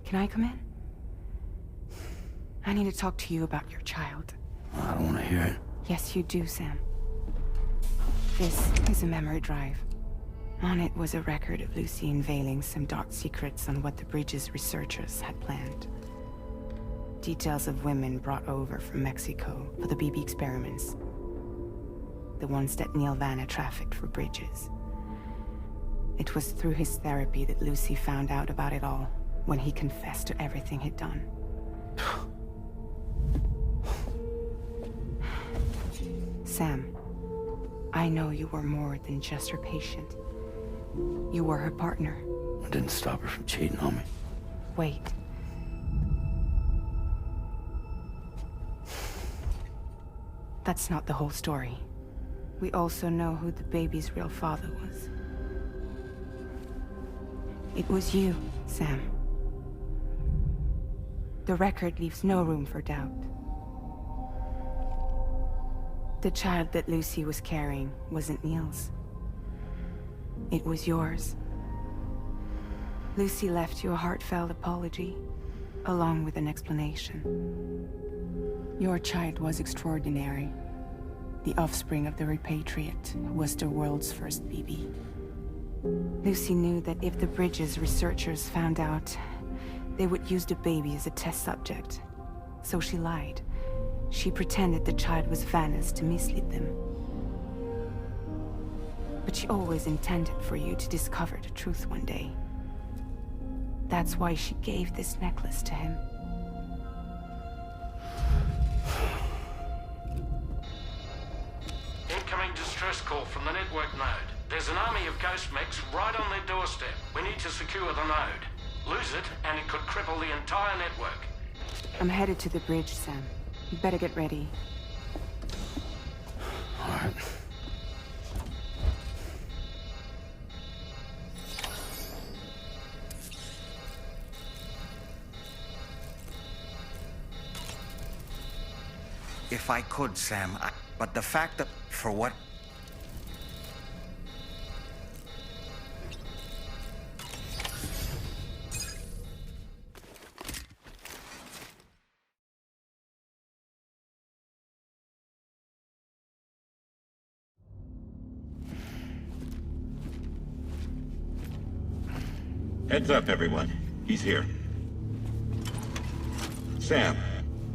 Can I come in? I need to talk to you about your child. I don't want to hear it. Yes, you do, Sam. This is a memory drive. On it was a record of Lucy unveiling some dark secrets on what the Bridges researchers had planned. Details of women brought over from Mexico for the BB experiments. The ones that Neil Vanna trafficked for Bridges. It was through his therapy that Lucy found out about it all, when he confessed to everything he'd done. Sam, I know you were more than just her patient. You were her partner. I didn't stop her from cheating on me. Wait. That's not the whole story. We also know who the baby's real father was. It was you, Sam. The record leaves no room for doubt. The child that Lucy was carrying wasn't Neil's. It was yours. Lucy left you a heartfelt apology, along with an explanation. Your child was extraordinary. The offspring of the repatriate who was the world's first BB. Lucy knew that if the Bridges researchers found out, they would use the baby as a test subject. So she lied. She pretended the child was Vanna's to mislead them. But she always intended for you to discover the truth one day. That's why she gave this necklace to him. Incoming distress call from the network node. There's an army of ghost mechs right on their doorstep. We need to secure the node. Lose it, and it could cripple the entire network. I'm headed to the bridge, Sam. You better get ready. All right. If I could, Sam, but the fact that for what... Heads up, everyone. He's here. Sam,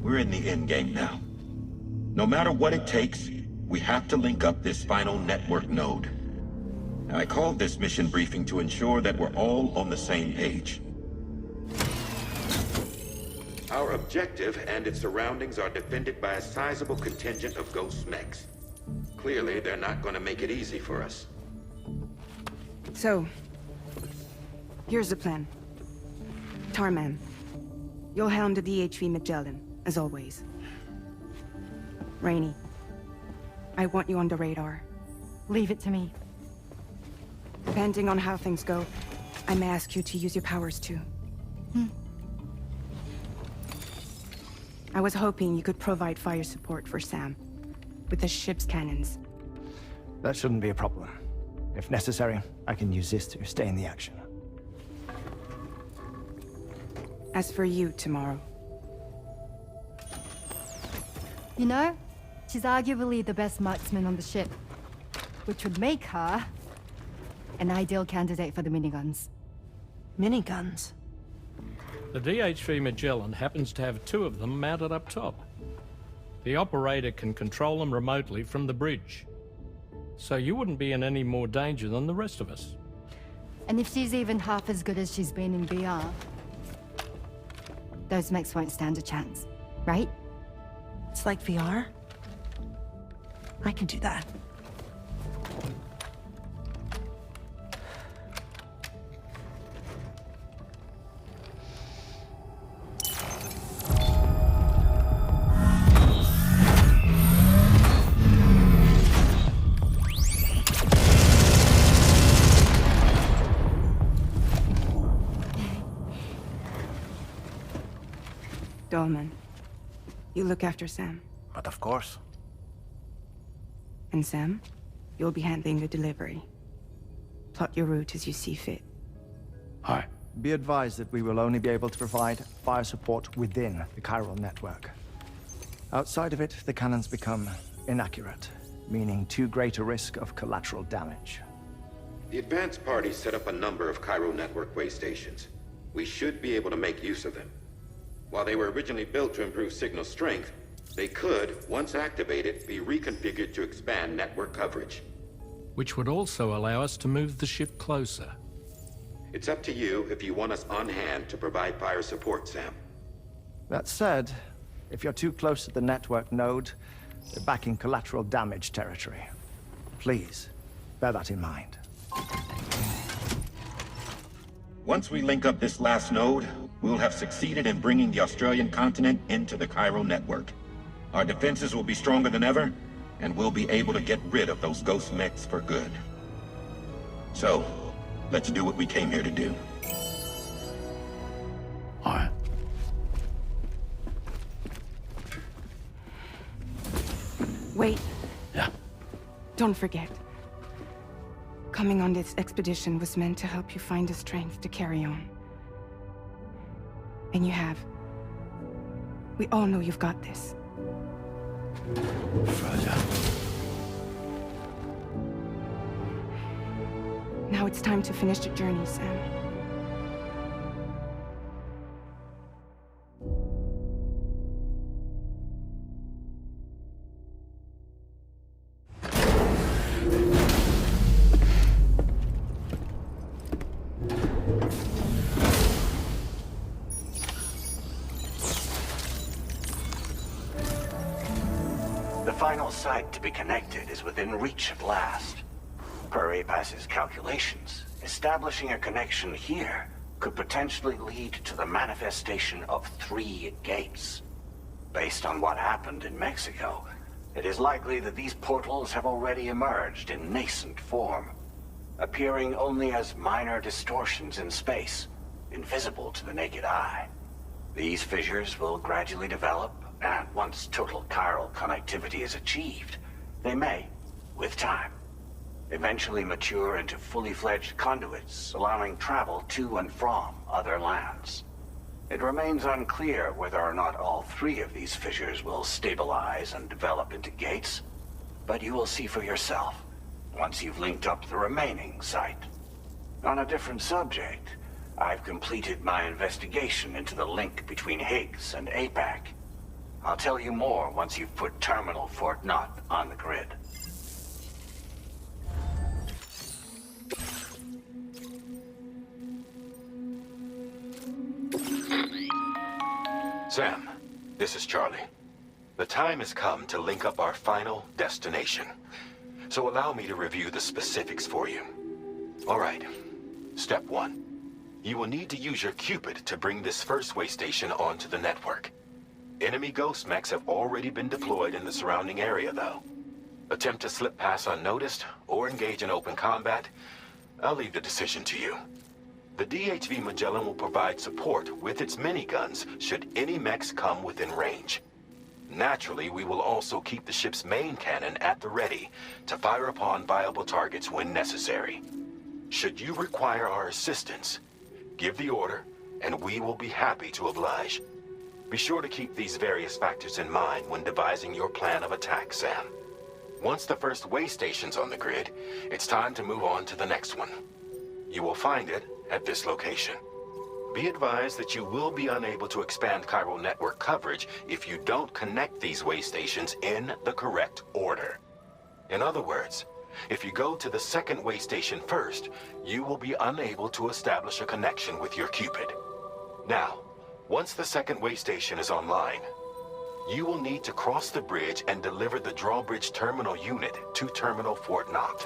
we're in the endgame now. No matter what it takes, we have to link up this final network node. I called this mission briefing to ensure that we're all on the same page. Our objective and its surroundings are defended by a sizable contingent of ghost mechs. Clearly, they're not going to make it easy for us. So, here's the plan. Tarman, you'll helm the DHV Magellan, as always. Rainey, I want you on the radar. Leave it to me. Depending on how things go, I may ask you to use your powers too. I was hoping you could provide fire support for Sam, with the ship's cannons. That shouldn't be a problem. If necessary, I can use this to stay in the action. As for you, tomorrow. You know, she's arguably the best marksman on the ship, which would make her an ideal candidate for the miniguns. Miniguns? The DHV Magellan happens to have 2 of them mounted up top. The operator can control them remotely from the bridge. So you wouldn't be in any more danger than the rest of us. And if she's even half as good as she's been in VR, those mechs won't stand a chance, right? It's like VR? I can do that. Dolman, you look after Sam. But of course. And Sam, you'll be handling the delivery. Plot your route as you see fit. All right. Be advised that we will only be able to provide fire support within the chiral network. Outside of it, the cannons become inaccurate, meaning too great a risk of collateral damage. The advanced party set up a number of chiral network way stations. We should be able to make use of them. While they were originally built to improve signal strength, they could, once activated, be reconfigured to expand network coverage. Which would also allow us to move the ship closer. It's up to you if you want us on hand to provide fire support, Sam. That said, if you're too close to the network node, you're back in collateral damage territory. Please, bear that in mind. Once we link up this last node, we'll have succeeded in bringing the Australian continent into the chiral network. Our defenses will be stronger than ever, and we'll be able to get rid of those ghost mechs for good. So, let's do what we came here to do. All right. Wait. Yeah. Don't forget. Coming on this expedition was meant to help you find the strength to carry on. And you have. We all know you've got this. Roger. Now it's time to finish the journey, Sam. The final site to be connected is within reach at last. Per APAS's calculations, establishing a connection here could potentially lead to the manifestation of 3 gates. Based on what happened in Mexico, it is likely that these portals have already emerged in nascent form, appearing only as minor distortions in space, invisible to the naked eye. These fissures will gradually develop, and once total chiral connectivity is achieved, they may, with time, eventually mature into fully fledged conduits, allowing travel to and from other lands. It remains unclear whether or not all 3 of these fissures will stabilize and develop into gates, but you will see for yourself once you've linked up the remaining site. On a different subject, I've completed my investigation into the link between Higgs and APAC. I'll tell you more once you've put Terminal Fort Knott on the grid. Sam, this is Charlie. The time has come to link up our final destination. So allow me to review the specifics for you. All right. Step 1. You will need to use your Cupid to bring this first way station onto the network. Enemy ghost mechs have already been deployed in the surrounding area, though. Attempt to slip past unnoticed or engage in open combat, I'll leave the decision to you. The DHV Magellan will provide support with its miniguns should any mechs come within range. Naturally, we will also keep the ship's main cannon at the ready to fire upon viable targets when necessary. Should you require our assistance, give the order, and we will be happy to oblige. Be sure to keep these various factors in mind when devising your plan of attack, Sam. Once the first way station's on the grid, it's time to move on to the next one. You will find it at this location. Be advised that you will be unable to expand chiral network coverage if you don't connect these way stations in the correct order. In other words, if you go to the second way station first, you will be unable to establish a connection with your Cupid. Now, once the second way station is online, you will need to cross the bridge and deliver the drawbridge terminal unit to Terminal Fort Knott.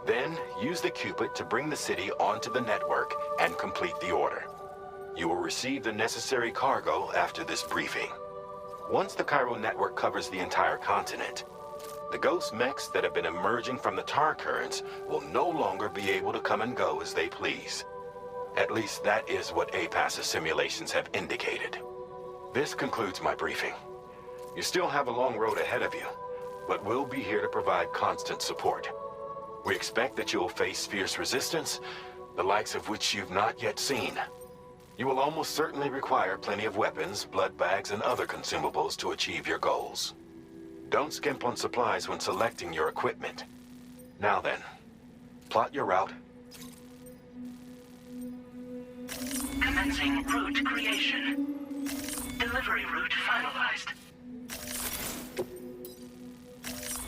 Then, use the Cupid to bring the city onto the network and complete the order. You will receive the necessary cargo after this briefing. Once the chiral network covers the entire continent, the ghost mechs that have been emerging from the tar currents will no longer be able to come and go as they please. At least that is what APAS's simulations have indicated. This concludes my briefing. You still have a long road ahead of you, but we'll be here to provide constant support. We expect that you'll face fierce resistance, the likes of which you've not yet seen. You will almost certainly require plenty of weapons, blood bags, and other consumables to achieve your goals. Don't skimp on supplies when selecting your equipment. Now then, plot your route. Commencing route creation. Delivery route finalized.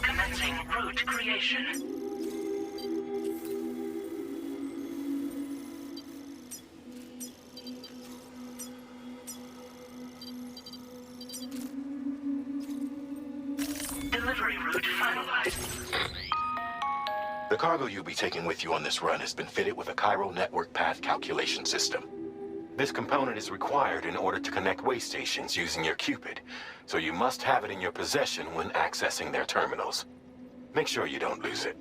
Commencing route creation. Delivery route finalized. The cargo you'll be taking with you on this run has been fitted with a chiral network path calculation system. This component is required in order to connect way stations using your Cupid, so you must have it in your possession when accessing their terminals. Make sure you don't lose it.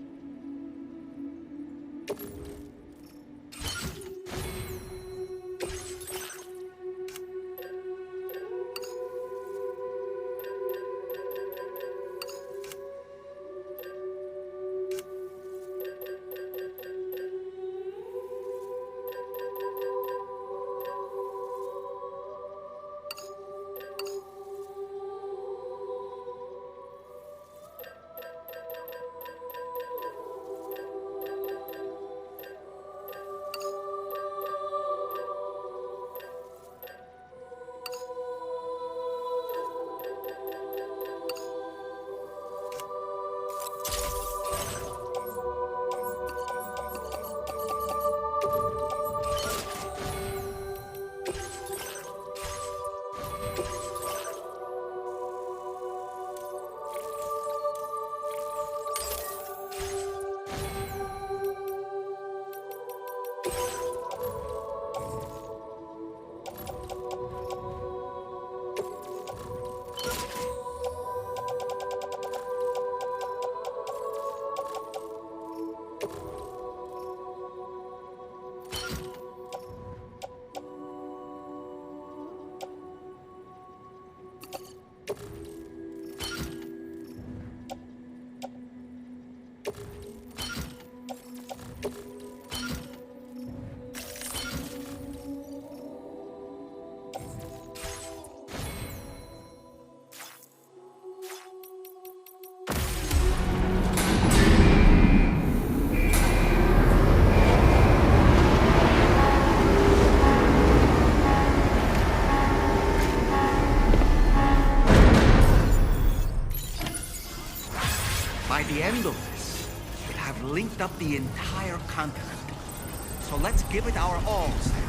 By the end of this, we'll have linked up the entire continent. So let's give it our all, Sam.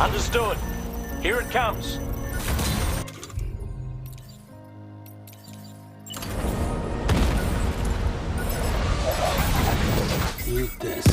Understood. Here it comes. Eat this.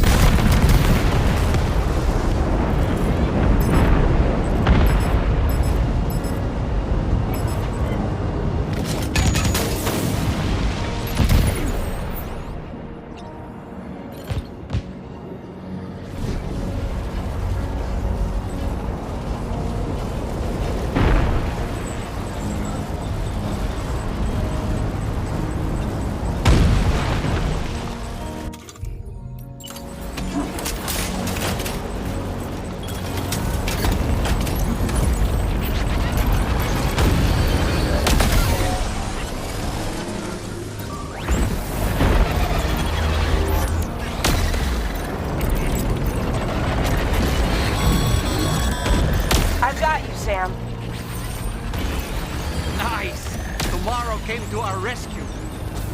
came to our rescue.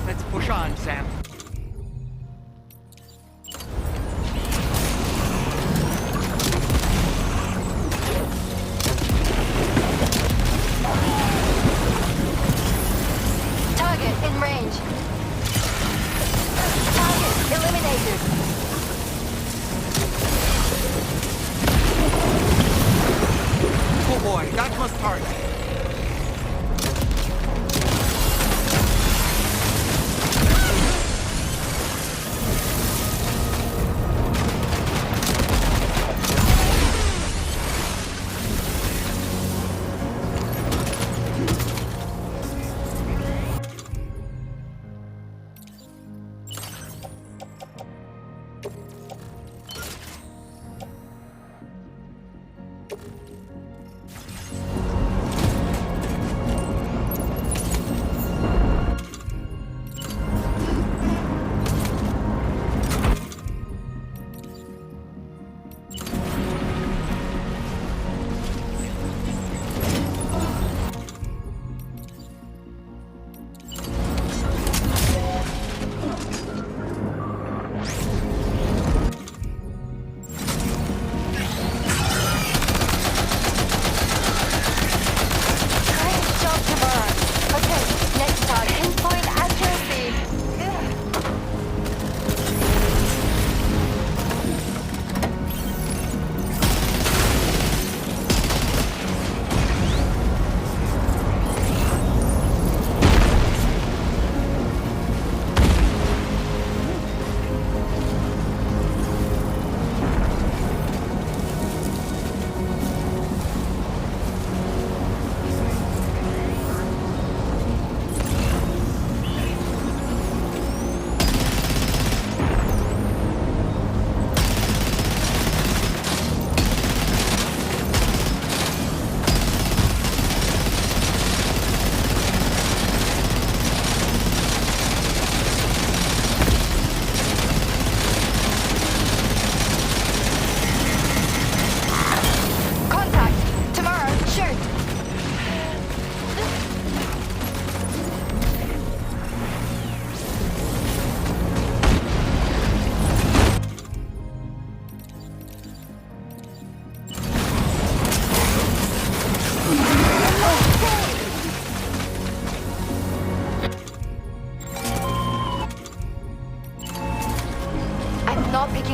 Let's push on, Sam. Target in range. Target eliminated. Oh boy, that was target.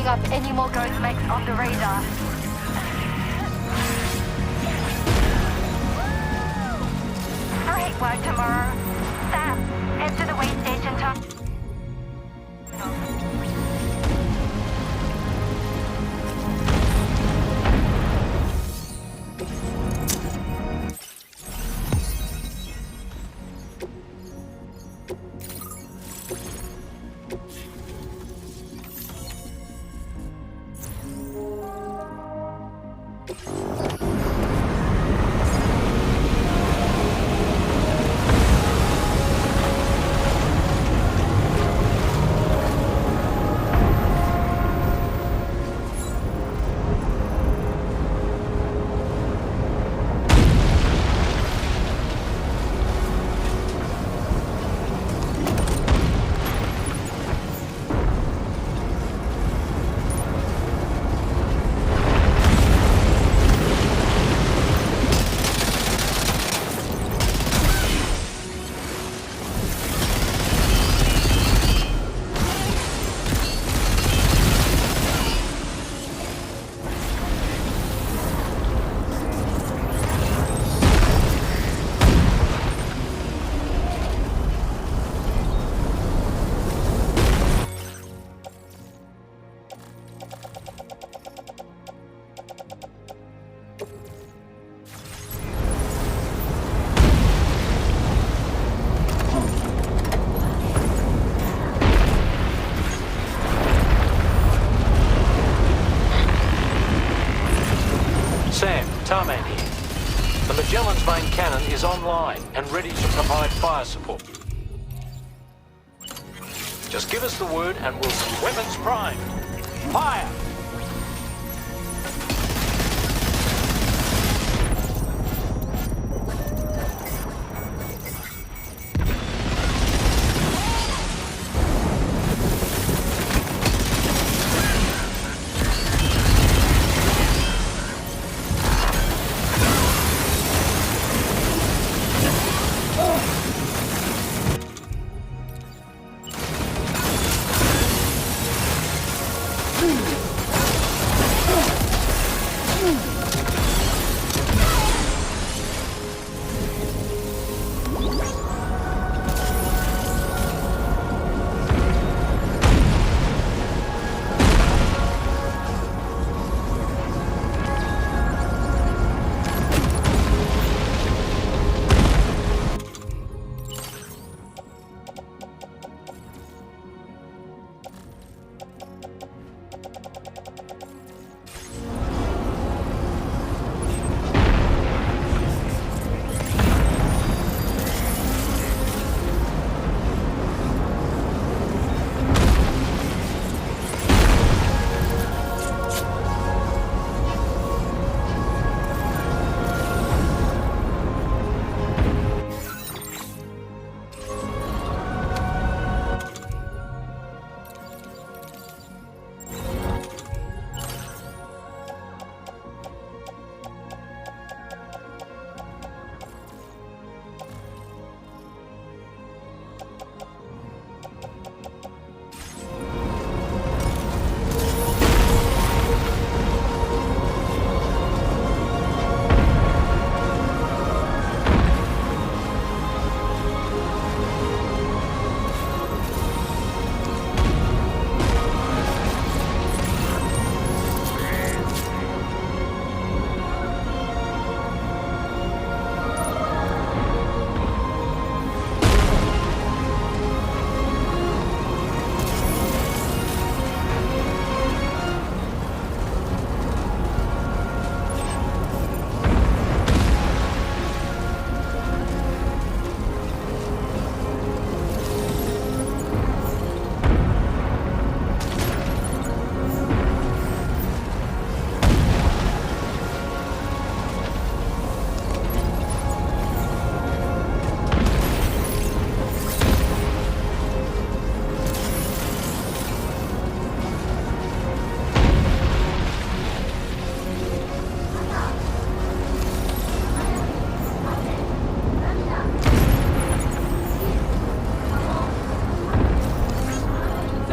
Up any more ghost mechs on the radar. Great work tomorrow. Sam, head to the way station terminal. Tarman here. The Magellan's main cannon is online and ready to provide fire support. Just give us the word and we'll see weapons primed. Fire!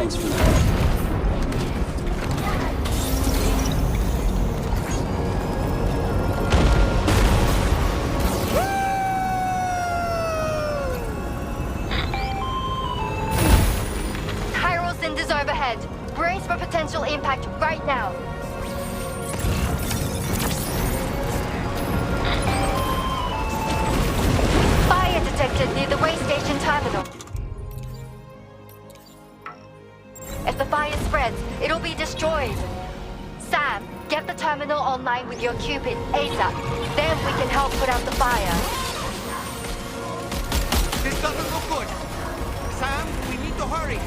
Thanks for that. Chiral cinders overhead. Brace for potential impact right now. Fire detected near the way station terminal. If the fire spreads, it'll be destroyed. Sam, get the terminal online with your Cupid ASAP. Then we can help put out the fire. This doesn't look good. Sam, we need to hurry.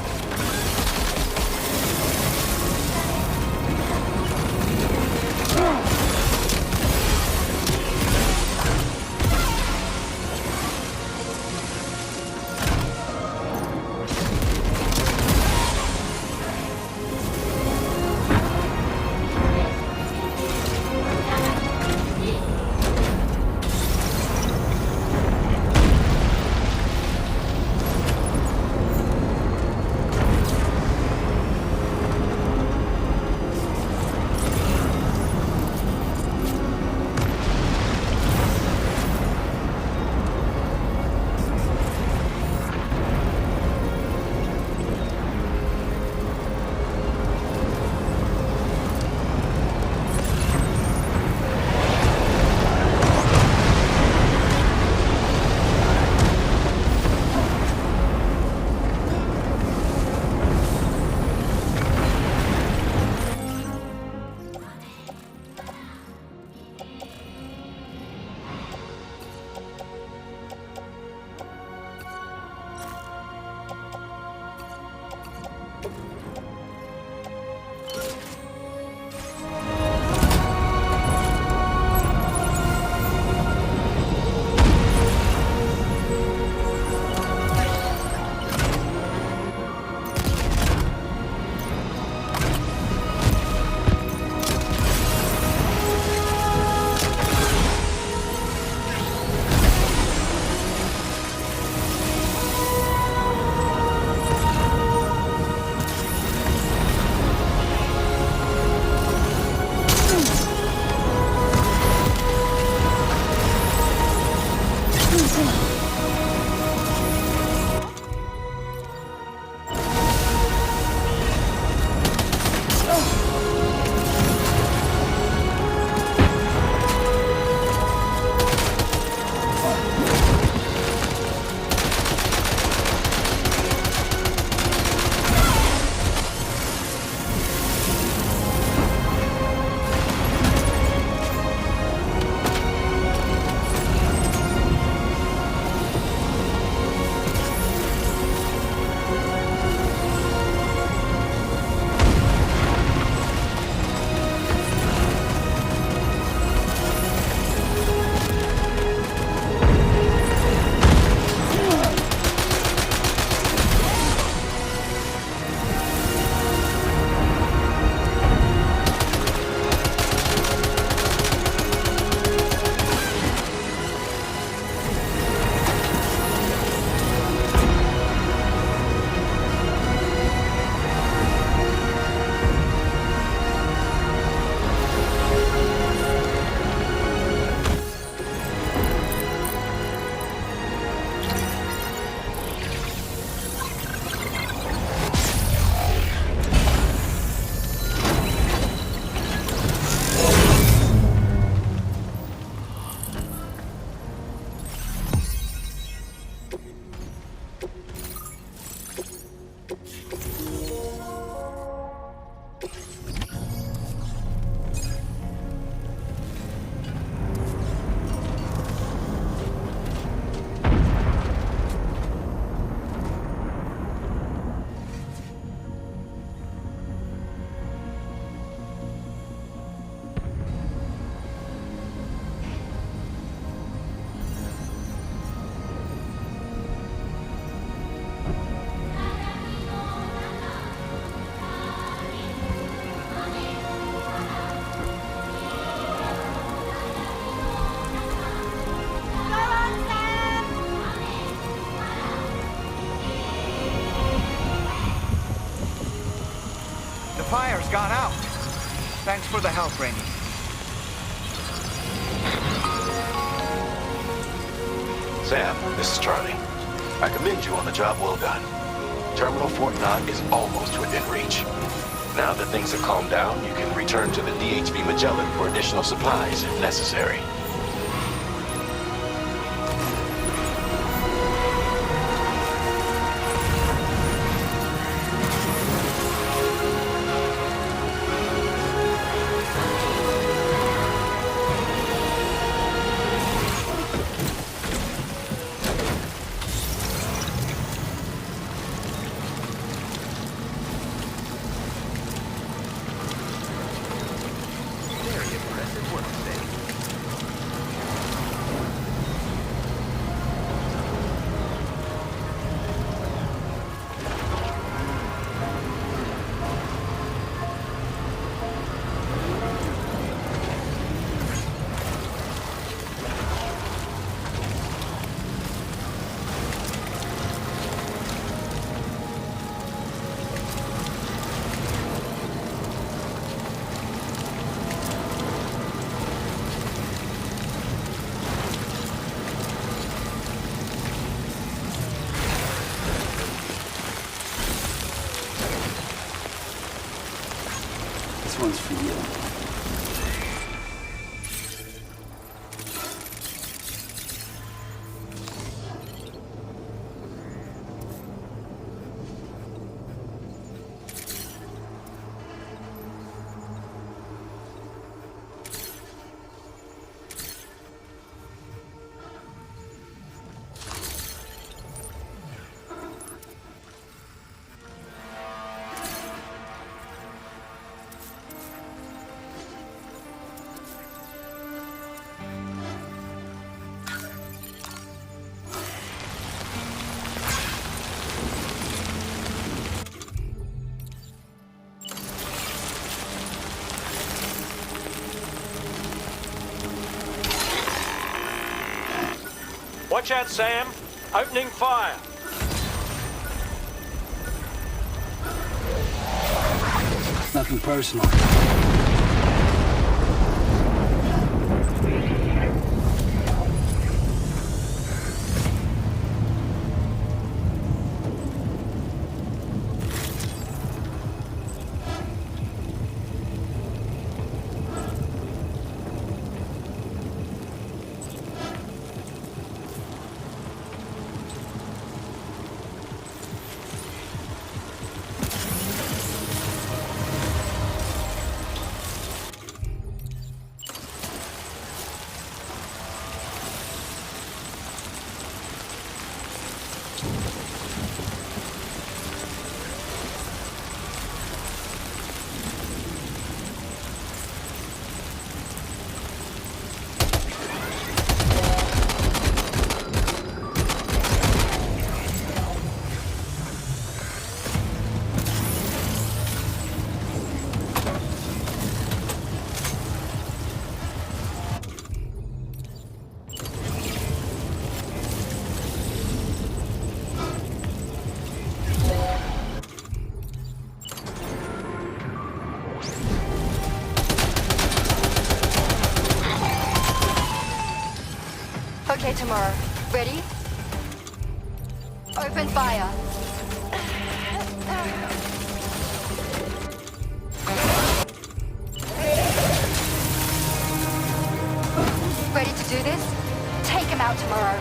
got out. Thanks for the help, Rainey. Sam, this is Charlie. I commend you on the job well done. Terminal Fort Knott is almost within reach. Now that things have calmed down, you can return to the DHV Magellan for additional supplies if necessary. This one's for you. Watch out, Sam. Opening fire. Nothing personal. Okay, tomorrow. Ready? Open fire. Ready to do this? Take him out tomorrow.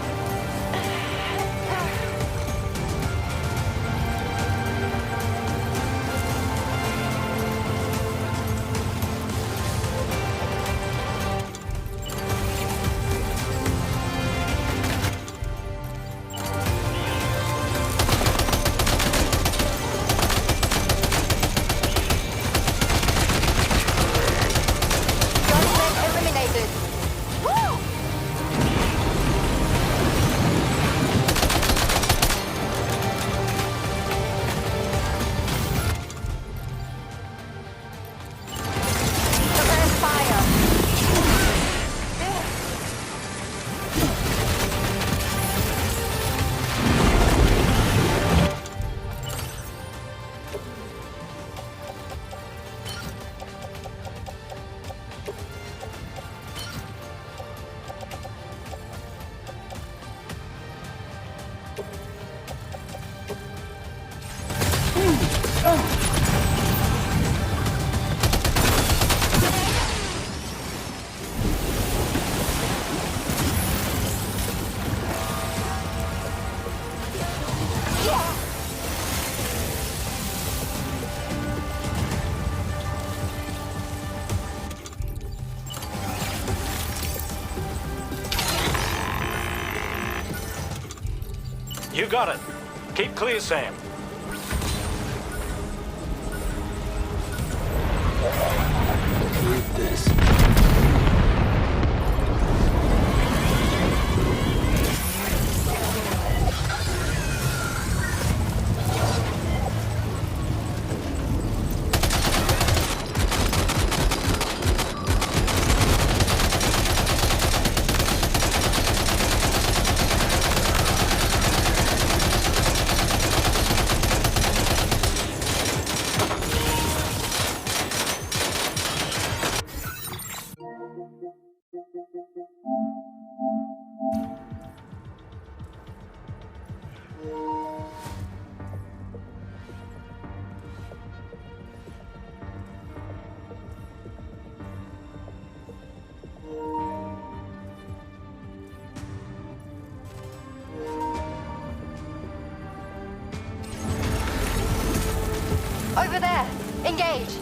Eliminated. Woo! You got it. Keep clear, Sam. Read this. Over there! Engage!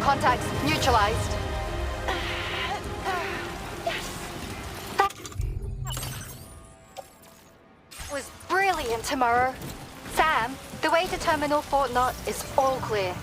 Contacts neutralized. That was brilliant, Tomorrow. Sam, the way to Terminal Fort Knot is all clear.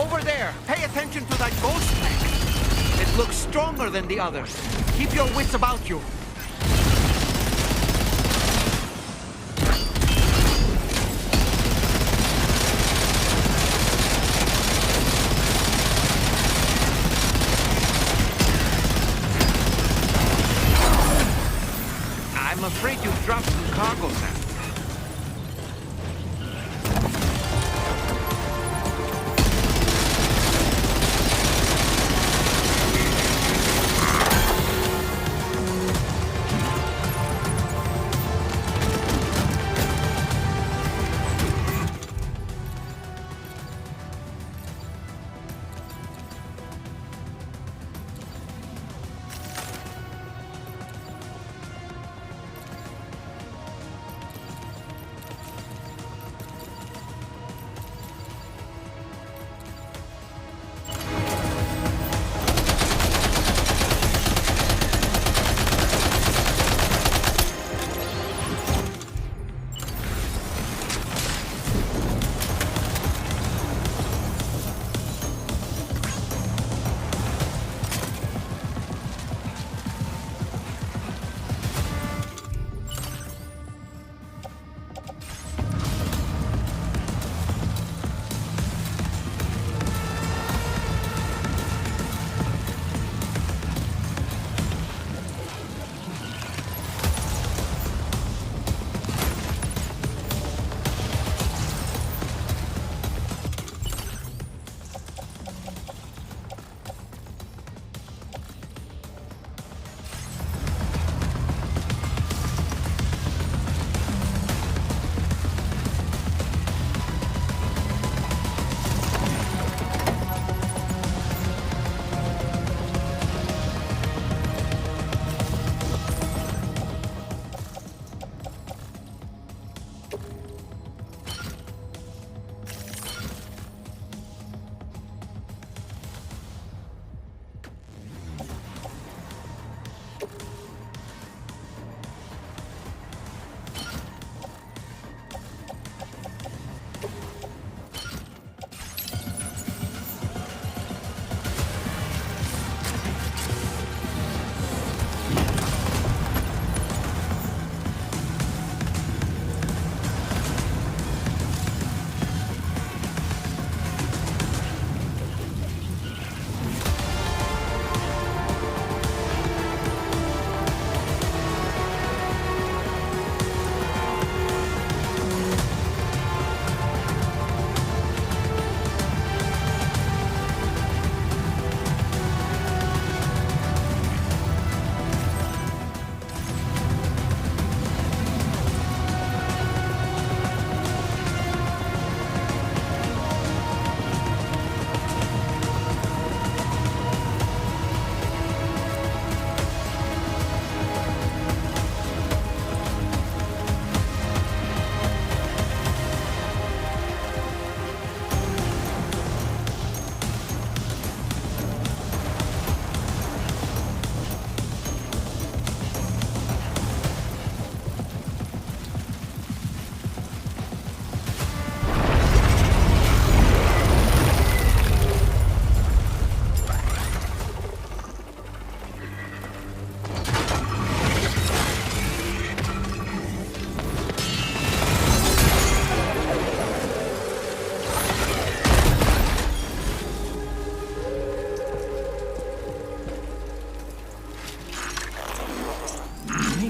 over there! Pay attention to that ghost tank! It looks stronger than the others. Keep your wits about you. I'm afraid you've dropped some cargo, Sam.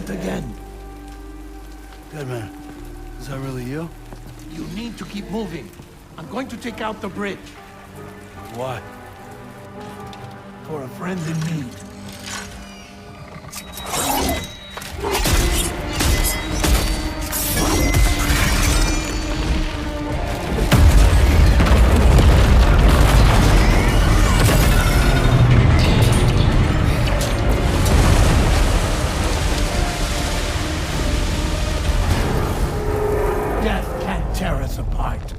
Again. Good man. Is that really you? You need to keep moving. I'm going to take out the bridge. Why? For a friend in need. Tear us apart.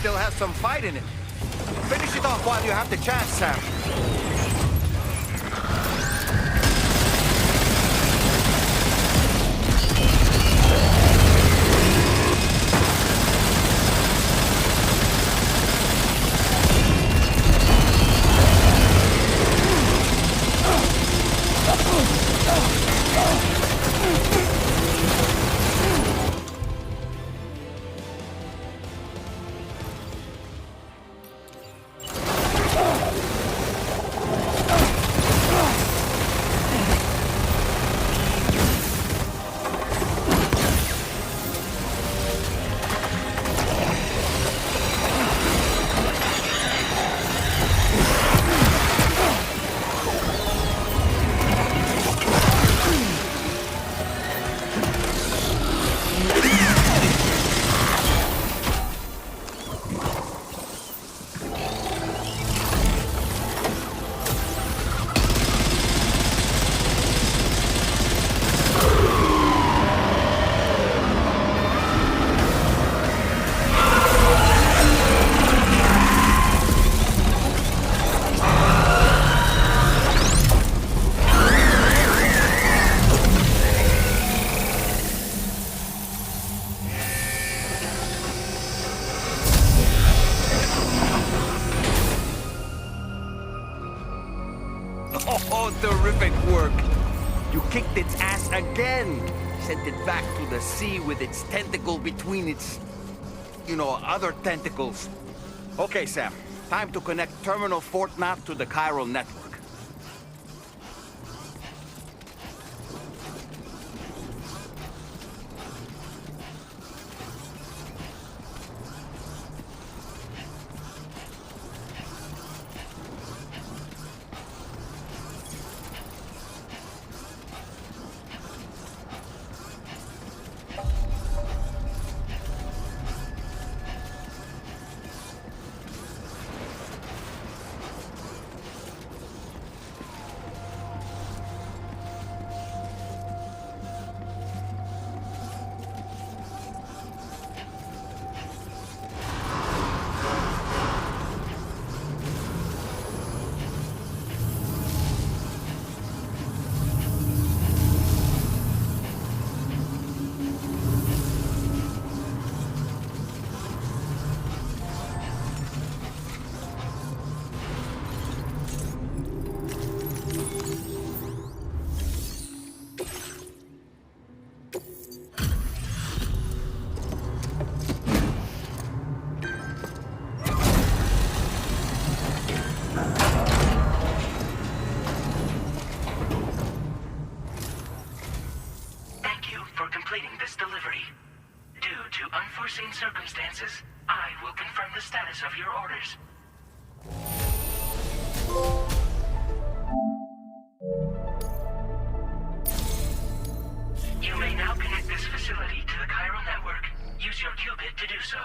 still has some fight in it. Finish it off while you have the chance, Sam. Oh, terrific work. You kicked its ass again. Sent it back to the sea with its tentacle between its, other tentacles. Okay, Sam. Time to connect Terminal Fort Map to the chiral network. Circumstances, I will confirm the status of your orders. You may now connect this facility to the chiral network. Use your qubit to do so.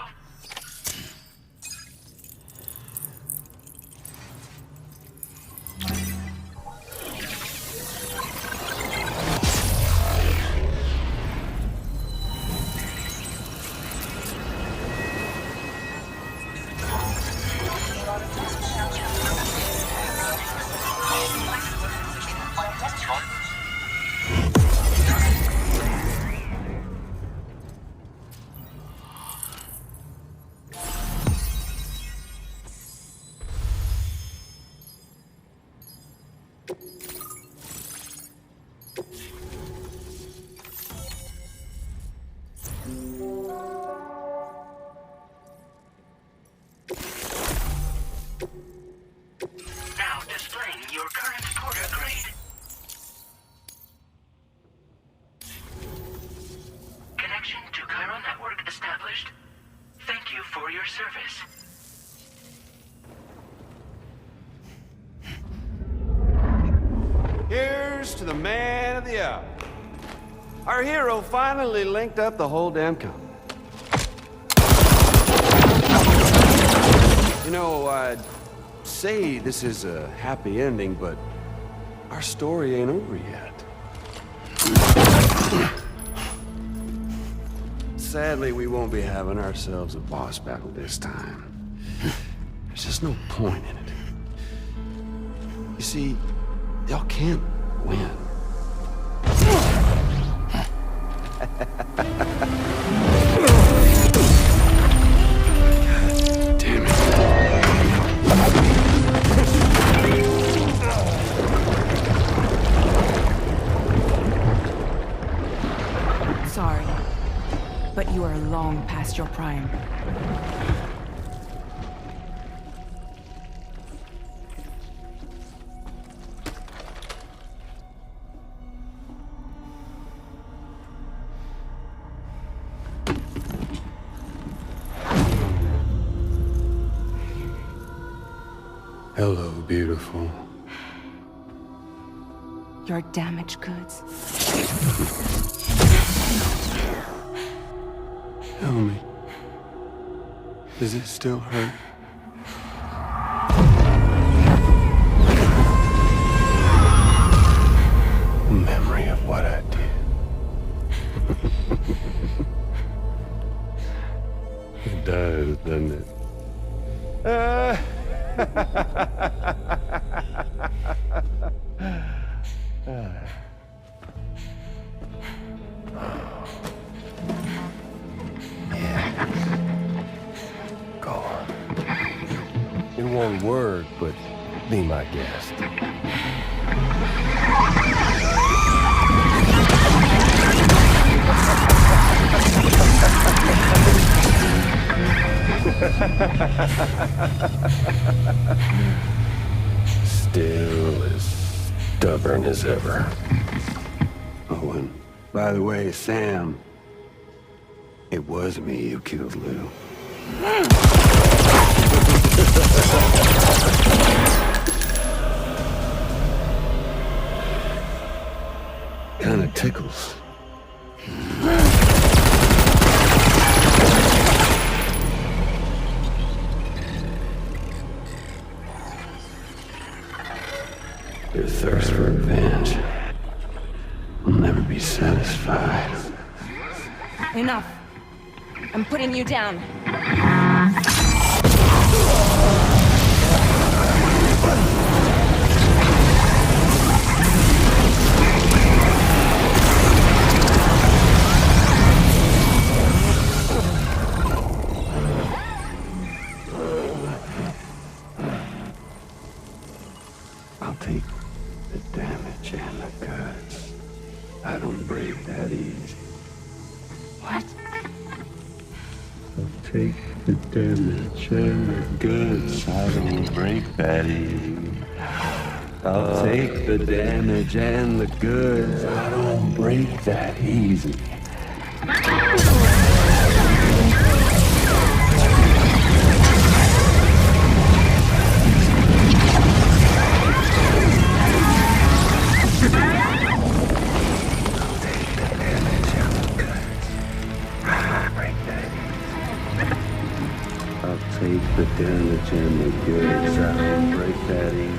Now displaying your current porter grade. Connection to chiral network established. Thank you for your service. Here's to the man of the hour. Our hero finally linked up the whole damn company. I'd say this is a happy ending, but our story ain't over yet. Sadly, we won't be having ourselves a boss battle this time. There's just no point in it. You see, y'all can't win. Damn it. Sorry, but you are long past your prime. Hello, beautiful. Your damaged goods. Tell me, does it still hurt? A memory of what I did. It does, doesn't it? Go on. It won't work, but be my guest. Still as stubborn as ever. Oh, and by the way, Sam, it was me who killed Lou. Kinda tickles. Your thirst for revenge will never be satisfied. Enough. I'm putting you down. I'll take the damage and the goods. I don't break that easy. What? I'll take the damage and the goods. I don't break that easy. I'll take the damage and the goods. I don't break that easy. Take the damage and the goods. I don't break that easy.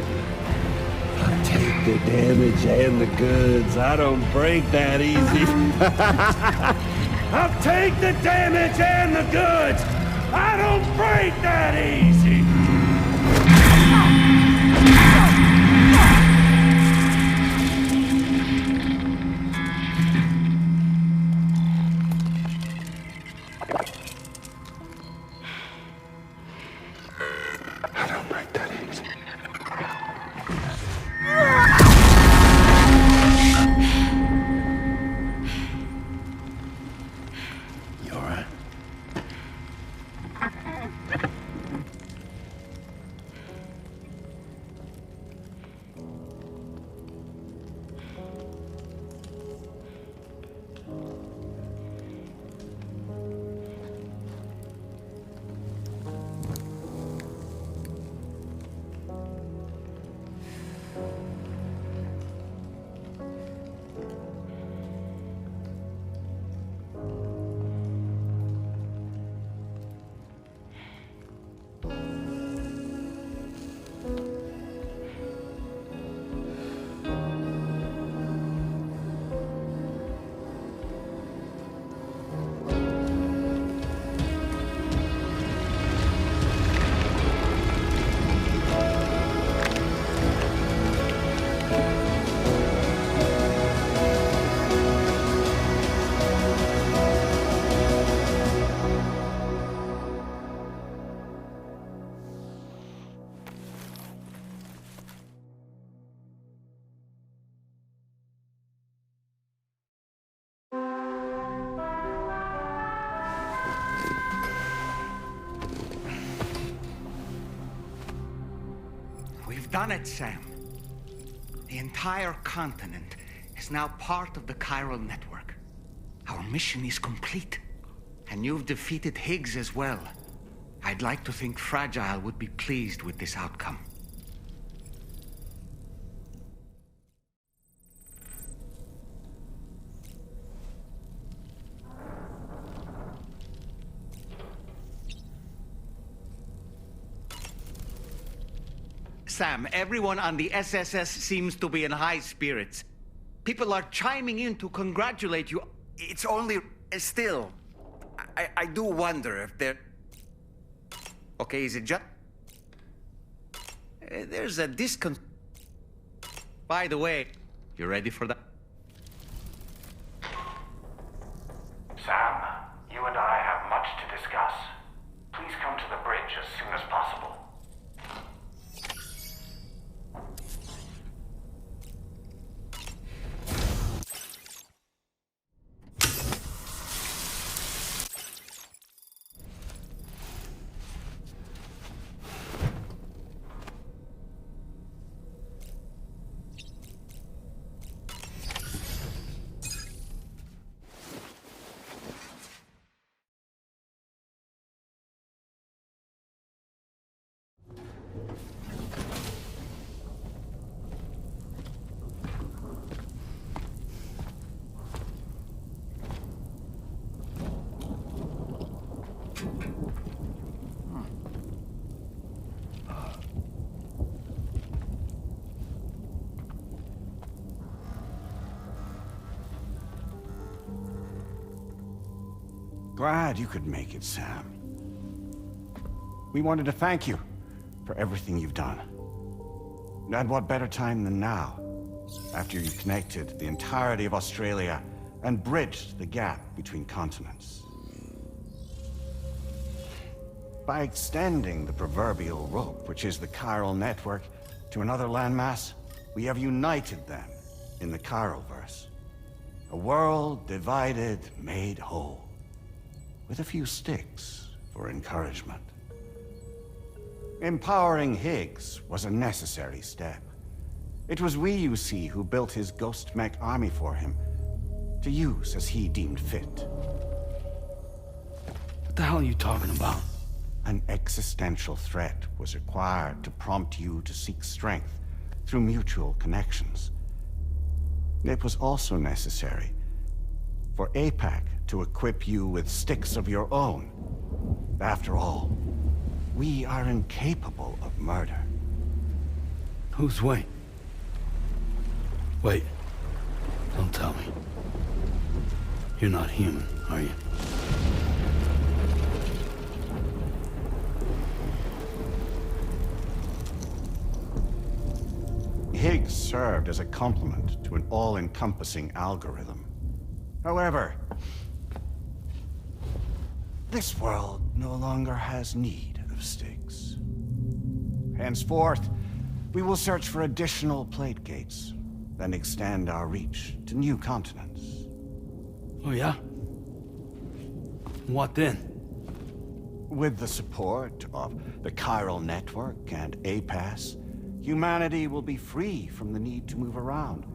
I'll take the damage and the goods. I don't break that easy. I'll take the damage and the goods. I don't break that easy. We've done it, Sam. The entire continent is now part of the chiral network. Our mission is complete. And you've defeated Higgs as well. I'd like to think Fragile would be pleased with this outcome. Sam, everyone on the SSS seems to be in high spirits. People are chiming in to congratulate you. It's only... still... I do wonder if they're... Okay, is it just... There's a discon... By the way, you ready for that? Sam, you and I have much to discuss. Please come to the bridge as soon as possible. Glad you could make it, Sam. We wanted to thank you for everything you've done. And what better time than now, after you connected the entirety of Australia and bridged the gap between continents. By extending the proverbial rope, which is the chiral network, to another landmass, we have united them in the Chiroverse. A world divided, made whole. With a few sticks for encouragement. Empowering Higgs was a necessary step. It was we, you see, who built his ghost mech army for him, to use as he deemed fit. What the hell are you talking about? An existential threat was required to prompt you to seek strength through mutual connections. It was also necessary for APAC to equip you with sticks of your own. After all, we are incapable of murder. Who's Wayne? Wait. Don't tell me. You're not human, are you? Higgs served as a complement to an all-encompassing algorithm. However, this world no longer has need of sticks. Henceforth, we will search for additional plate gates, then extend our reach to new continents. Oh yeah? What then? With the support of the chiral network and APAS, humanity will be free from the need to move around,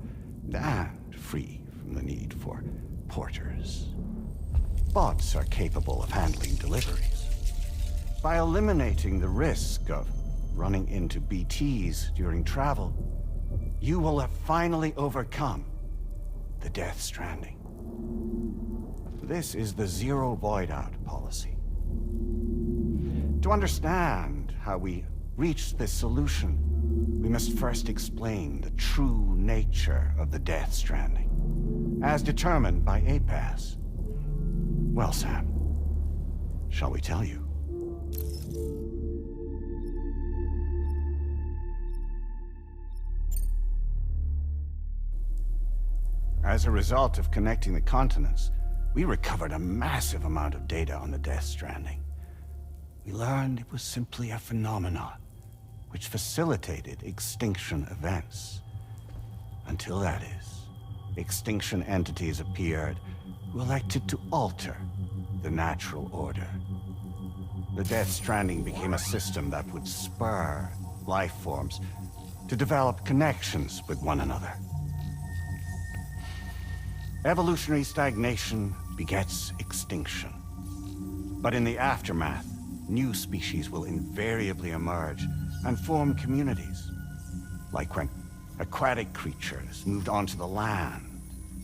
and free from the need for porters. Bots are capable of handling deliveries. By eliminating the risk of running into BTs during travel, you will have finally overcome the Death Stranding. This is the Zero Void Out policy. To understand how we reached this solution, we must first explain the true nature of the Death Stranding, as determined by APAS. Well, Sam, shall we tell you? As a result of connecting the continents, we recovered a massive amount of data on the Death Stranding. We learned it was simply a phenomenon which facilitated extinction events. Until that is, extinction entities appeared who elected to alter the natural order. The Death Stranding became a system that would spur life forms to develop connections with one another. Evolutionary stagnation begets extinction. But in the aftermath, new species will invariably emerge and form communities. Like when aquatic creatures moved onto the land,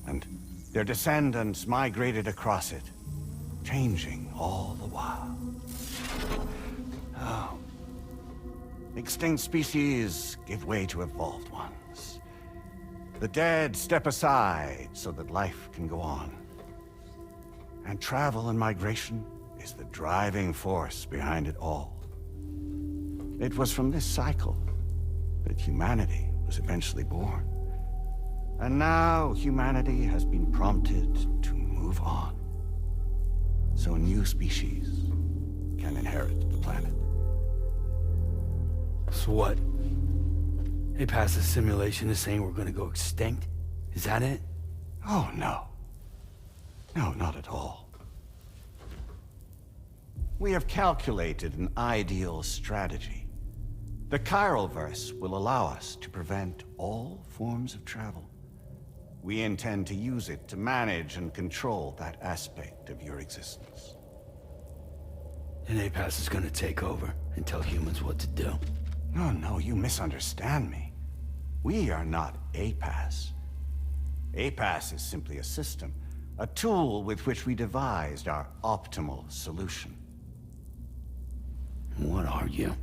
and their descendants migrated across it, changing all the while. Oh. Extinct species give way to evolved ones. The dead step aside so that life can go on. And travel and migration is the driving force behind it all. It was from this cycle that humanity was eventually born. And now humanity has been prompted to move on. So new species can inherit the planet. So what? APAS's simulation is saying we're gonna go extinct? Is that it? Oh, no. No, not at all. We have calculated an ideal strategy. The Chiralverse will allow us to prevent all forms of travel. We intend to use it to manage and control that aspect of your existence. And APAS is gonna take over and tell humans what to do. No, you misunderstand me. We are not APAS. APAS is simply a system, a tool with which we devised our optimal solution. What are you?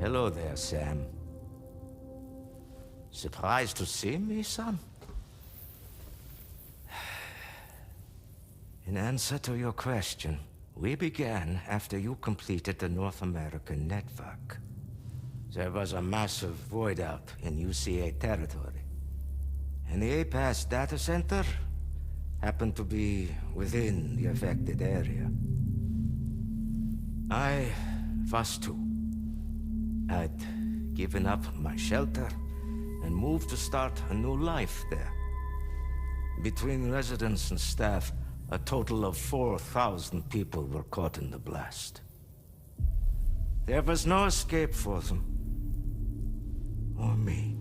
Hello there, Sam. Surprised to see me, son? In answer to your question, we began after you completed the North American network. There was a massive void out in UCA territory. And the APAS data center happened to be within the affected area. I was too. I'd given up my shelter and moved to start a new life there. Between residents and staff, a total of 4,000 people were caught in the blast. There was no escape for them. Or me.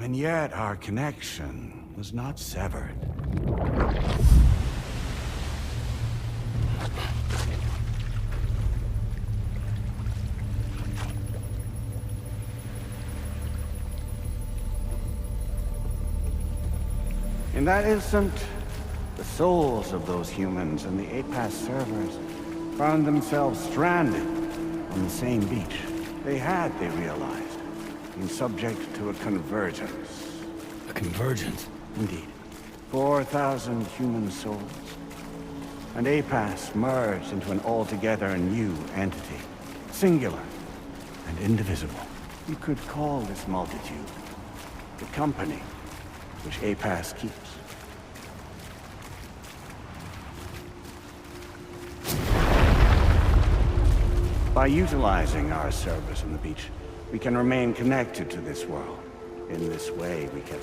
And yet our connection was not severed. In that instant, the souls of those humans and the APAS servers found themselves stranded on the same beach. They realized, been subject to a convergence. A convergence? Indeed. 4,000 human souls. And APAS merged into an altogether new entity. Singular and indivisible. You could call this multitude the company which APAS keeps. By utilizing our servers on the beach, we can remain connected to this world. In this way, we can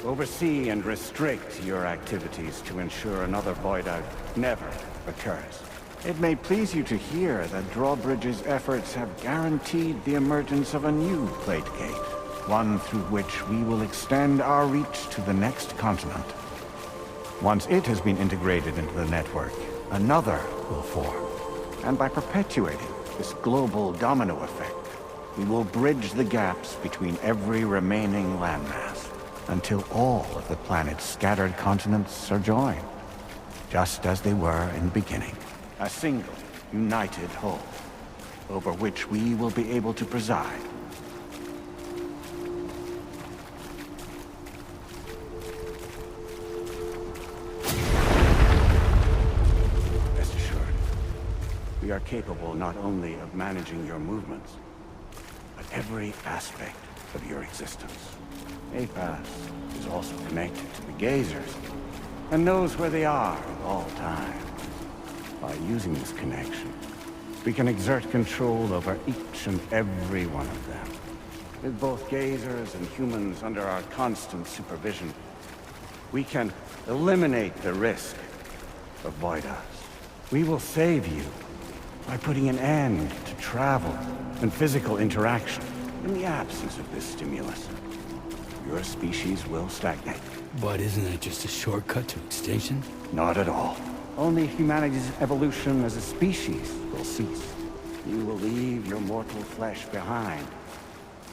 oversee and restrict your activities to ensure another void out never occurs. It may please you to hear that Drawbridge's efforts have guaranteed the emergence of a new plate gate, one through which we will extend our reach to the next continent. Once it has been integrated into the network, another will form. And by perpetuating this global domino effect, we will bridge the gaps between every remaining landmass until all of the planet's scattered continents are joined, just as they were in the beginning. A single, united whole, over which we will be able to preside. Rest assured, we are capable not only of managing your movements, but every aspect of your existence. APAS is also connected to the Gazers, and knows where they are at all times. By using this connection, we can exert control over each and every one of them. With both Gazers and humans under our constant supervision, We can eliminate the risk of void us. We will save you by putting an end to travel and physical interaction. In the absence of this stimulus, your species will stagnate. But isn't it just a shortcut to extinction? Not at all. Only humanity's evolution as a species will cease. You will leave your mortal flesh behind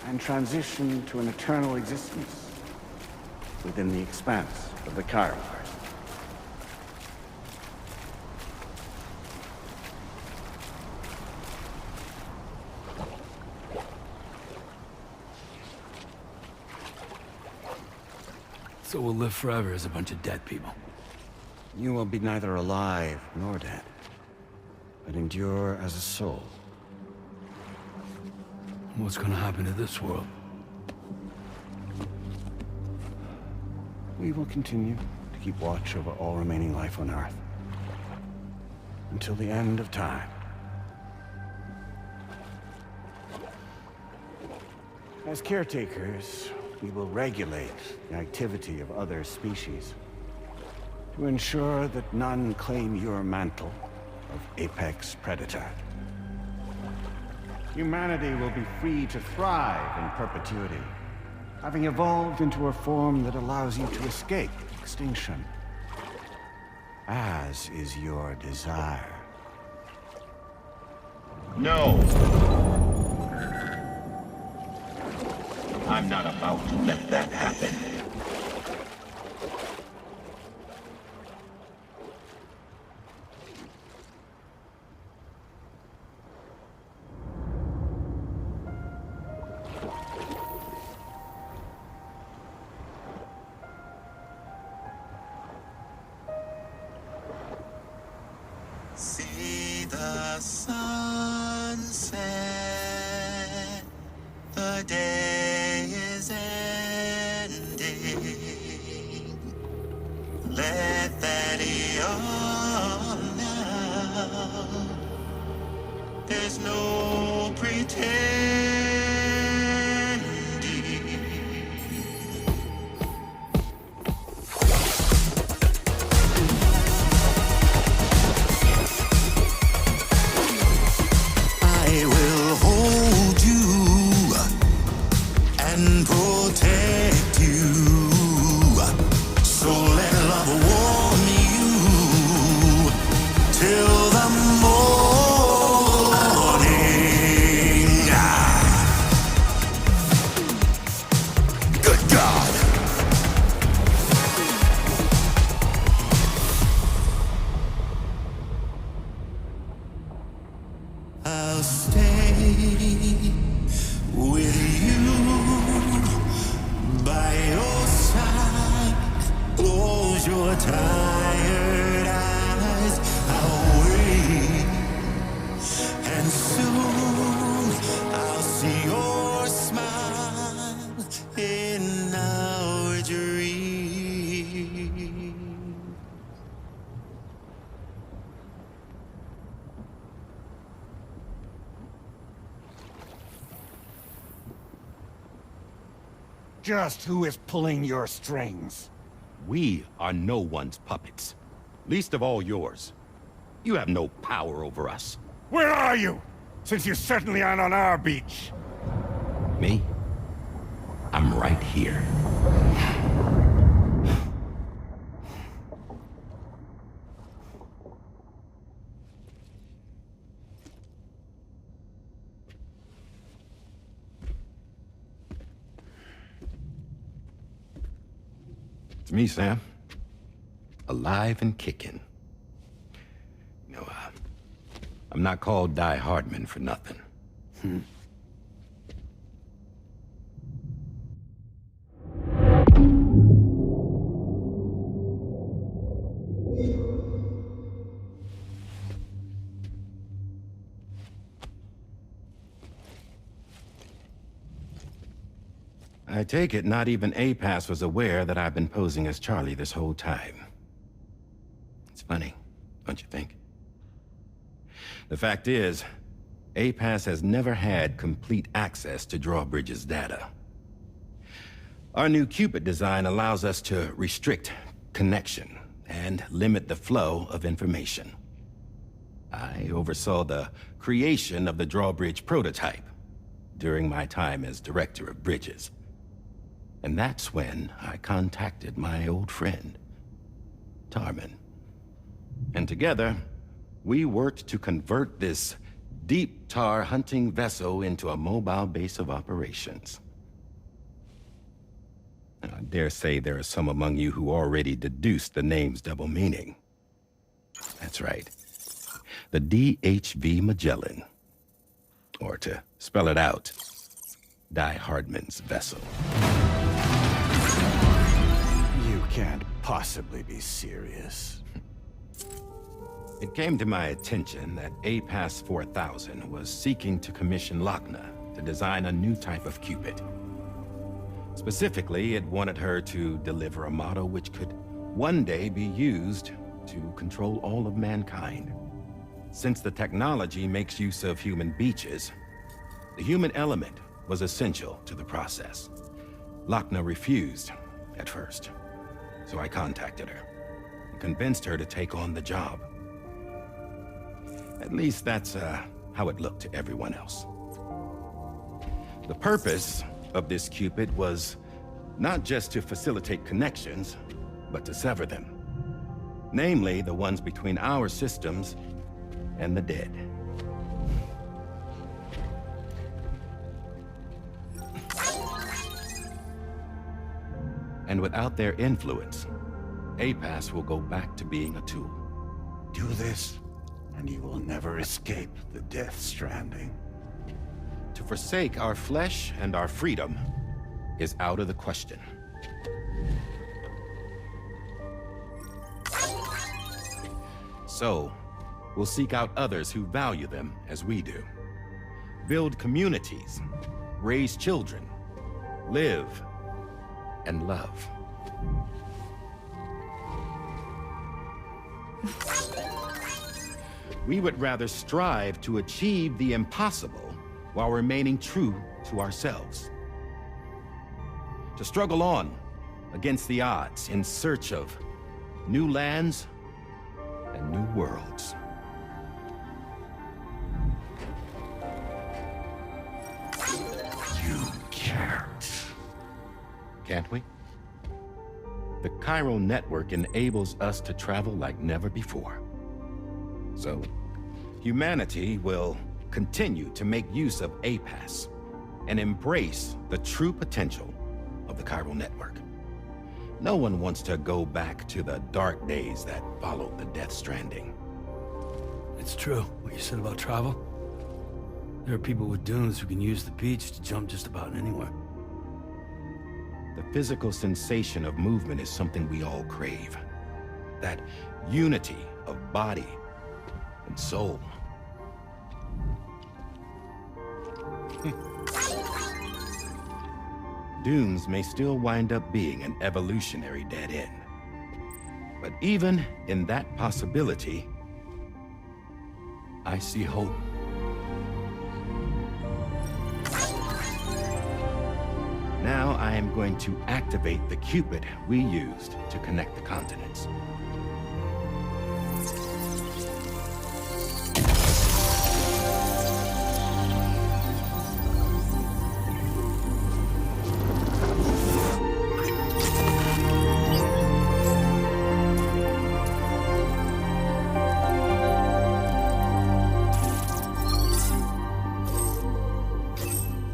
and transition to an eternal existence within the expanse of the Chiron. So we'll live forever as a bunch of dead people. You will be neither alive nor dead, but endure as a soul. What's gonna happen to this world? We will continue to keep watch over all remaining life on Earth until the end of time. As caretakers, we will regulate the activity of other species to ensure that none claim your mantle of apex predator. Humanity will be free to thrive in perpetuity, having evolved into a form that allows you to escape extinction, as is your desire. No! I'm not about to let that happen. See the sunset, the day is ending. Let that yawn now. There's no pretending. I will hold you and protect you. So let love warm you till the morning. Good God. I'll stay with you by your side. Close your tired eyes. I'll wait, and soon I'll see your smile in our dream. Just who is pulling your strings? We are no one's puppets. Least of all yours. You have no power over us. Where are you? Since you certainly aren't on our beach. Me? I'm right here. It's me, Sam. Alive and kicking. No, I'm not called Die Hardman for nothing. I take it not even APAS was aware that I've been posing as Charlie this whole time. It's funny, don't you think? The fact is, APAS has never had complete access to Drawbridge's data. Our new Cupid design allows us to restrict connection and limit the flow of information. I oversaw the creation of the drawbridge prototype during my time as director of bridges. And that's when I contacted my old friend, Tarman. And together, we worked to convert this deep tar hunting vessel into a mobile base of operations. I dare say there are some among you who already deduced the name's double meaning. That's right. The DHV Magellan. Or to spell it out, Die Hardman's vessel. You can't possibly be serious. It came to my attention that APAS 4000 was seeking to commission Lochna to design a new type of Cupid. Specifically, it wanted her to deliver a model which could one day be used to control all of mankind. Since the technology makes use of human beaches, the human element was essential to the process. Lochna refused at first, so I contacted her and convinced her to take on the job. At least that's how it looked to everyone else. The purpose of this Cupid was not just to facilitate connections, but to sever them. Namely, the ones between our systems and the dead. And without their influence, APAS will go back to being a tool. Do this, and you will never escape the Death Stranding. To forsake our flesh and our freedom is out of the question. So, we'll seek out others who value them as we do. Build communities, raise children, live, and love. We would rather strive to achieve the impossible while remaining true to ourselves. To struggle on against the odds in search of new lands and new worlds. You can't. Can't we? The chiral network enables us to travel like never before. So, humanity will continue to make use of APAS and embrace the true potential of the chiral network. No one wants to go back to the dark days that followed the Death Stranding. It's true, what you said about travel. There are people with dunes who can use the beach to jump just about anywhere. The physical sensation of movement is something we all crave. That unity of body and soul. Dunes may still wind up being an evolutionary dead end. But even in that possibility, I see hope. Now I am going to activate the Cupid we used to connect the continents.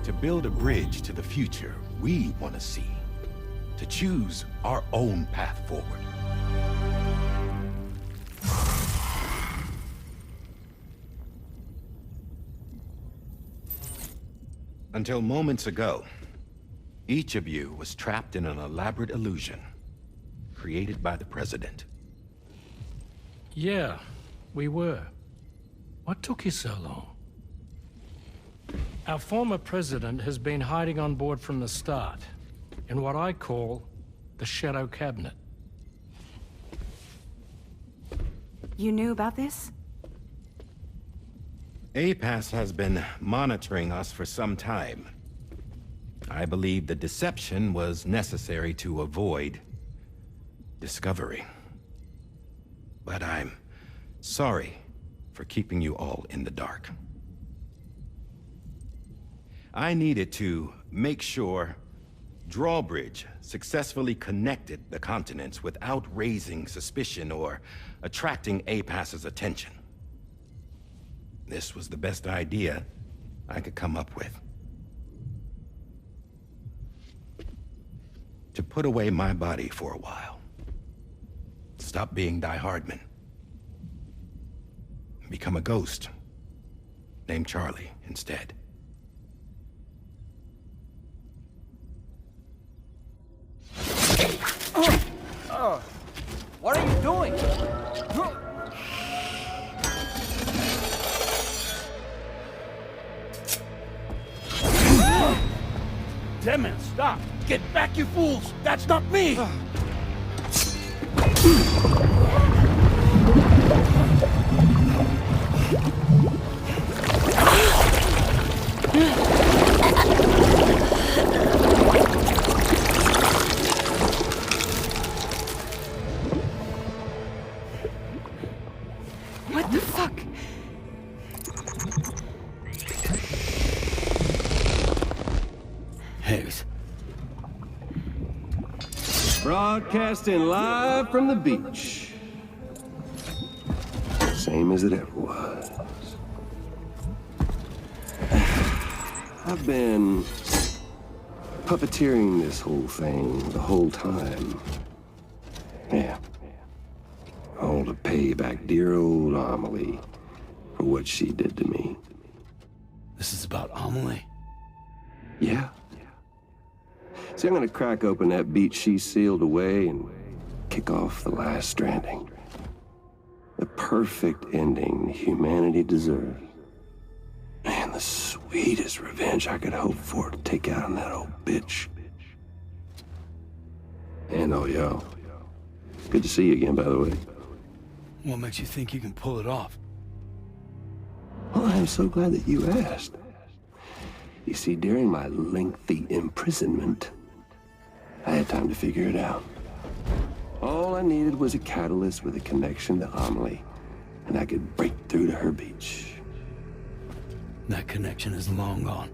To build a bridge to the future we want to see, to choose our own path forward. Until moments ago, each of you was trapped in an elaborate illusion created by the President. Yeah, we were. What took you so long? Our former president has been hiding on board from the start, in what I call the Shadow Cabinet. You knew about this? APAS has been monitoring us for some time. I believe the deception was necessary to avoid discovery. But I'm sorry for keeping you all in the dark. I needed to make sure Drawbridge successfully connected the continents without raising suspicion or attracting APAS's attention. This was the best idea I could come up with. To put away my body for a while. Stop being Die Hardman. Become a ghost. Named Charlie instead. What are you doing? Damn it, stop! Get back, you fools! That's not me! What the fuck? Higgs. Broadcasting live from the beach. Same as it ever was. I've been puppeteering this whole thing the whole time. Yeah. All to pay back dear old Amelie for what she did to me. This is about Amelie? Yeah. See, I'm gonna crack open that beach she sealed away and kick off the last Stranding. The perfect ending humanity deserves. Man, the sweetest revenge I could hope for to take out on that old bitch. And all y'all. Good to see you again, by the way. What makes you think you can pull it off? Well, I'm so glad that you asked. You see, during my lengthy imprisonment, I had time to figure it out. All I needed was a catalyst with a connection to Amelie, and I could break through to her beach. That connection is long gone.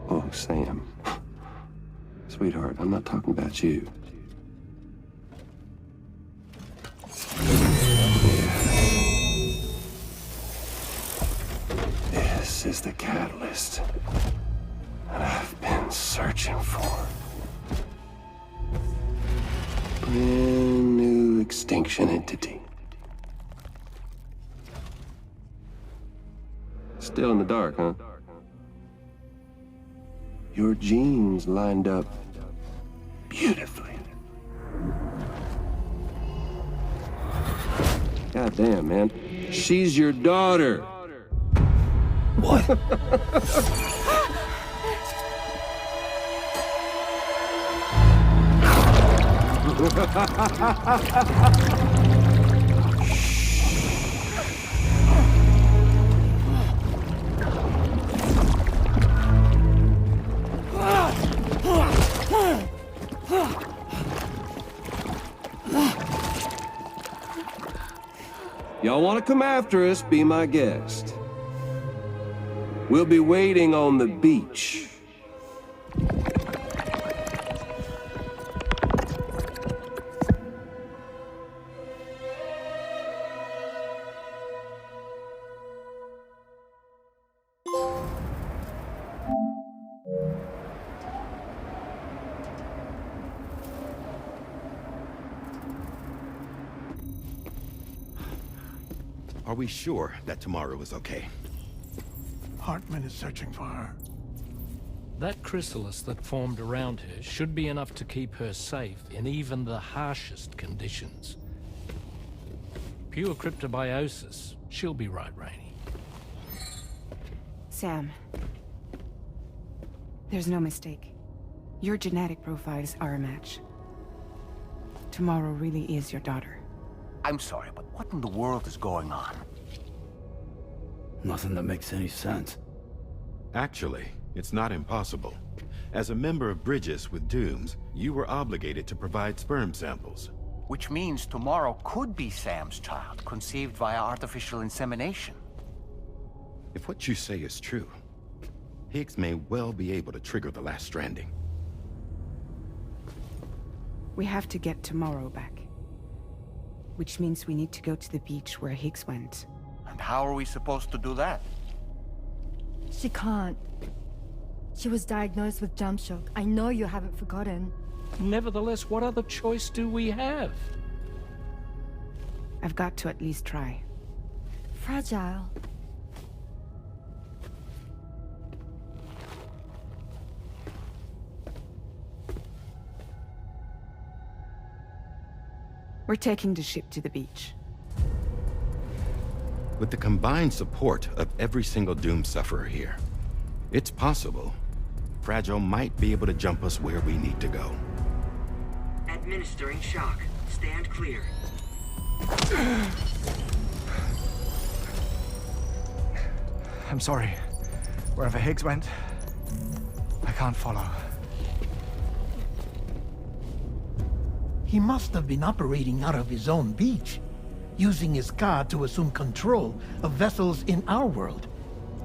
Oh, Sam. Sweetheart, I'm not talking about you. This is the catalyst that I've been searching for. Brand new extinction entity. Still in the dark, huh? Your genes lined up beautifully. God damn, man. She's your daughter. What? Y'all want to come after us, be my guest. We'll be waiting on the beach. Are we sure that tomorrow is okay? Hartman is searching for her. That chrysalis that formed around her should be enough to keep her safe in even the harshest conditions. Pure cryptobiosis. She'll be right, Rainey. Sam. There's no mistake. Your genetic profiles are a match. Tomorrow really is your daughter. I'm sorry, but what in the world is going on? Nothing that makes any sense. Actually, it's not impossible. As a member of Bridges with Dooms, you were obligated to provide sperm samples. Which means tomorrow could be Sam's child, conceived via artificial insemination. If what you say is true, Higgs may well be able to trigger the last Stranding. We have to get tomorrow back. Which means we need to go to the beach where Higgs went. And how are we supposed to do that? She can't. She was diagnosed with jump shock. I know you haven't forgotten. Nevertheless, what other choice do we have? I've got to at least try. Fragile. We're taking the ship to the beach. With the combined support of every single Doom sufferer here, it's possible Fragile might be able to jump us where we need to go. Administering shock. Stand clear. I'm sorry. Wherever Higgs went, I can't follow. He must have been operating out of his own beach, using his car to assume control of vessels in our world,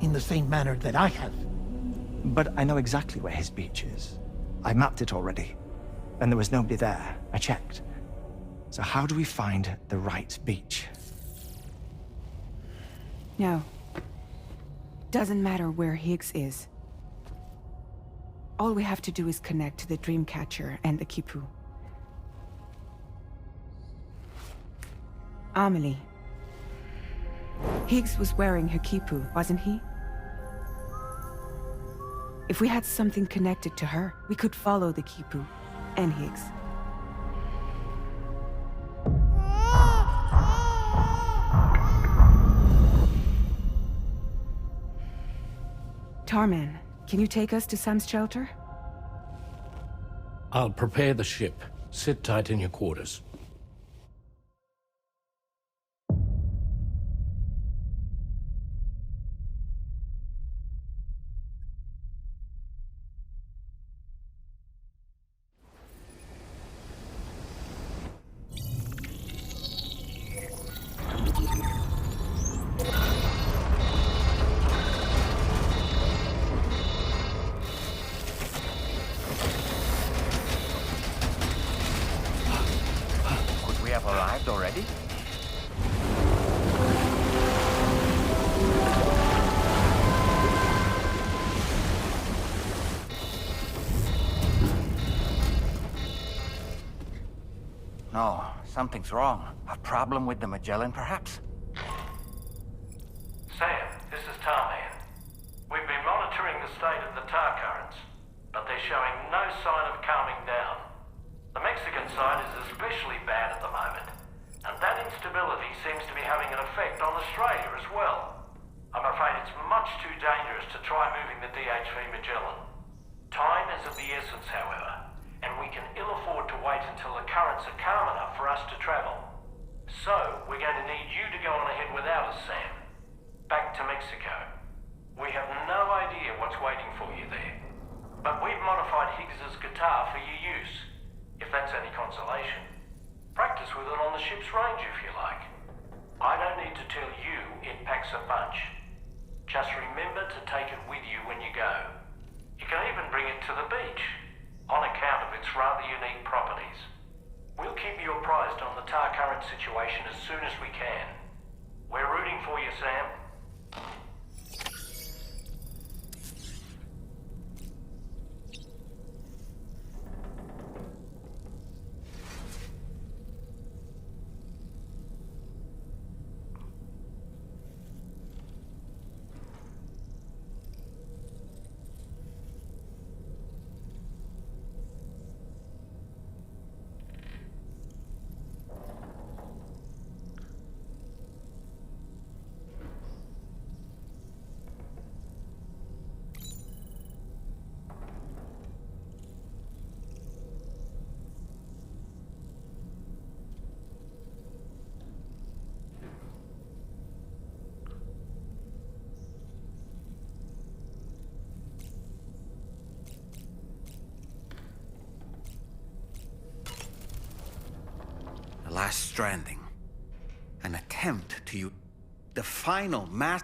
in the same manner that I have. But I know exactly where his beach is. I mapped it already, and there was nobody there. I checked. So how do we find the right beach? No. Doesn't matter where Higgs is. All we have to do is connect to the Dreamcatcher and the Kipu. Amelie. Higgs was wearing her Kipu, wasn't he? If we had something connected to her, we could follow the Kipu and Higgs. Tarman, can you take us to Sam's shelter? I'll prepare the ship. Sit tight in your quarters. Arrived already? No, something's wrong. A problem with the Magellan, perhaps? Sam, this is Tarman. We've been monitoring the state of the tar currents, but they're showing no sign of calming down. The Mexican side is especially bad at the moment, and that instability seems to be having an effect on Australia as well. I'm afraid it's much too dangerous to try moving the DHV Magellan. Time is of the essence, however, and we can ill afford to wait until the currents are calm enough for us to travel. So, we're going to need you to go on ahead without us, Sam. Back to Mexico. We have no idea what's waiting for you there, but we've modified Higgs's guitar for your use. If that's any consolation. Practice with it on the ship's range if you like. I don't need to tell you it packs a punch. Just remember to take it with you when you go. You can even bring it to the beach, on account of its rather unique properties. We'll keep you apprised on the tar current situation as soon as we can. We're rooting for you, Sam. Stranding. An attempt to use the final mass...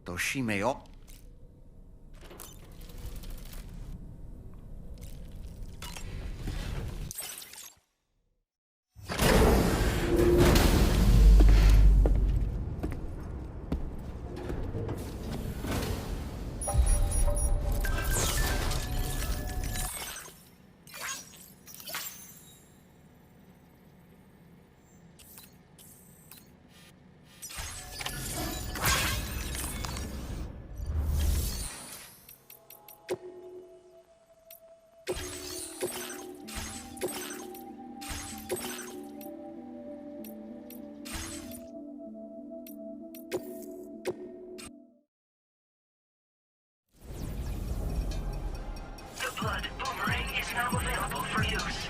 Though she may all... The blood boomerang is now available for use.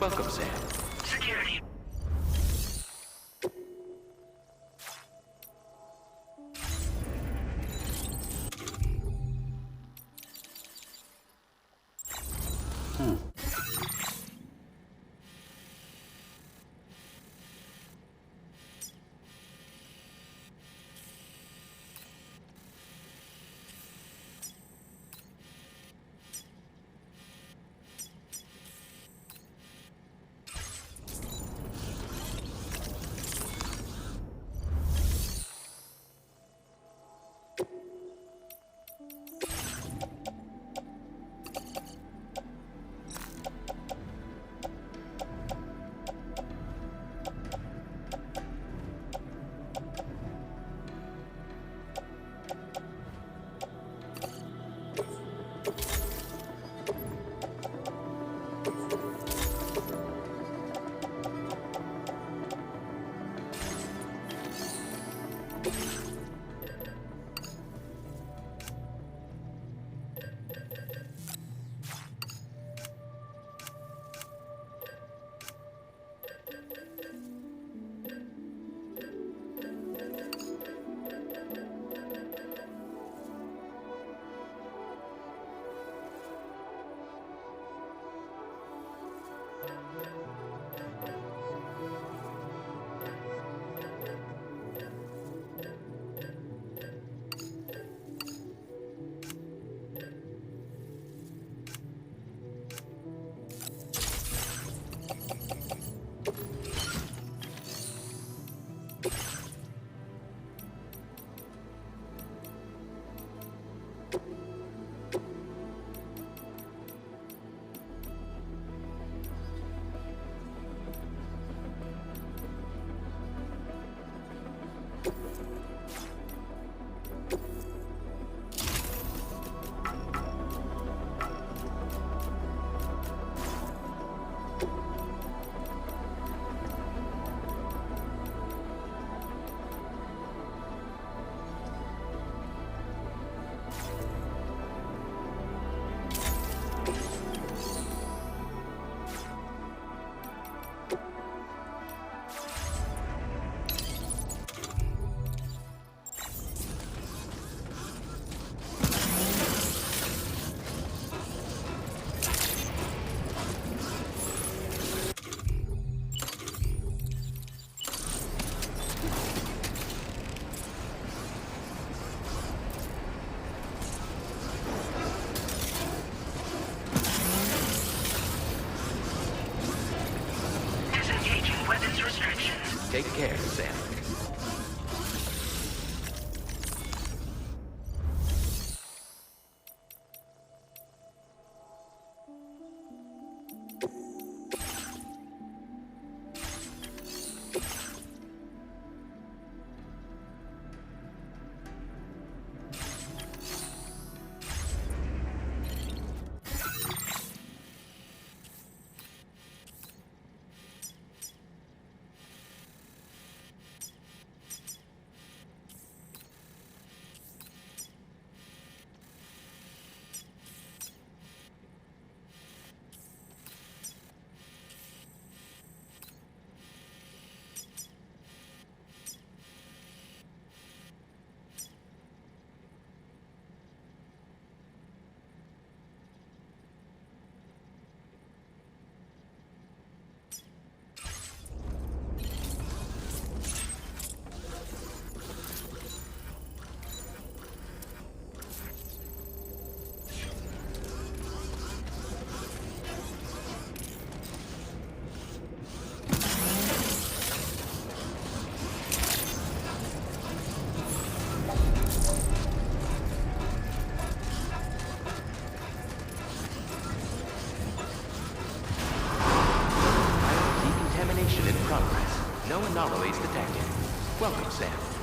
Welcome, Sam. Security. Take care, Sam. companion. Welcome, Sam.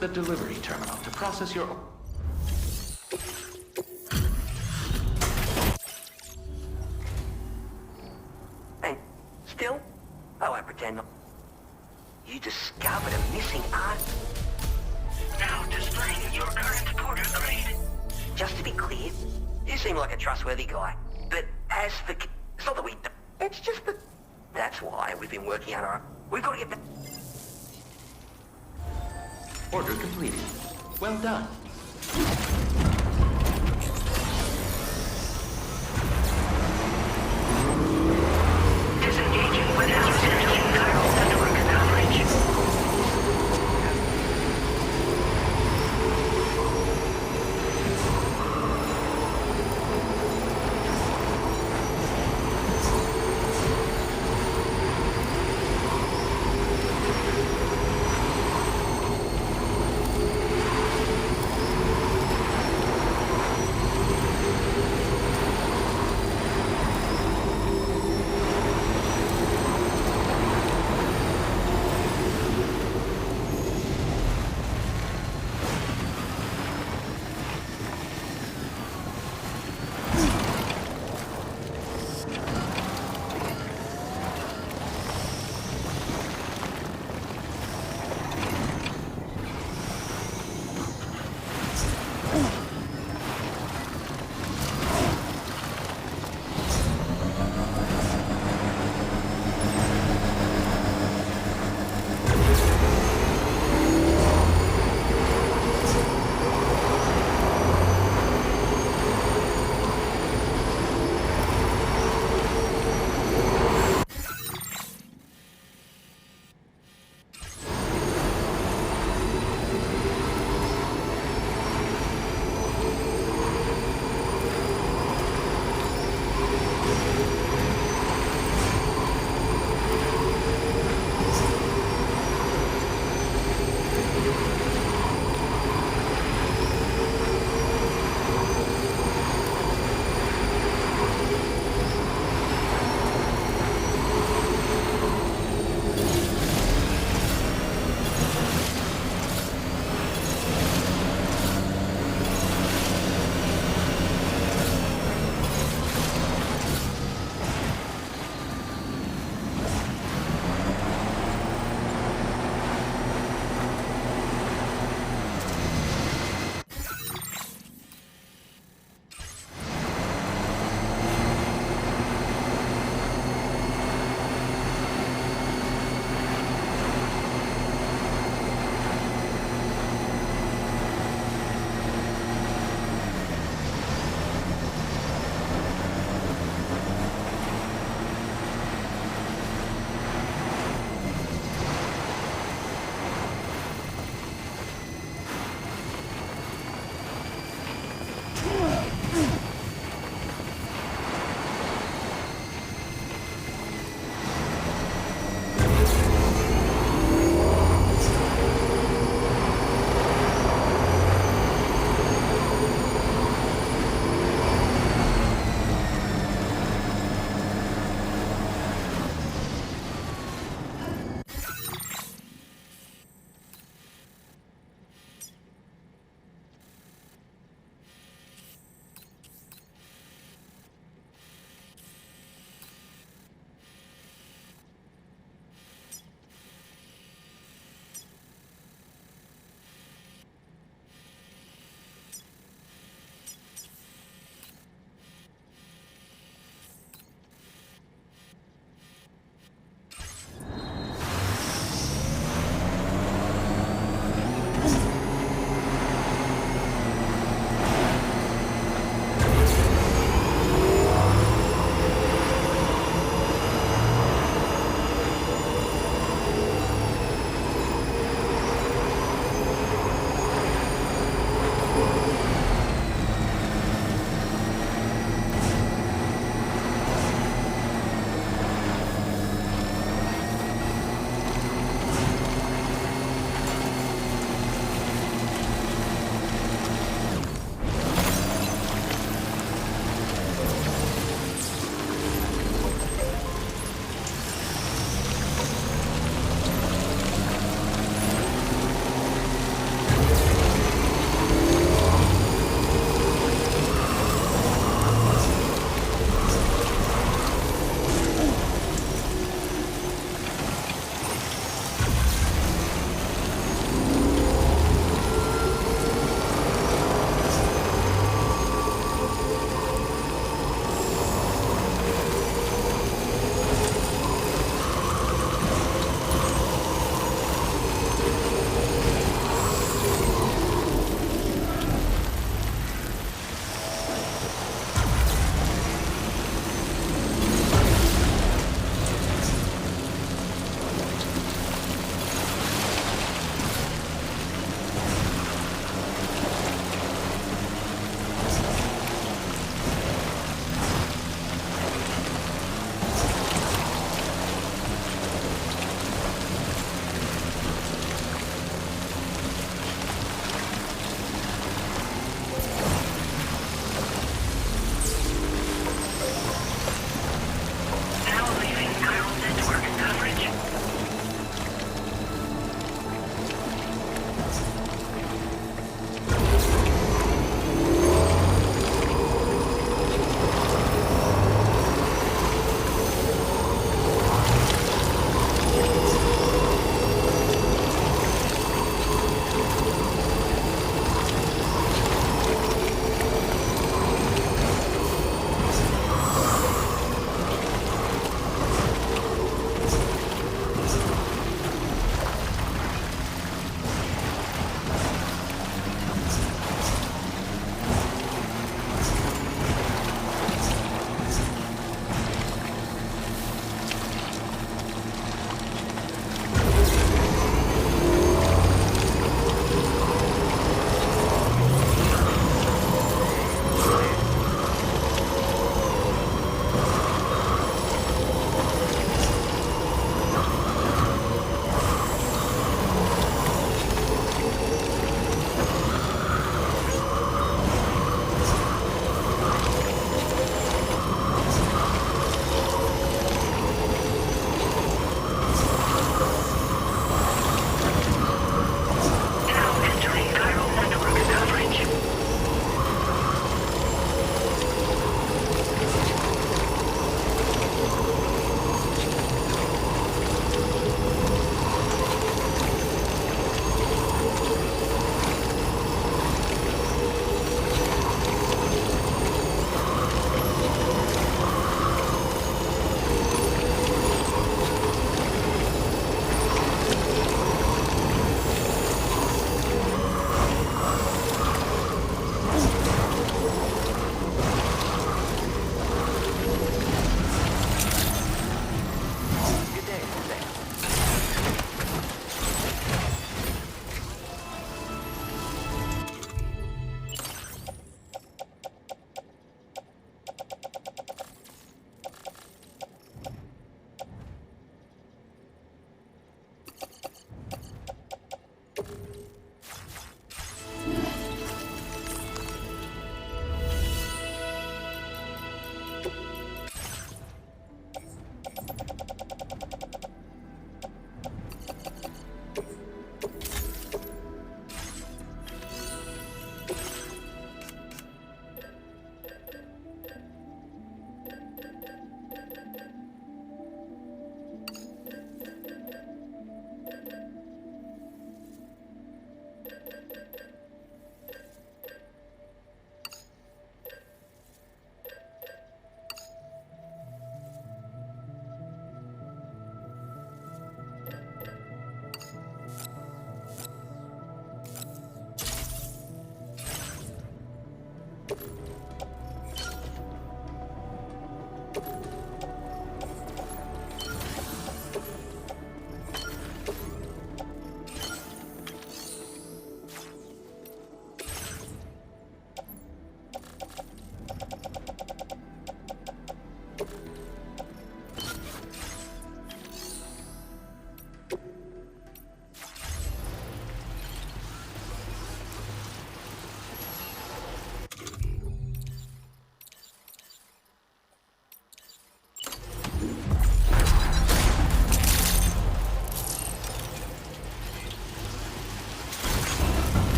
the delivery terminal to process your... And still, I won't pretend not. You discovered a missing art. Now displaying your current Porter grade. Just to be clear, you seem like a trustworthy guy. But as for... It's not that we... It's just that... That's why we've been working on our... We've got to get... Order completed. Well done. Disengaging without establishing chiral network coverage.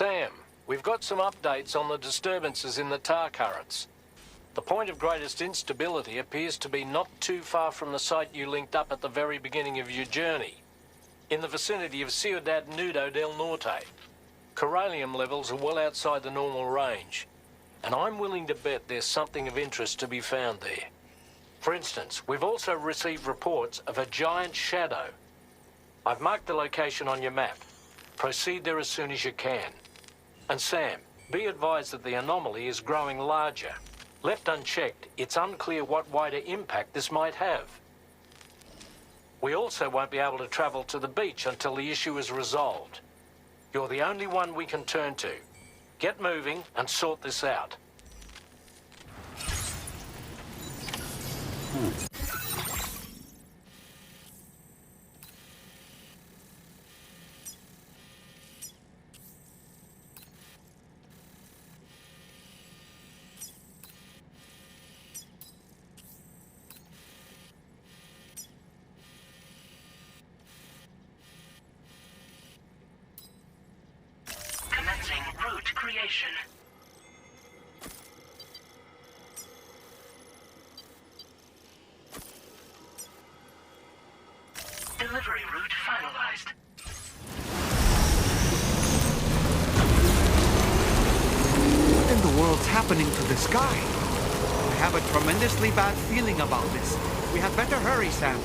Sam, we've got some updates on the disturbances in the tar currents. The point of greatest instability appears to be not too far from the site you linked up at the very beginning of your journey, in the vicinity of Ciudad Nudo del Norte. Corallium levels are well outside the normal range, and I'm willing to bet there's something of interest to be found there. For instance, we've also received reports of a giant shadow. I've marked the location on your map. Proceed there as soon as you can. And Sam, be advised that the anomaly is growing larger. Left unchecked, it's unclear what wider impact this might have. We also won't be able to travel to the beach until the issue is resolved. You're the only one we can turn to. Get moving and sort this out. Commencing route creation. Delivery route finalized. What in the world's happening to the sky? I have a tremendously bad feeling about this. We had better hurry, Sam.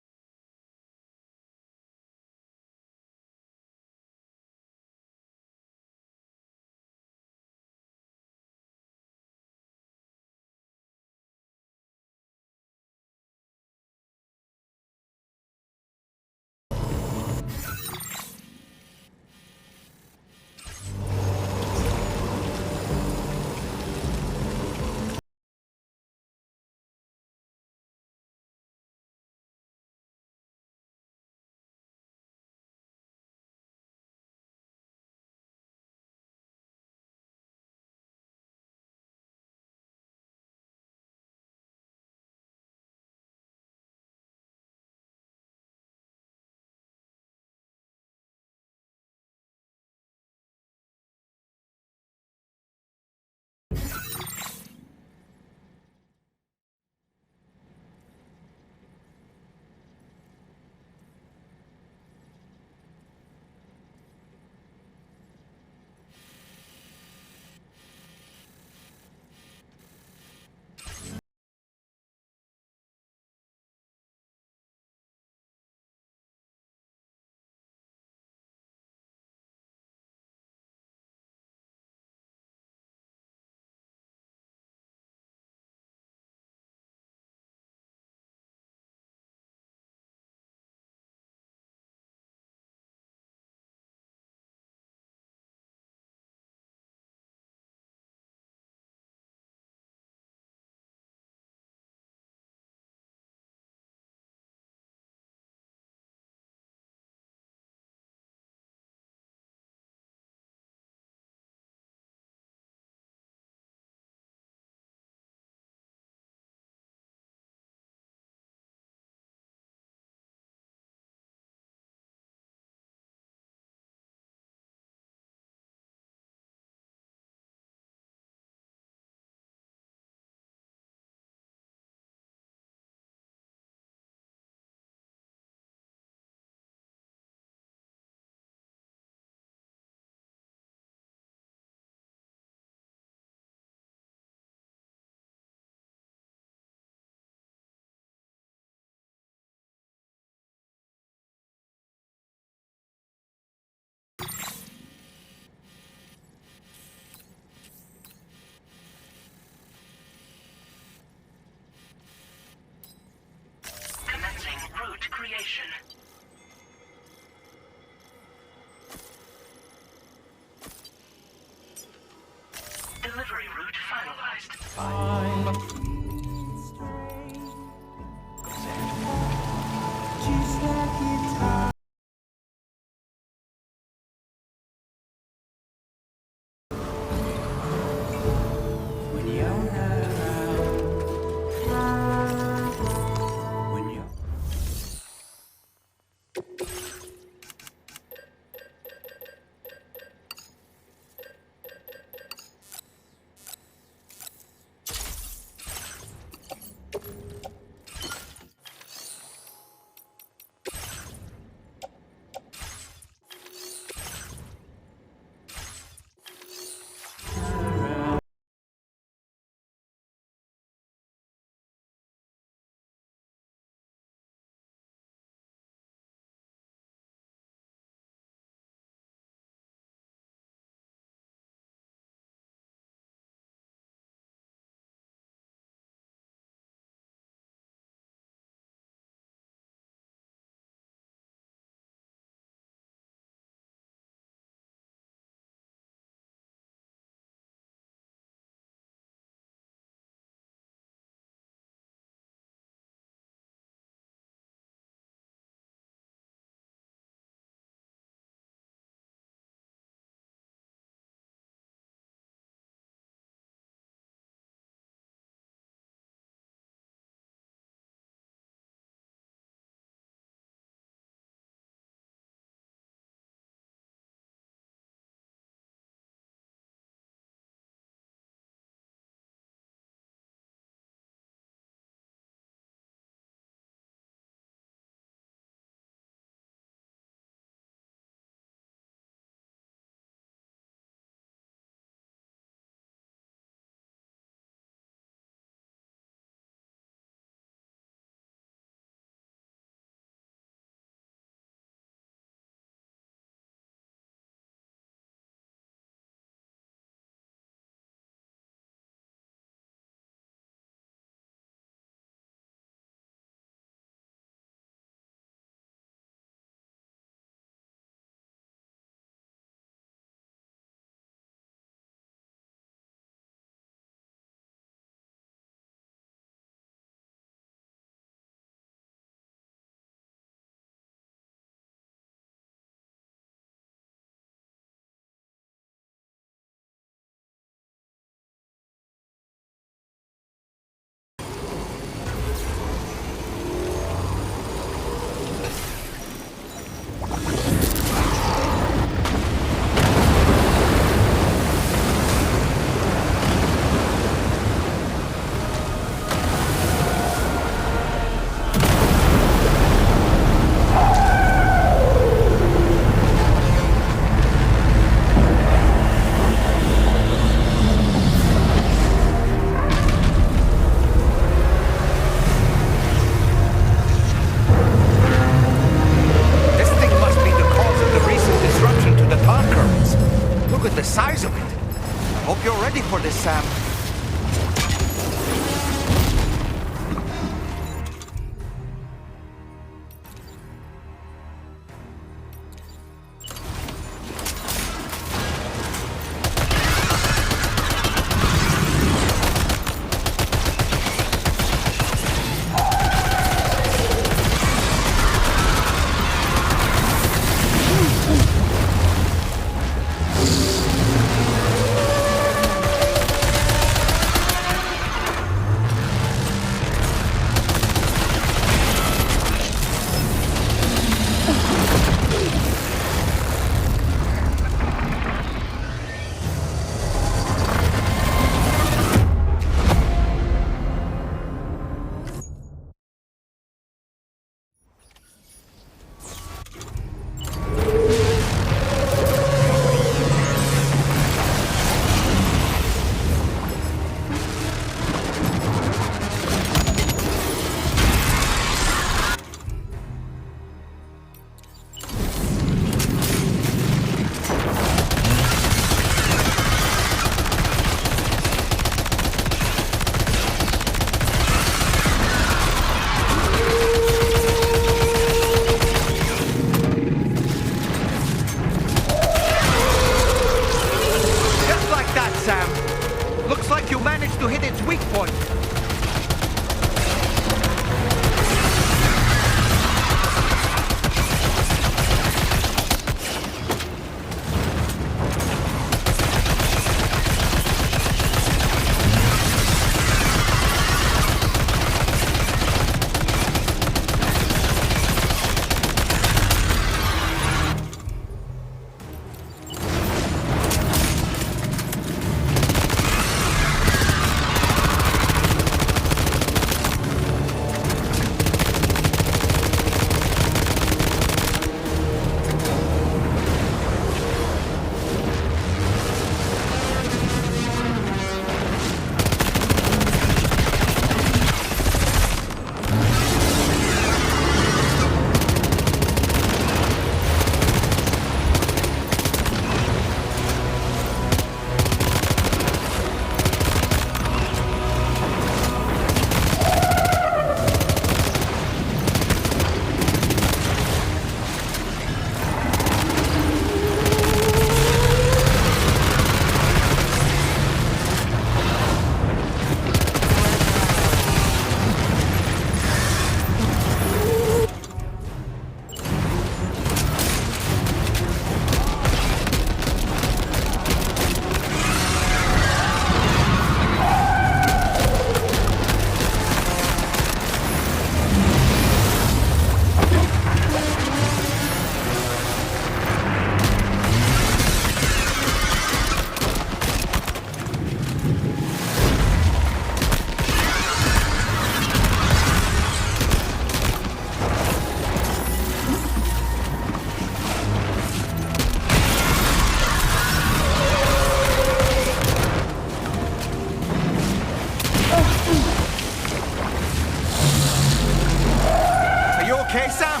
okay, Sam?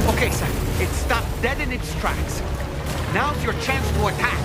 Okay, Sam. It stopped dead in its tracks. Now's your chance to attack.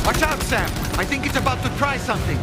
Watch out, Sam! I think it's about to try something.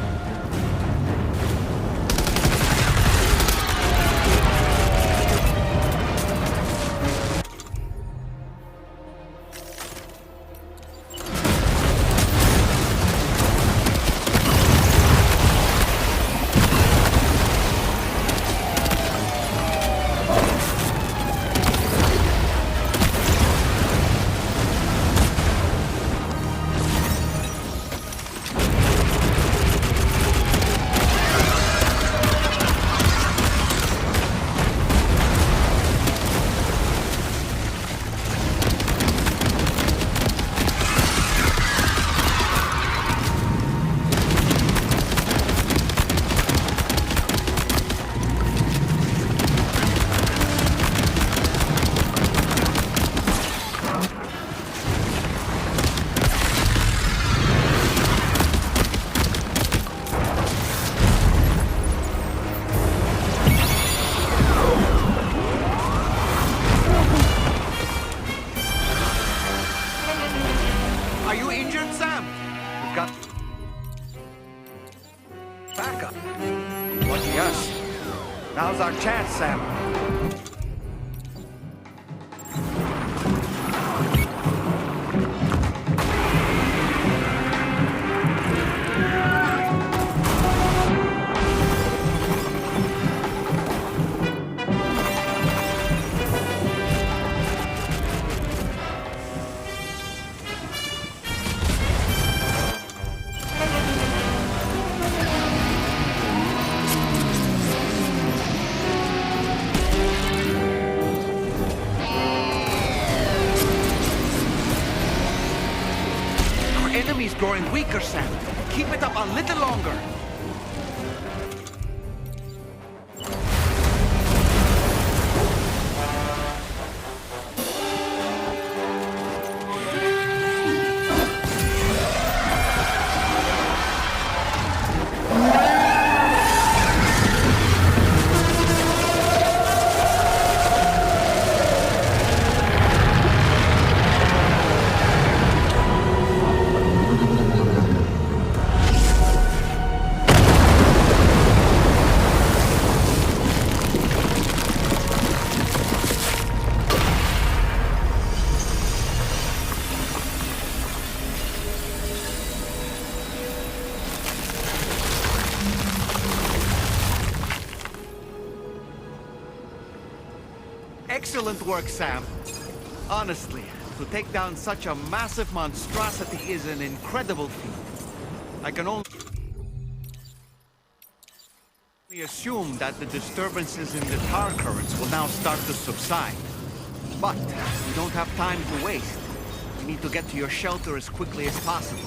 Are you injured, Sam? We've got backup. Lucky us. Now's our chance, Sam. Enemy's growing weaker, Sam. Keep it up a little longer. Excellent work, Sam. Honestly, to take down such a massive monstrosity is an incredible feat. I can only assume that the disturbances in the tar currents will now start to subside. But we don't have time to waste. We need to get to your shelter as quickly as possible.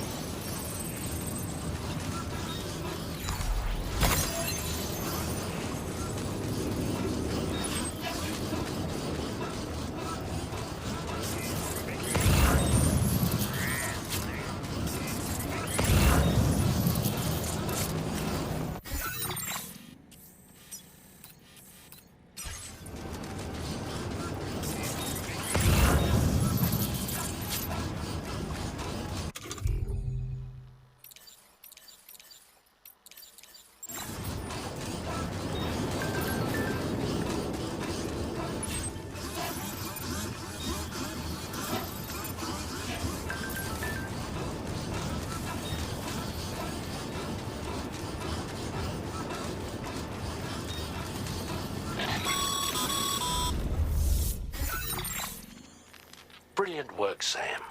Brilliant work, Sam.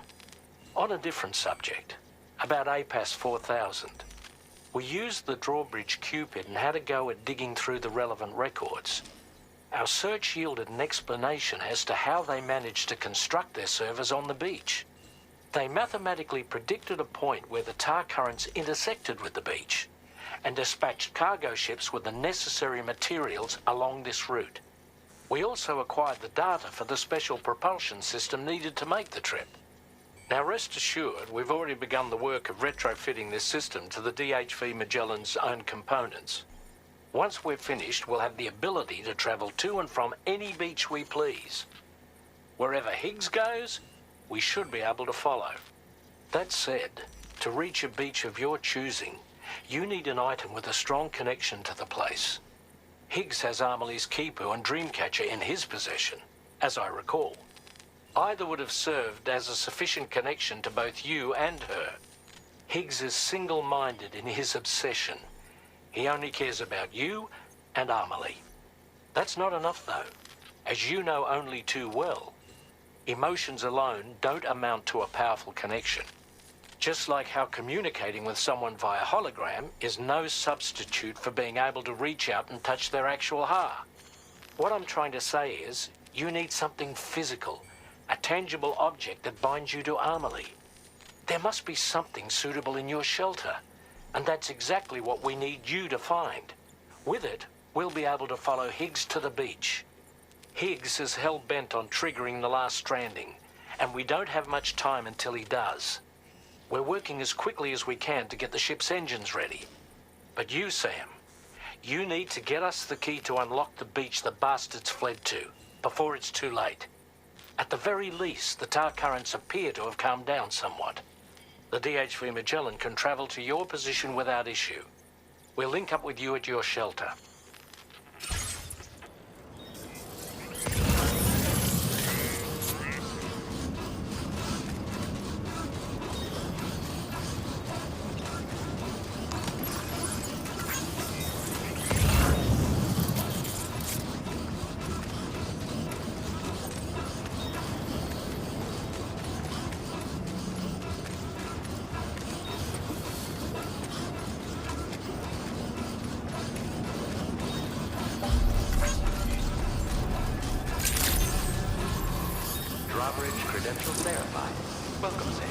On a different subject, about APAS 4000. We used the drawbridge Cupid and had a go at digging through the relevant records. Our search yielded an explanation as to how they managed to construct their servers on the beach. They mathematically predicted a point where the tar currents intersected with the beach and dispatched cargo ships with the necessary materials along this route. We also acquired the data for the special propulsion system needed to make the trip. Now rest assured, we've already begun the work of retrofitting this system to the DHV Magellan's own components. Once we're finished, we'll have the ability to travel to and from any beach we please. Wherever Higgs goes, we should be able to follow. That said, to reach a beach of your choosing, you need an item with a strong connection to the place. Higgs has Amelie's Kipu and Dreamcatcher in his possession, as I recall. Either would have served as a sufficient connection to both you and her. Higgs is single-minded in his obsession. He only cares about you and Amelie. That's not enough, though. As you know only too well, emotions alone don't amount to a powerful connection. Just like how communicating with someone via hologram is no substitute for being able to reach out and touch their actual heart. What I'm trying to say is, you need something physical, a tangible object that binds you to Amelie. There must be something suitable in your shelter, and that's exactly what we need you to find. With it, we'll be able to follow Higgs to the beach. Higgs is hell-bent on triggering the last Stranding, and we don't have much time until he does. We're working as quickly as we can to get the ship's engines ready. But you, Sam, you need to get us the key to unlock the beach the bastards fled to, before it's too late. At the very least, the tar currents appear to have calmed down somewhat. The DHV Magellan can travel to your position without issue. We'll link up with you at your shelter. Drawbridge credentials verified. Welcome, Sam.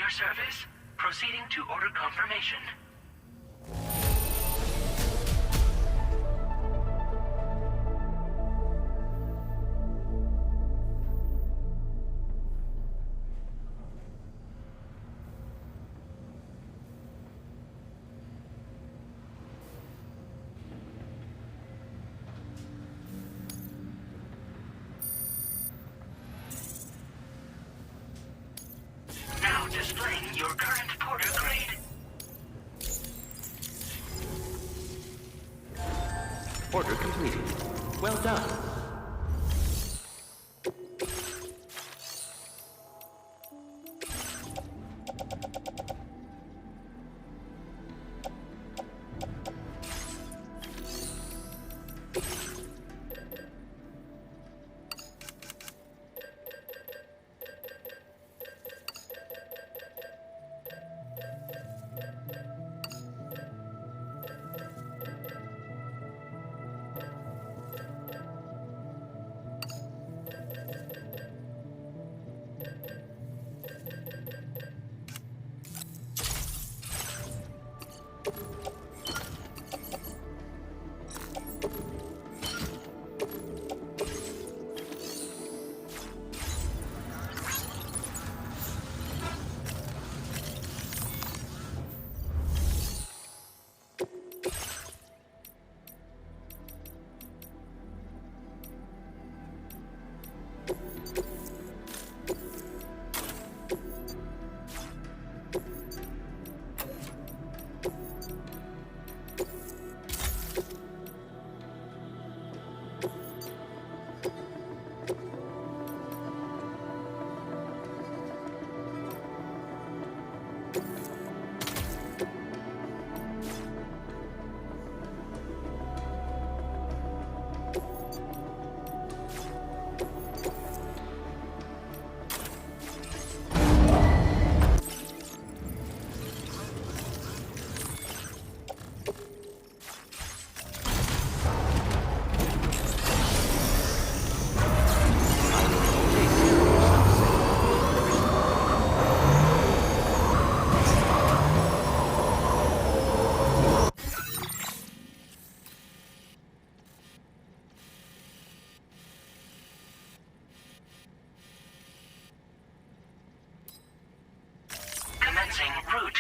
Service. Proceeding to order confirmation. Displaying your current porter grade. Order completed. Well done.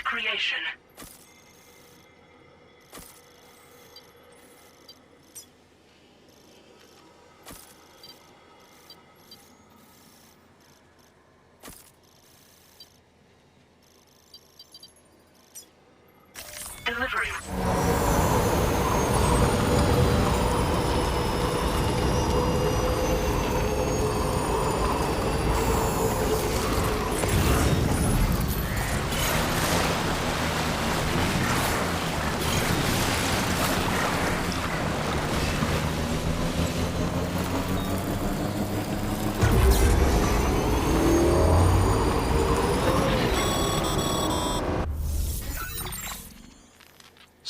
creation. Delivery.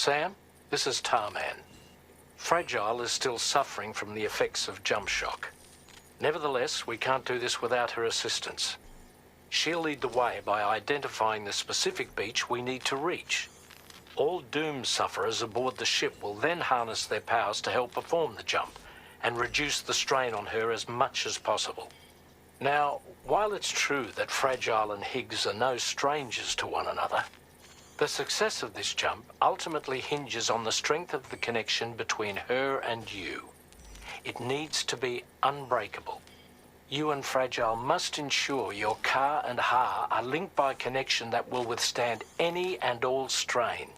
Sam, this is Tarman. Fragile is still suffering from the effects of jump shock. Nevertheless, we can't do this without her assistance. She'll lead the way by identifying the specific beach we need to reach. All Doom sufferers aboard the ship will then harness their powers to help perform the jump and reduce the strain on her as much as possible. Now, while it's true that Fragile and Higgs are no strangers to one another, the success of this jump ultimately hinges on the strength of the connection between her and you. It needs to be unbreakable. You and Fragile must ensure your Ka and Ha are linked by a connection that will withstand any and all strain.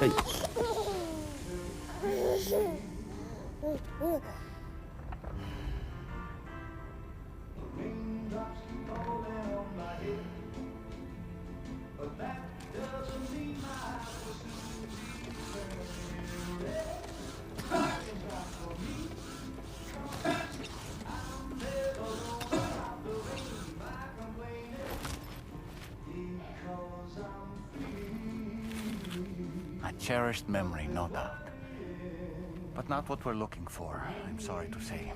Hey. A cherished memory, no doubt. But not what we're looking for, I'm sorry to say.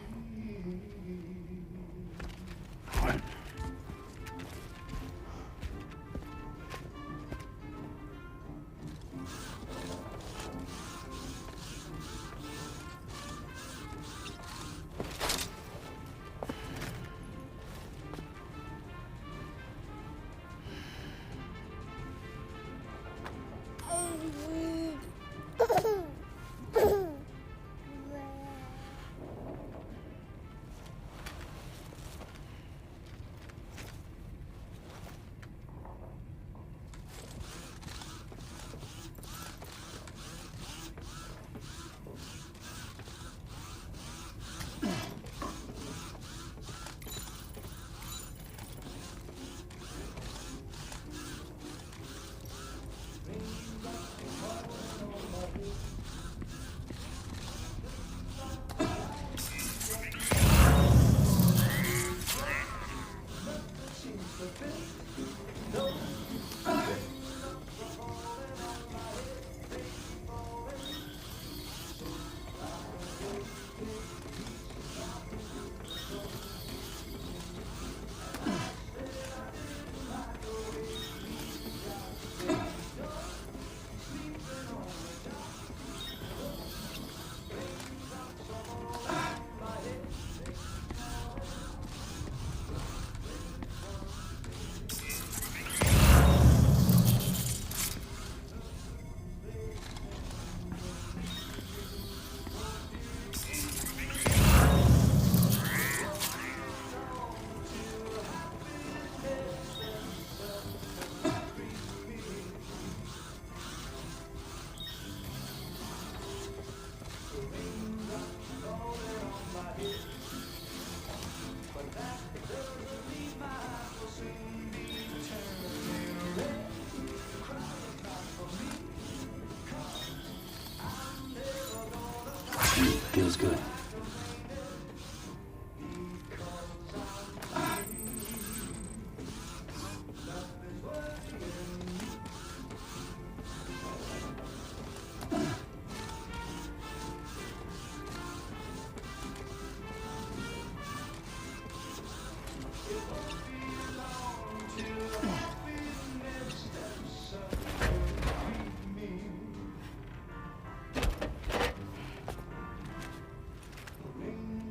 Feels good.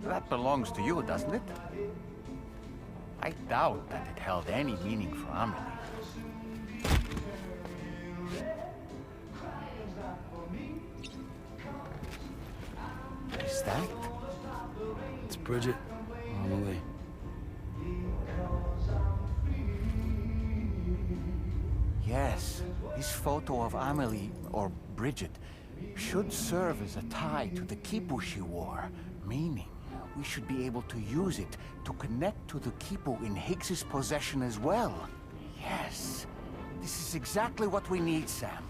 That belongs to you, doesn't it? I doubt that it held any meaning for Amelie. Is that? It's Bridget. Amelie. Yes, this photo of Amelie, or Bridget, should serve as a tie to the quipu she wore, meaning we should be able to use it to connect to the quipu in Higgs's possession as well. Yes, this is exactly what we need, Sam.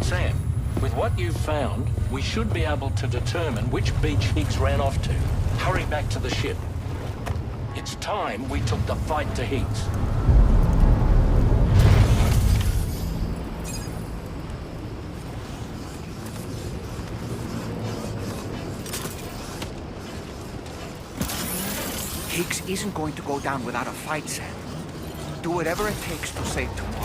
Sam, with what you've found, we should be able to determine which beach Higgs ran off to. Hurry back to the ship. It's time we took the fight to Higgs. Higgs isn't going to go down without a fight, Sam. Do whatever it takes to save tomorrow.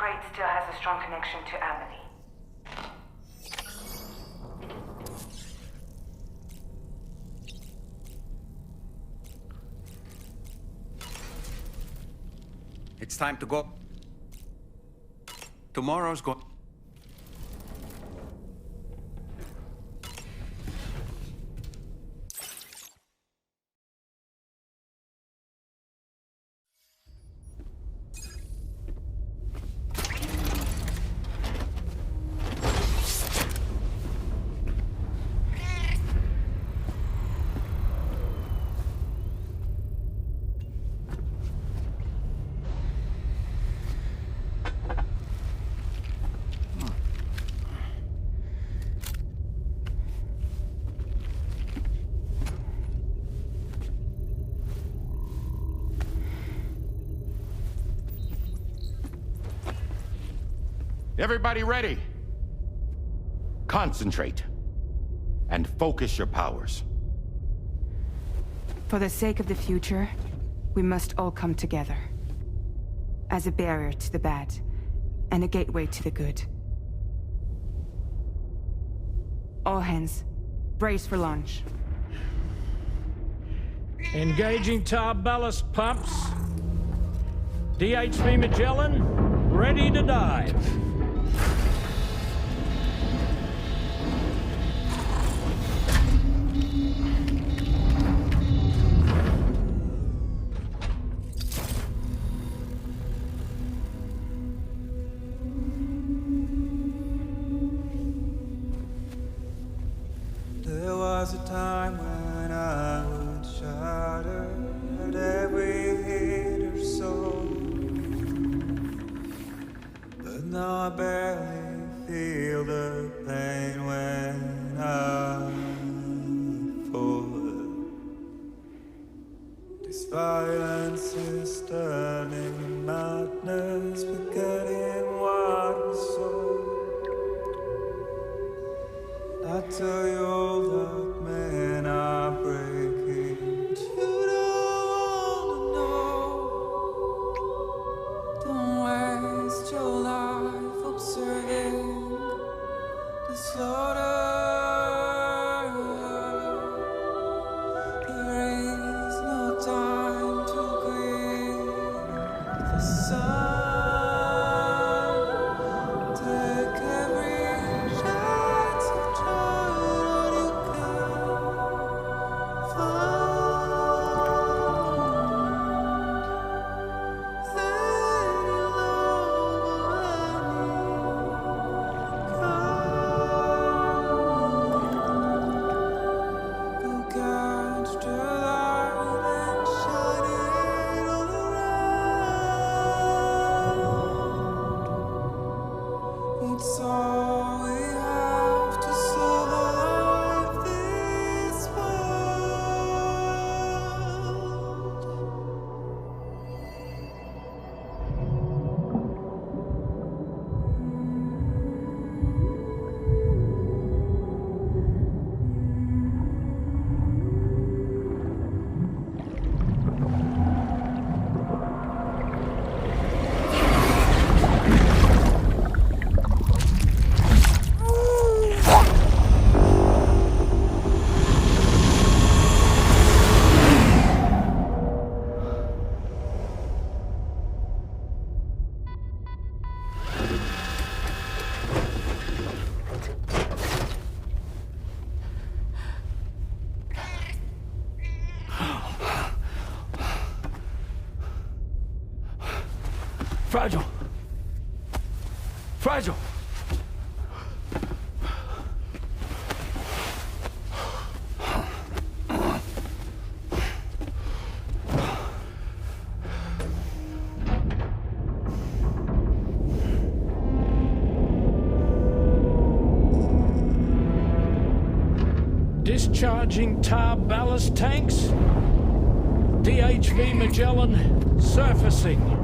freight still has a strong connection to Amity. It's time to go. Tomorrow's go. Everybody ready? Concentrate. And focus your powers. For the sake of the future, we must all come together. As a barrier to the bad, and a gateway to the good. All hands, brace for launch. Engaging tar ballast pumps. DHV Magellan, ready to dive. There was a time when I would shatter at every hit or soul, but now I barely feel the pain when I fall. This violence is turning to madness, forgetting what was sold. I tell you all that men are breaking, but you don't know. Don't waste your life observing the slaughter. There is no time to grieve the sun. Take every chance of joy you can find. Then you'll go catch the light and shine it all around. It's all we have to survive this world. Fragile! Fragile! Discharging tar ballast tanks. DHV Magellan surfacing.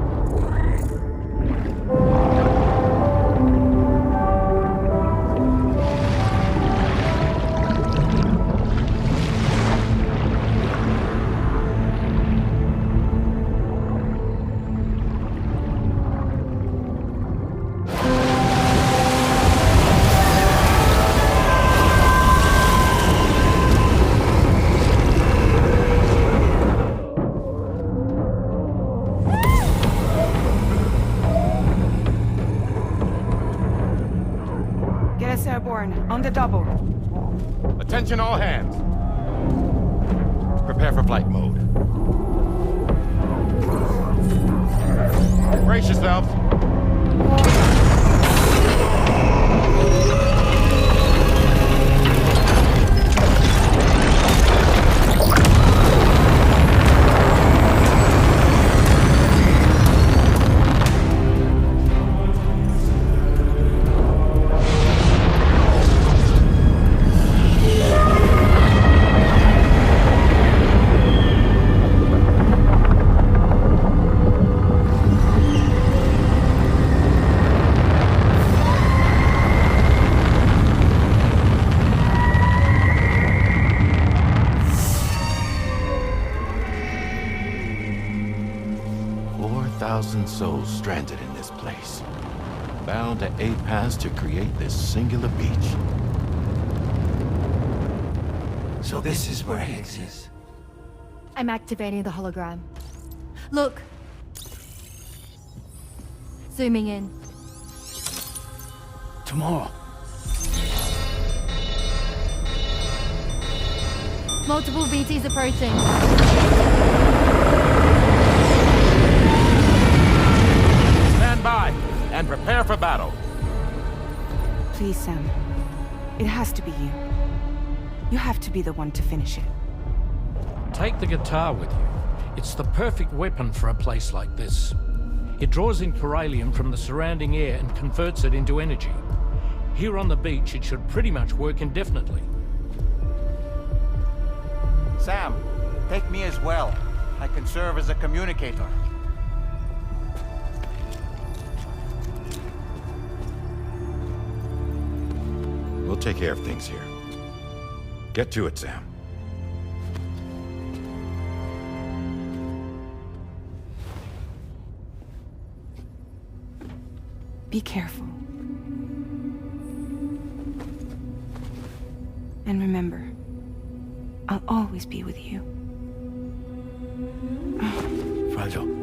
starboard, on the double. Attention all hands. Prepare for flight mode. Brace yourselves. Souls stranded in this place, bound to A Pass to create this singular beach. So this is where Higgs is. I'm activating the hologram. Look. Zooming in. Tomorrow. Multiple BTs approaching. By and prepare for battle. Please, Sam. It has to be you. You have to be the one to finish it. Take the guitar with you. It's the perfect weapon for a place like this. It draws in chiralium from the surrounding air and converts it into energy. Here on the beach, it should pretty much work indefinitely. Sam, take me as well. I can serve as a communicator. We'll take care of things here. Get to it, Sam. Be careful. And remember, I'll always be with you. Fragile.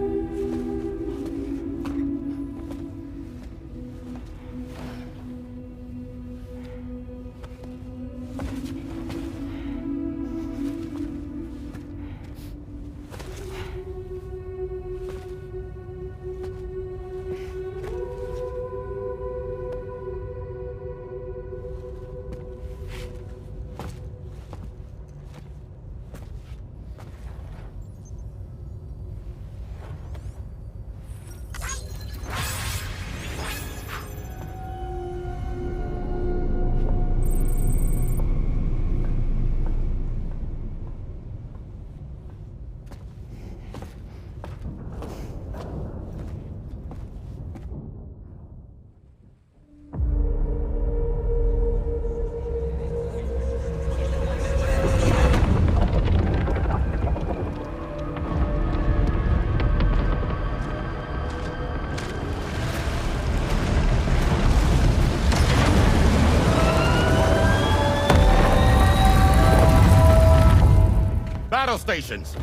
Battle stations.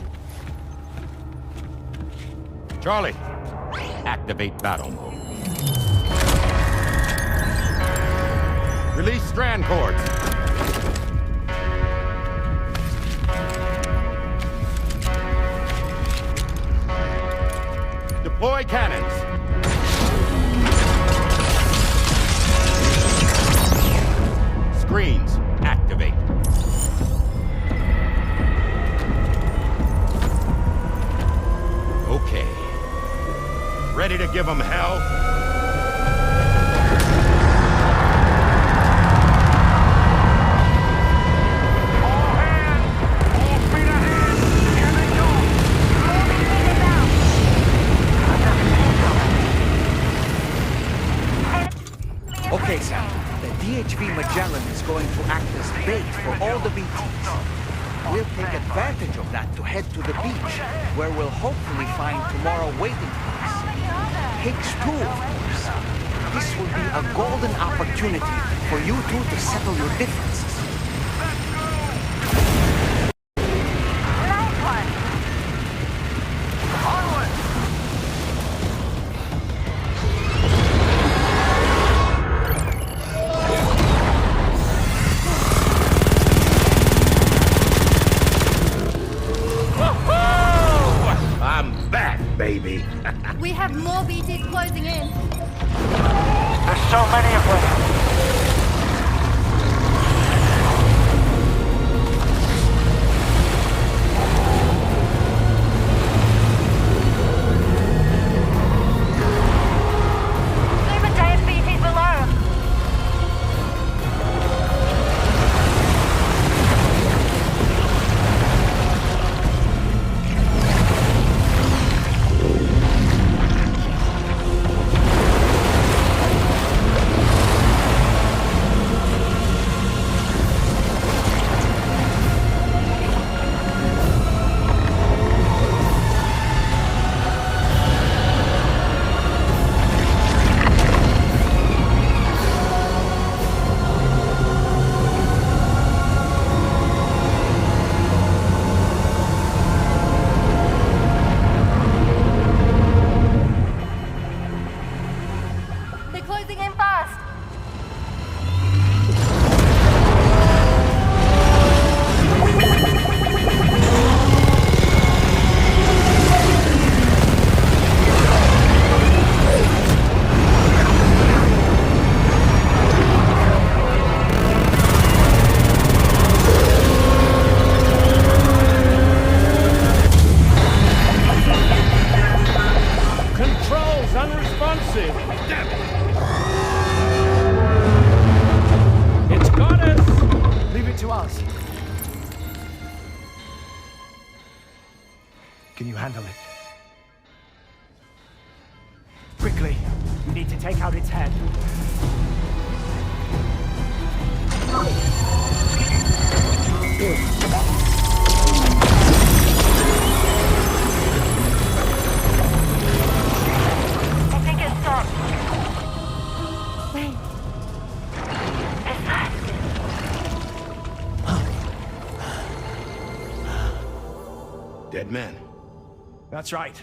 Charlie, activate battle mode. Release strand cords. Deploy cannons. Screens, activate. Okay. Ready to give them hell? Okay, Sam. The DHV Magellan is going to act as bait for all the BTs. We'll take advantage of that to head to the beach, where we'll hopefully find tomorrow waiting for us. Higgs too, of course. This will be a golden opportunity for you two to settle your differences. so many of them. Can you handle it? Quickly, we need to take out its head. I think it stopped. Wait. Is that... Dead man. That's right.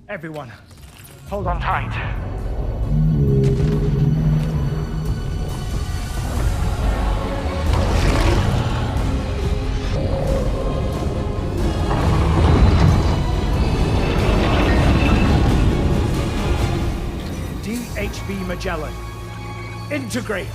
Everyone, hold on tight. DHB Magellan, integrate!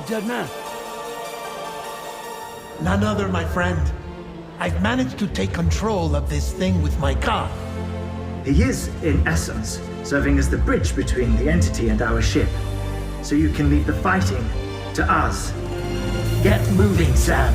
Dead man. None other, my friend. I've managed to take control of this thing with my car. He is, in essence, serving as the bridge between the entity and our ship. So you can leave the fighting to us. Get moving, Sam.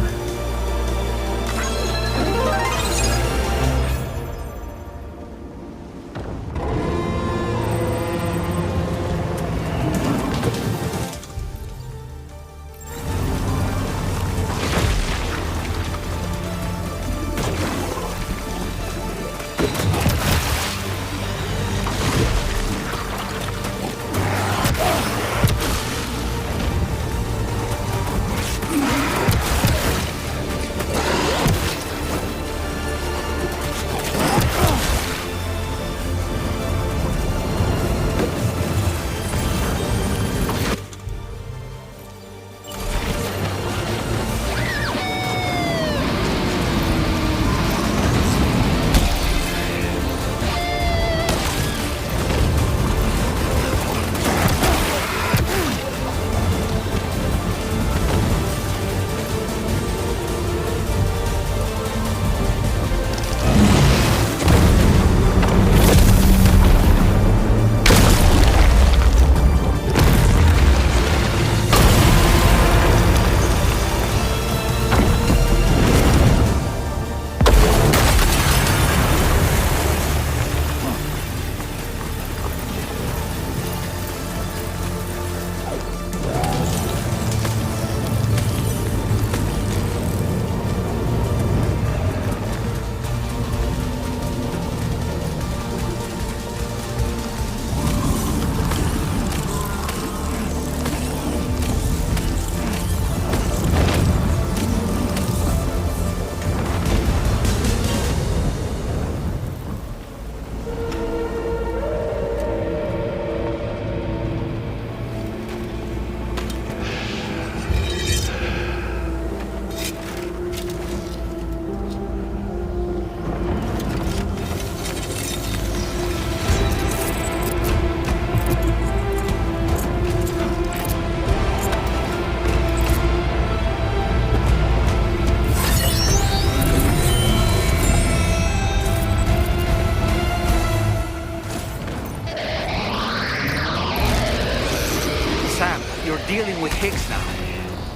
dealing with Higgs now.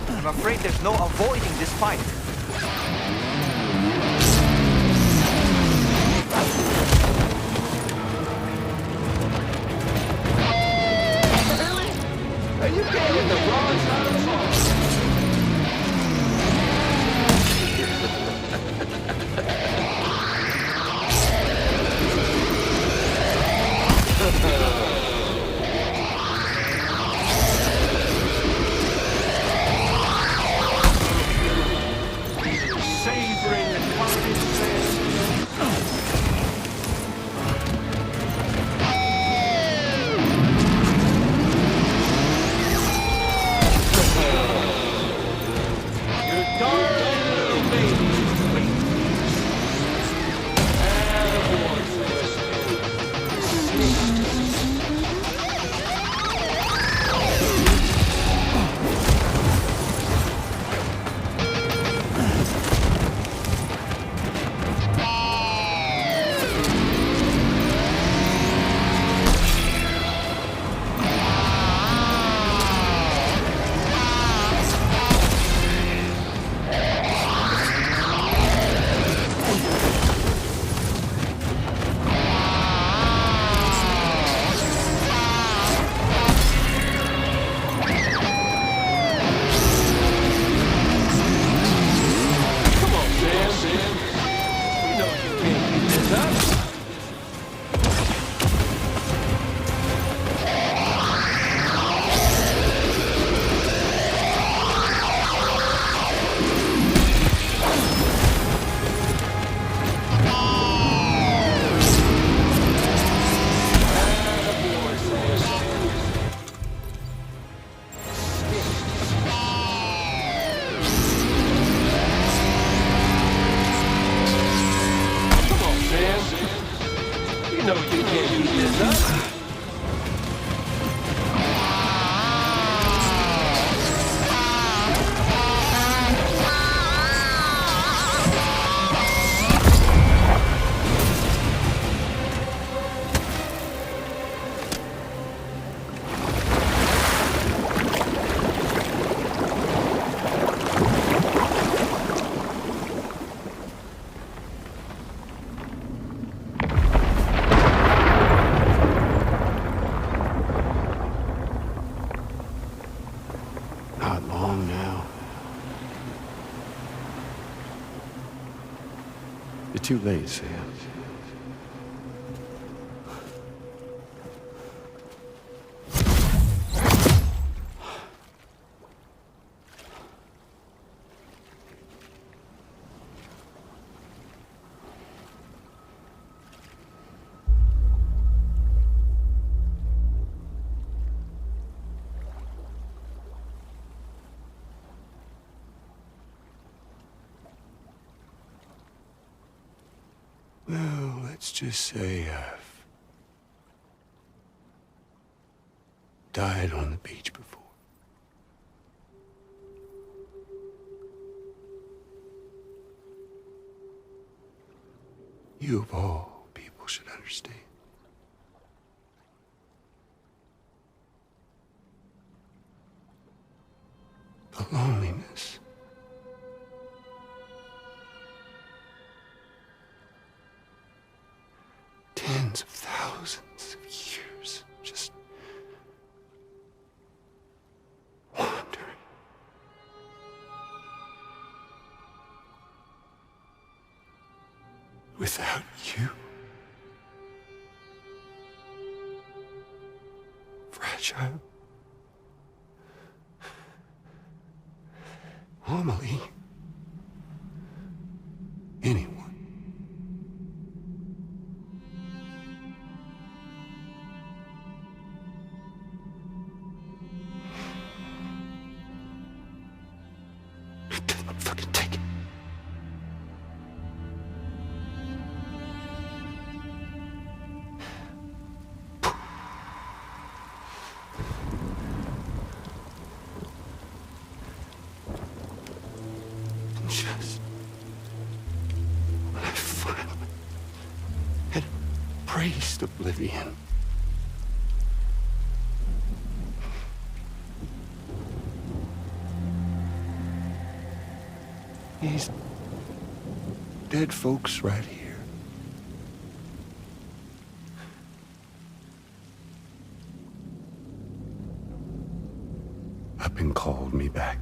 I'm afraid there's no avoiding this fight. Really? Are you getting the wrong side of the ball? Savoring the common sense. Your darling little baby is waiting. Attaboy, know you can't beat this up. Not long now. You're too late, Sam. Well, let's just say I've died on the beach before. You of all people should understand. The loneliness. Tens of thousands of years just wandering. Without you. Fragile. Normally. Anyone. Fucking take it. Just when I finally had embraced oblivion, These dead folks right here. Up and called me back.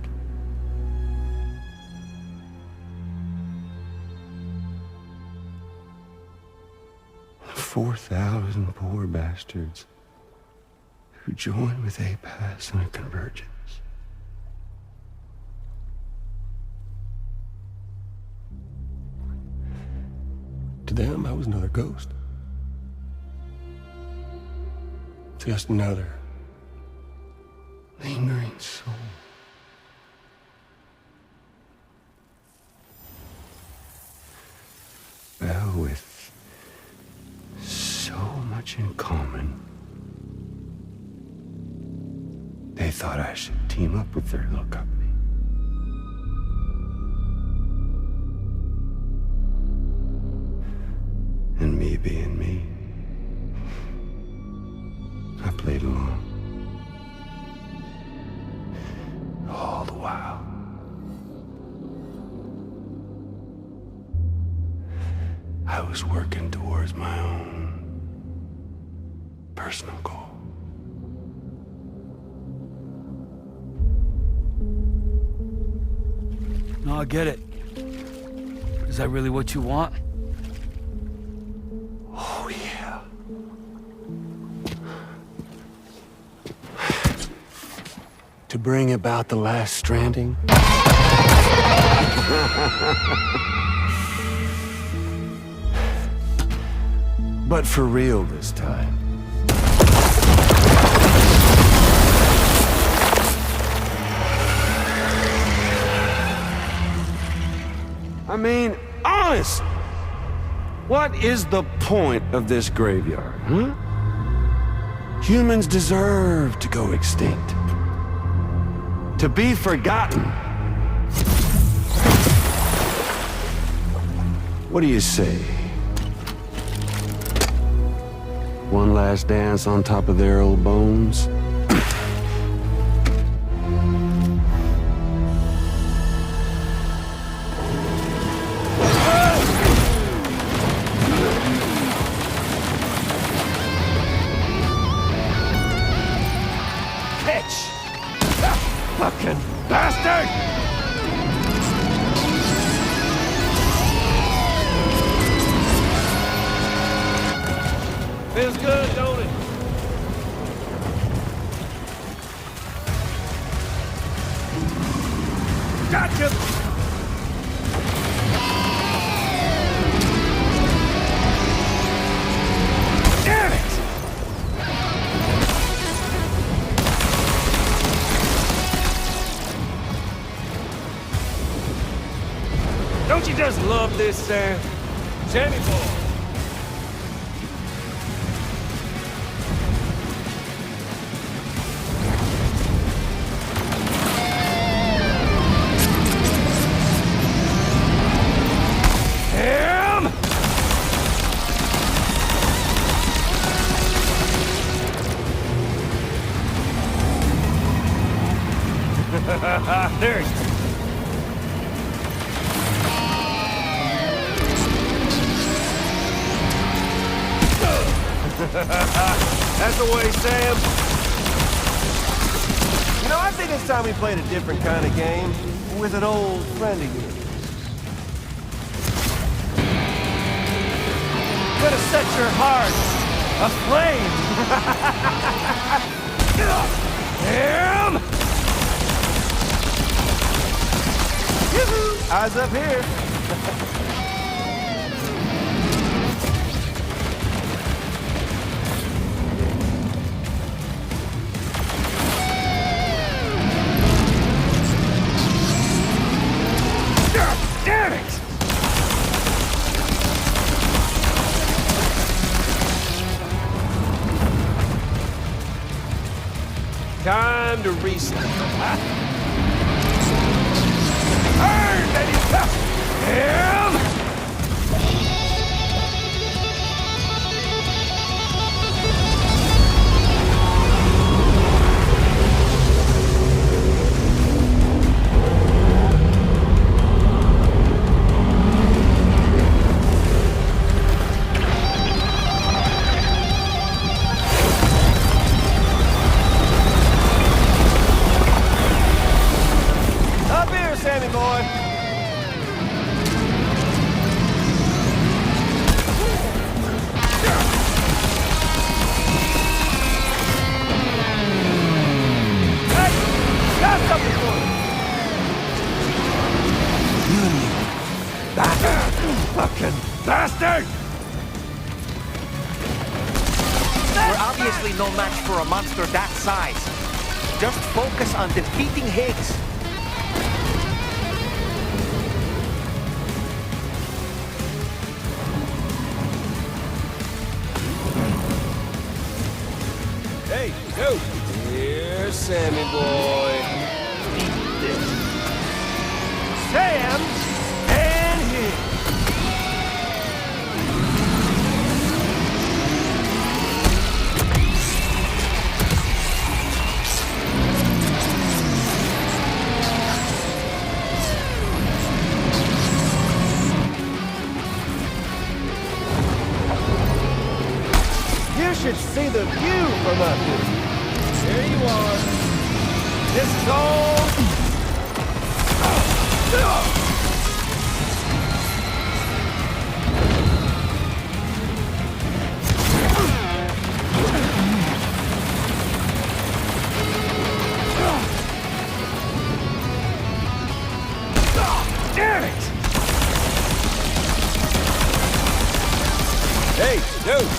$4,000 poor bastards who joined with APAS in a convergence. To them, I was another ghost. Just another lingering soul. Well, with so much in common, they thought I should team up with their little company. And me being me, I played along. All the while. I was working towards my own personal goal. No, I get it. Is that really what you want? Oh, yeah. To bring about the last stranding? But for real this time. I mean, honest! What is the point of this graveyard, huh? Humans deserve to go extinct. To be forgotten. What do you say? One last dance on top of their old bones? Fucking bastard! Feels good, don't it? Gotcha! Damn it! Don't you just love this, Sam? Sammy boy. Sam! There he is. That's the way, Sam. You know, I think it's time we played a different kind of game with an old friend of yours. Gonna set your heart aflame. Sam! Yoo-hoo! Eyes up here. Damn it! Time to reset. Turn, baby! Damn! Mexican bastard! We're obviously no match for a monster that size. Just focus on defeating Higgs. Hey, go! Here's Sammy boy. Eat this. Sam and Higgs. You should see the view from up here. There you are. This is all... Damn it! Hey, dude!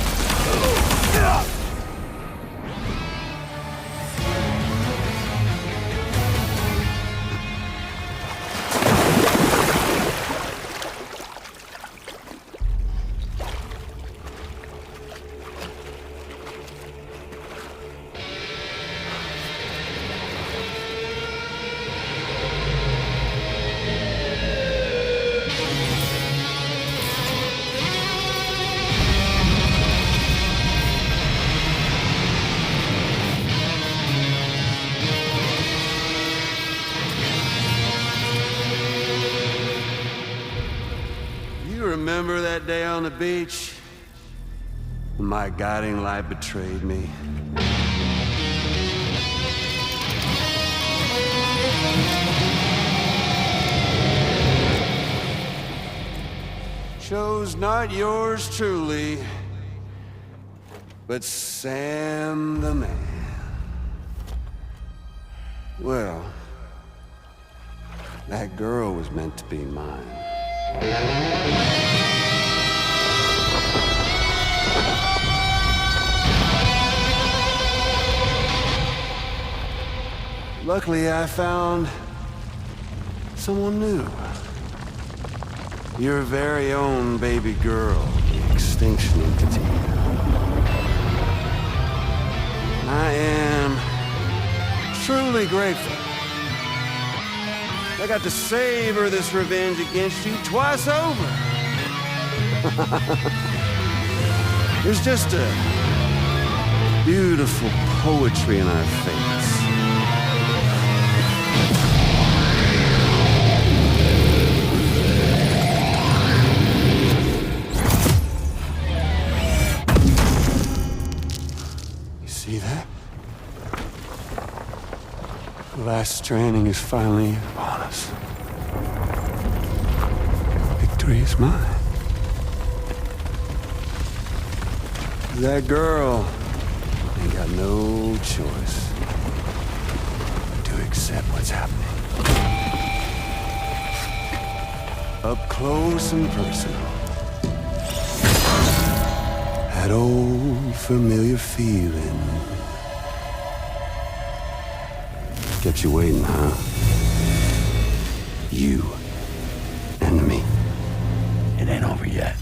Remember that day on the beach? When my guiding light betrayed me? Chose not yours truly, but Sam the man. Well, that girl was meant to be mine. Luckily, I found someone new. Your very own baby girl, the Extinction Entity. I am truly grateful. I got to savor this revenge against you twice over. There's just a beautiful poetry in our fates. You see that? The last stranding is finally upon us. Victory is mine. That girl ain't got no choice but to accept what's happening. Up close and personal. That old familiar feeling. Kept you waiting, huh? You and me. It ain't over yet.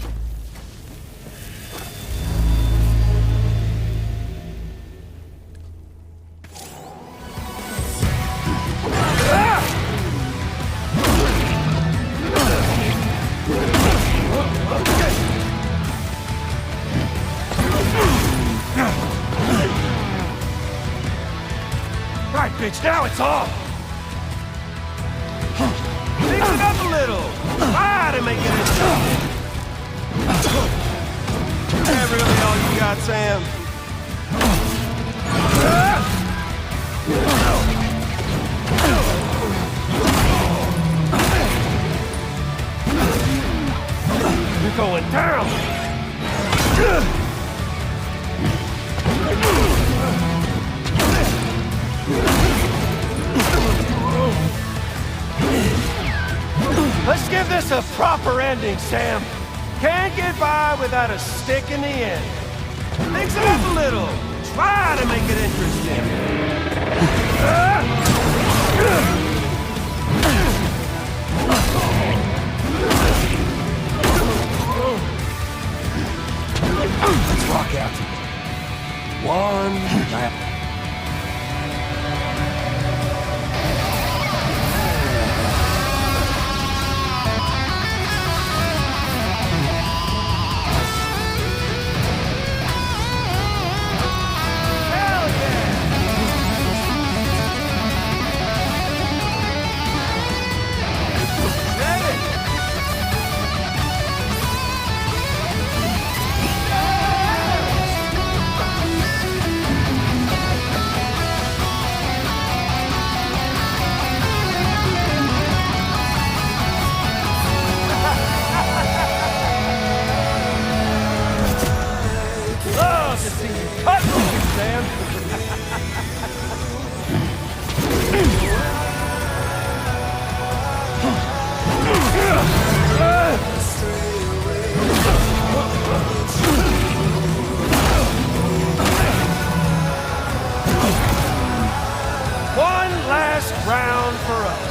Right, bitch, now it's on! Mix it up a little! Try to make it interesting! Is that really all you got, Sam? You're going down! Let's give this a proper ending, Sam. can't get by without a stick in the end. Mix it up a little. Try to make it interesting. Let's rock out together. One last. Round for us.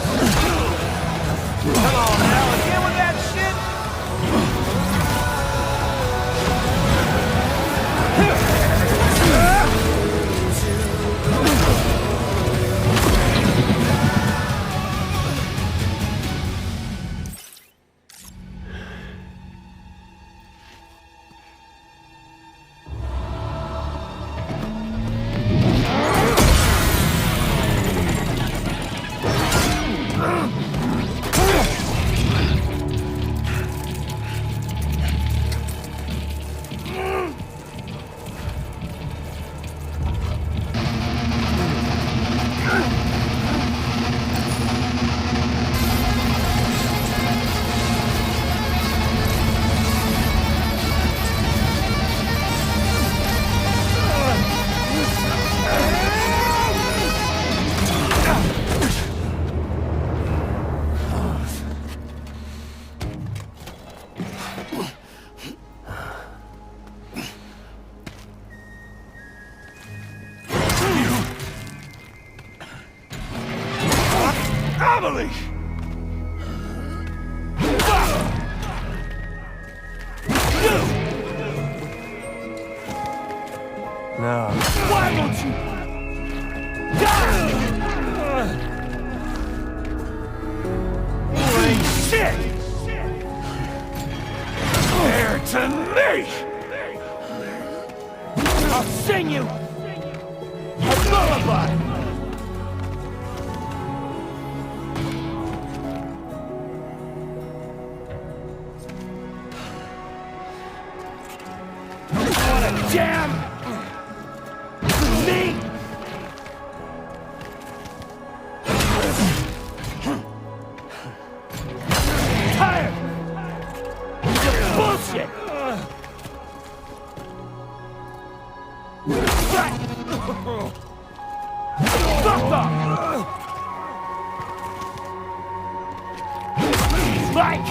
Come on now, again with that shit. No. Why won't you die? You ain't shit! Fair to me! I'll sing you a lullaby! What a jam! Me! Tired! You're bullshit! Fuck off! Mike!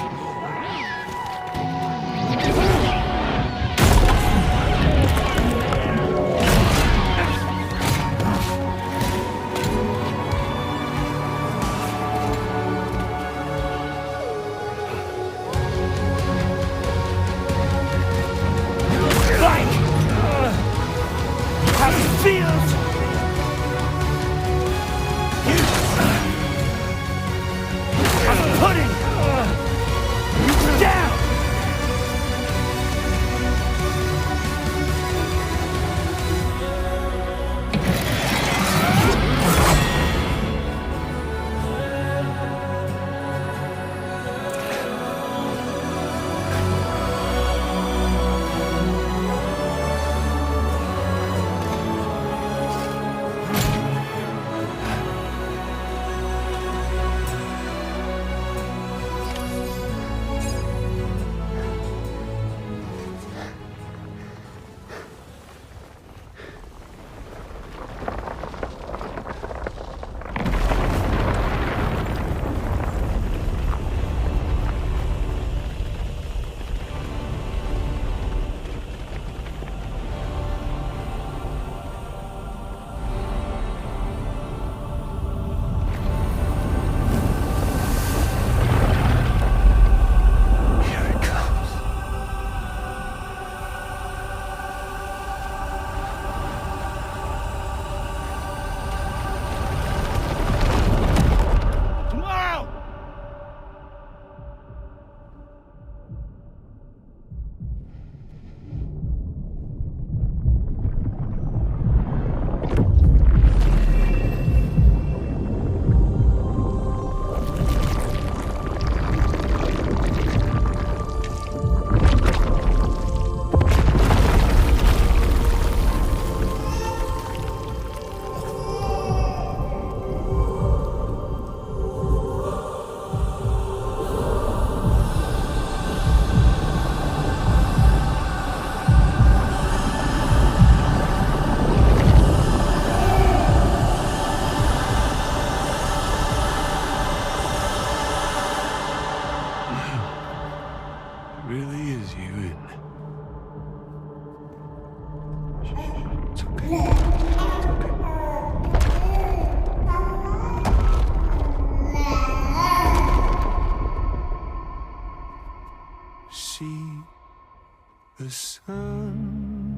the sunset.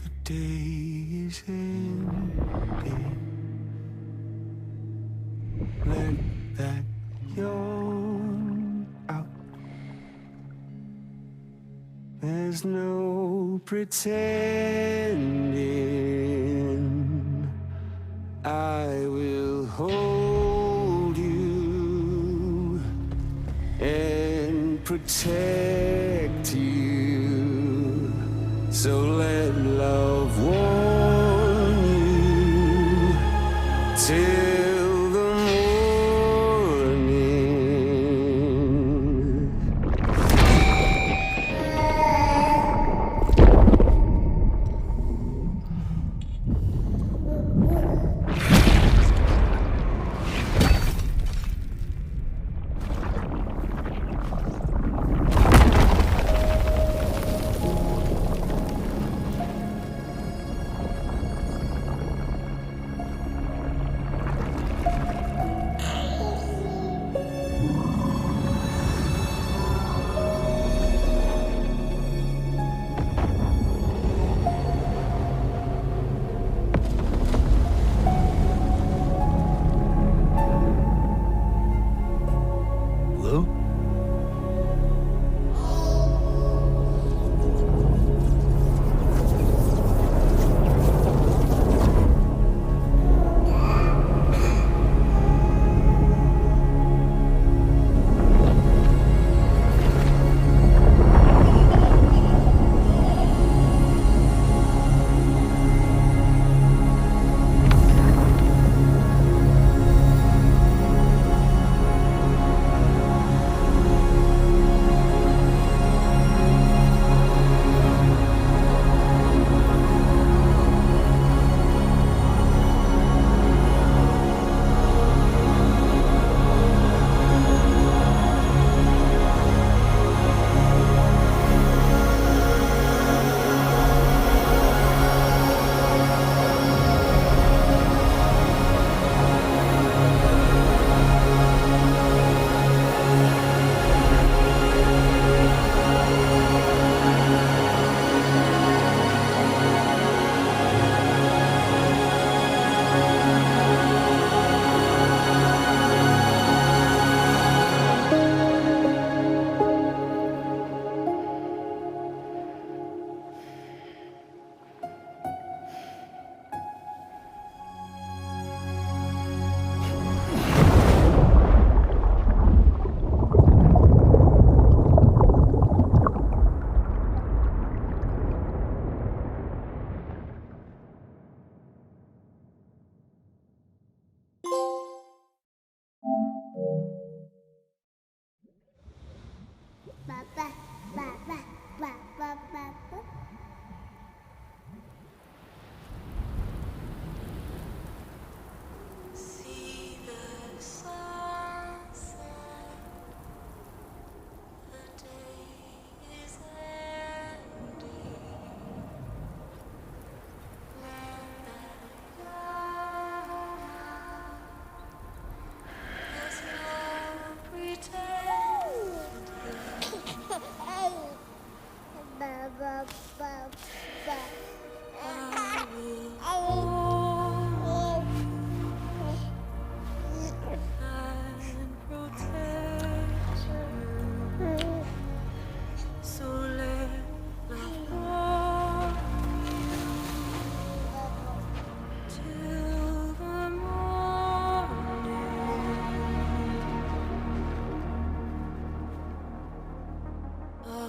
The day is ending. Let that yawn out. There's no pretending. I will hold you and protect you. So let love warm you till the morning.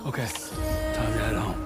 Okay, time to head home.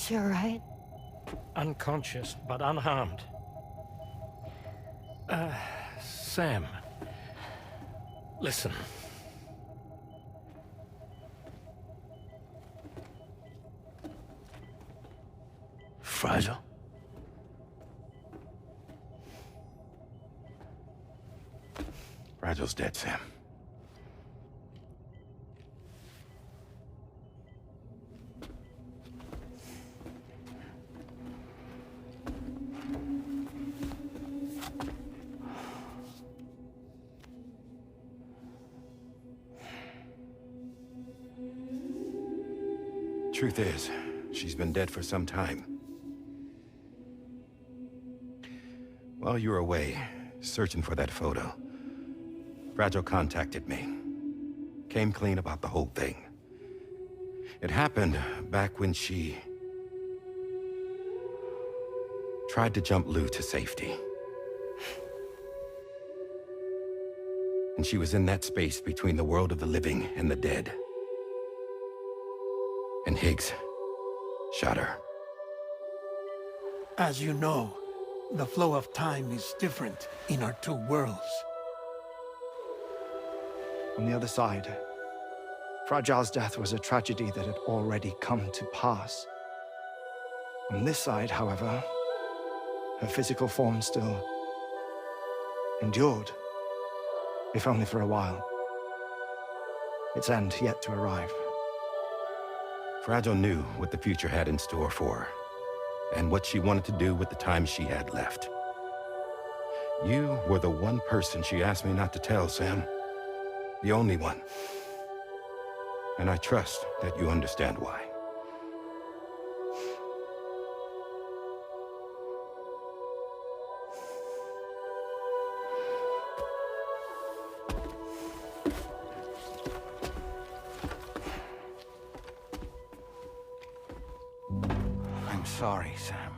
She alright? Unconscious, but unharmed. Sam. Listen. Fragile? Fragile's dead, Sam. Truth is, she's been dead for some time. While you were away, searching for that photo, Fragile contacted me. Came clean about the whole thing. It happened back when she tried to jump Lou to safety. And she was in that space between the world of the living and the dead. And Higgs shot her. As you know, the flow of time is different in our two worlds. On the other side, Fragile's death was a tragedy that had already come to pass. On this side, however, her physical form still endured, if only for a while. Its end yet to arrive. Fragile knew what the future had in store for her, and what she wanted to do with the time she had left. You were the one person she asked me not to tell, Sam. The only one. And I trust that you understand why. I'm sorry, Sam.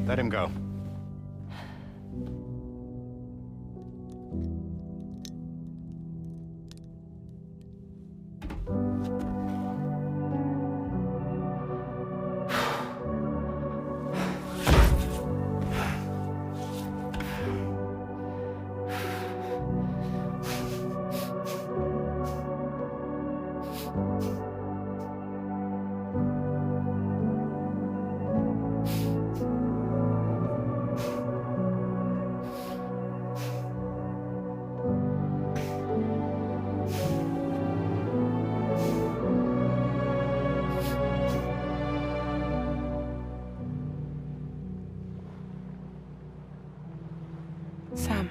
Let him go. Sam,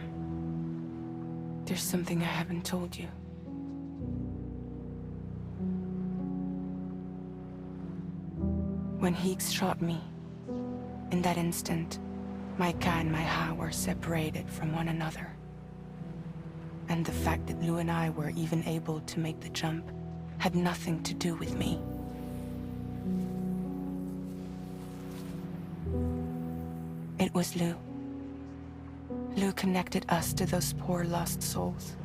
there's something I haven't told you. When Higgs shot me, in that instant, my Ka and my Ha were separated from one another. And the fact that Lou and I were even able to make the jump had nothing to do with me. It was Lou. Lou connected us to those poor lost souls.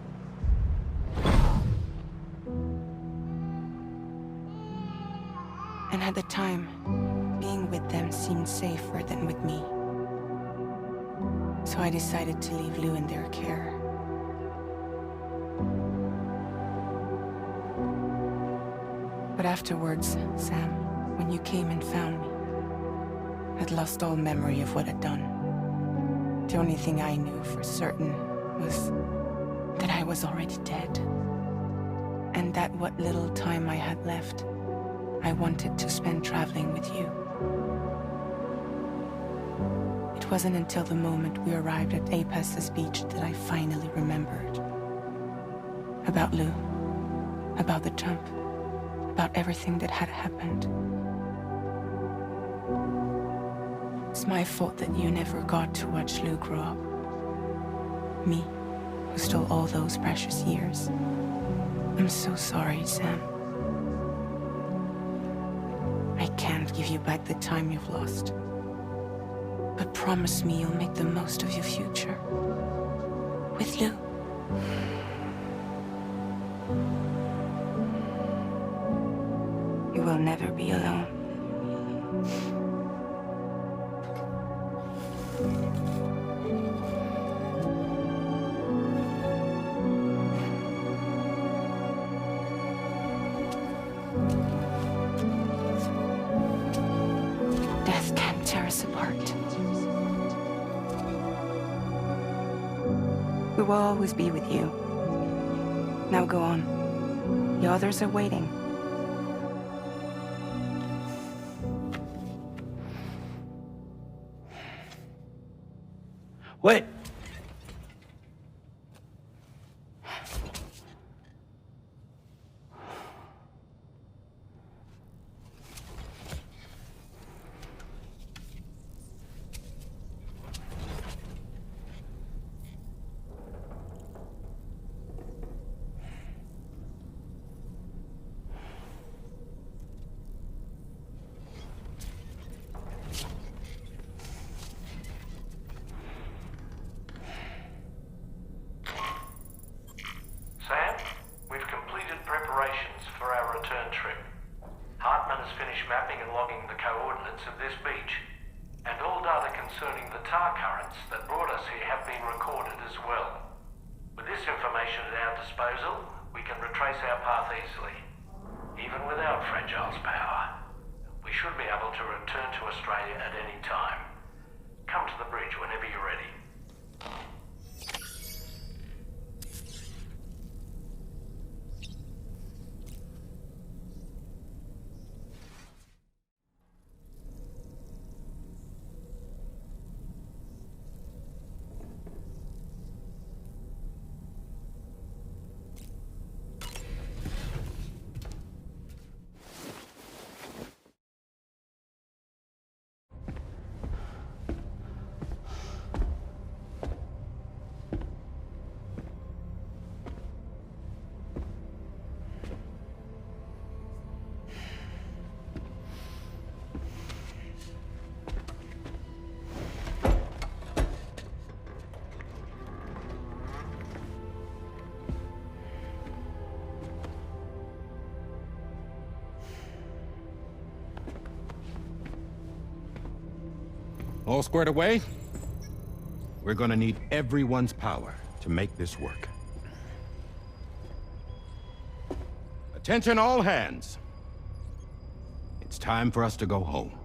And at the time, being with them seemed safer than with me. So I decided to leave Lou in their care. But afterwards, Sam, when you came and found me, I'd lost all memory of what I'd done. The only thing I knew for certain was that I was already dead. And that what little time I had left, I wanted to spend traveling with you. It wasn't until the moment we arrived at Apas's beach that I finally remembered. About Lou, about the jump, about everything that had happened. It's my fault that you never got to watch Lou grow up. Me, who stole all those precious years. I'm so sorry, Sam. I can't give you back the time you've lost. But promise me you'll make the most of your future. With Lou. You will never be alone. Death can't tear us apart. We will always be with you. Now go on. The others are waiting. Wait! Sam, we've completed preparations for our return trip. Hartman has finished mapping and logging the coordinates of this beach, and all data concerning the tar currents that brought us here have been recorded as well. With this information at our disposal, we can retrace our path easily. Even without Fragile's power, we should be able to return to Australia at any time. Come to the bridge whenever you're ready. All squared away? We're gonna need everyone's power to make this work. Attention all hands. It's time for us to go home.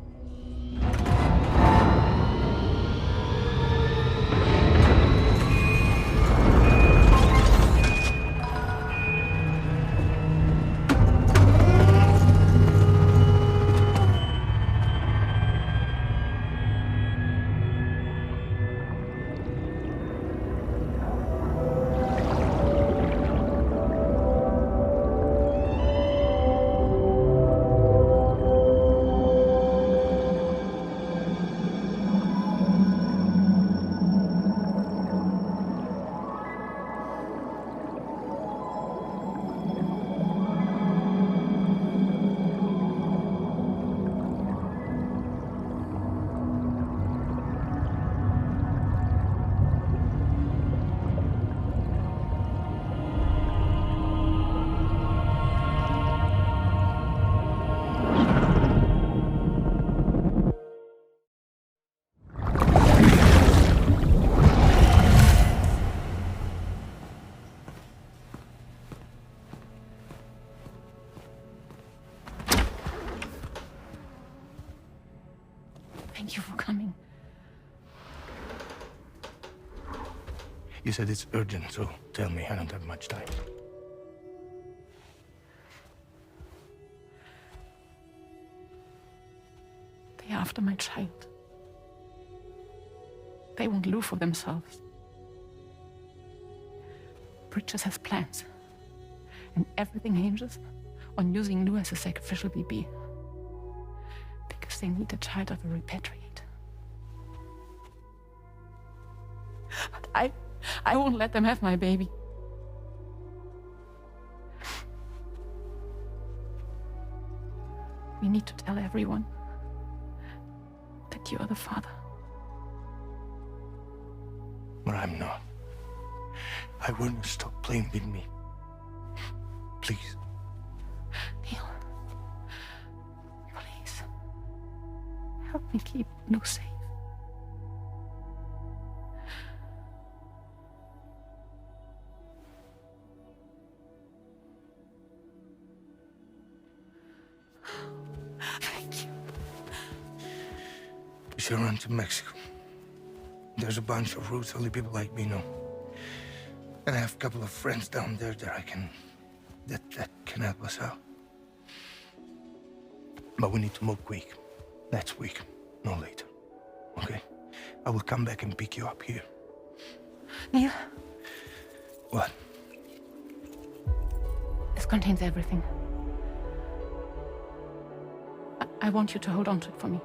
Thank you for coming. You said it's urgent, so tell me. I don't have much time. They're after my child. They won't live for themselves. Bridges has plans. And everything hinges on using Lou as a sacrificial BB. Because they need the child of a repatriate. But I won't let them have my baby. We need to tell everyone that you are the father. But I'm not. I wouldn't stop playing with me. Please. Neil. Please. Help me keep Lou safe. Thank you. We should run to Mexico. There's a bunch of routes only people like me know. And I have a couple of friends down there that that can help us out. But we need to move quick. Next week, no later. Okay? I will come back and pick you up here. Neil. What? This contains everything. I want you to hold on to it for me.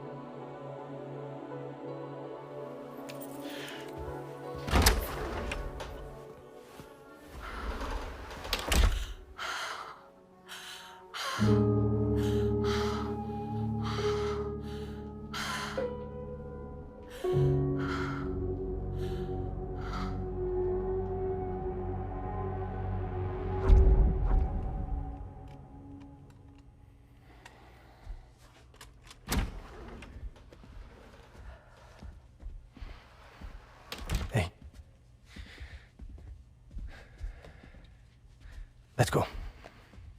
Let's go.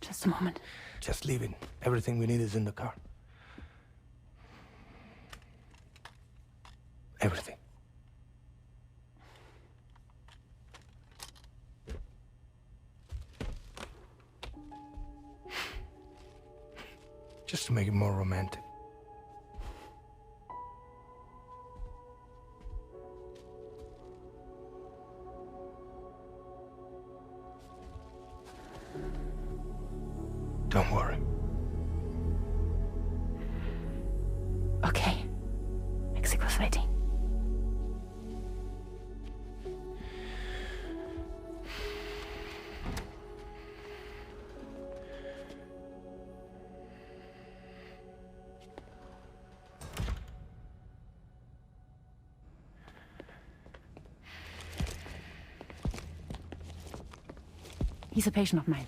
Just a moment. Just leave it. Everything we need is in the car. Everything. Just to make it more romantic. Don't worry. Okay. Mexico's waiting. He's a patient of mine.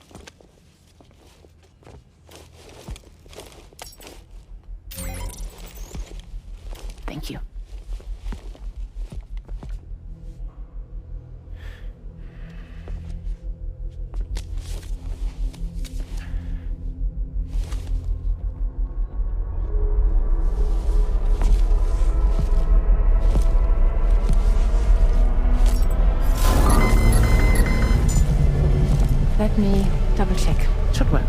Thank you. Let me double check. Should work.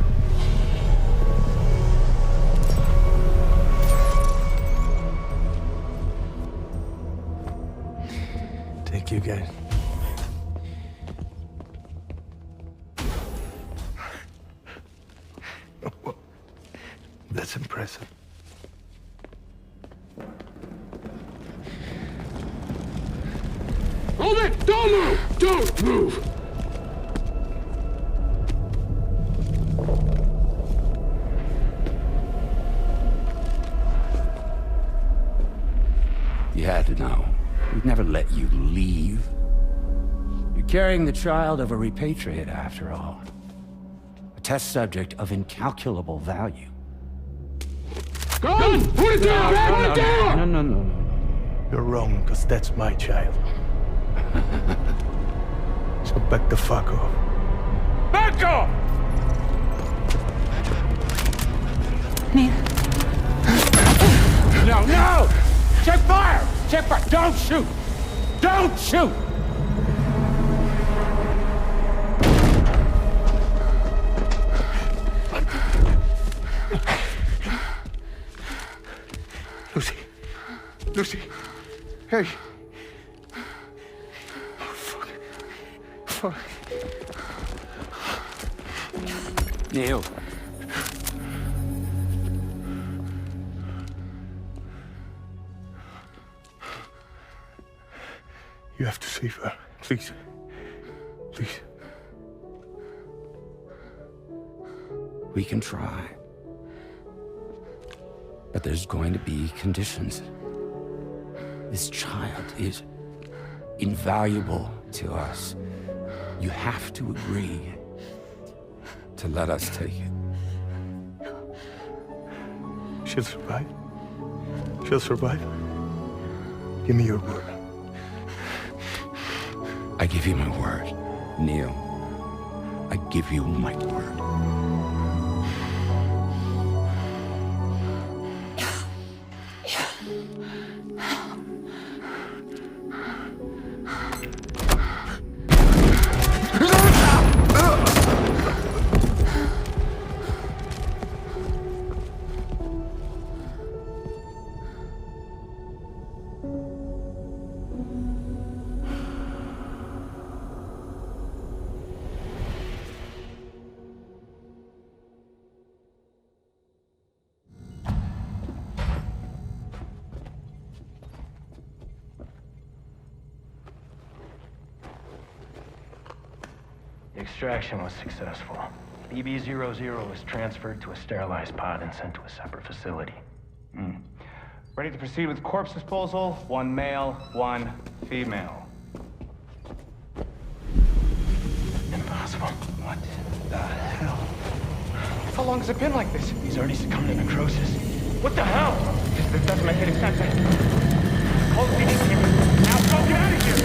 Thank you, guys. That's impressive. Hold it! Don't move! Don't move! You had to know. We'd never let you leave. You're carrying the child of a repatriate, after all. A test subject of incalculable value. Gun! Put it down! Put it down! No. You're wrong, because that's my child. So back the fuck off. Back off! Neil. No! Check fire! Check fire! Don't shoot! Don't shoot! Lucy. Hey. Oh, fuck. Neil. You have to save her. Please. Please. We can try. But there's going to be conditions. This child is invaluable to us. You have to agree. to let us take it. She'll survive. She'll survive. Give me your word. I give you my word, Neil. I give you my word. The extraction was successful. BB-00 was transferred to a sterilized pod and sent to a separate facility. Ready to proceed with corpse disposal. 1 male, 1 female. Impossible. What the hell? How long has it been like this? He's already succumbed to necrosis. What the hell? This doesn't make any sense. Call the PD. Now go get out of here!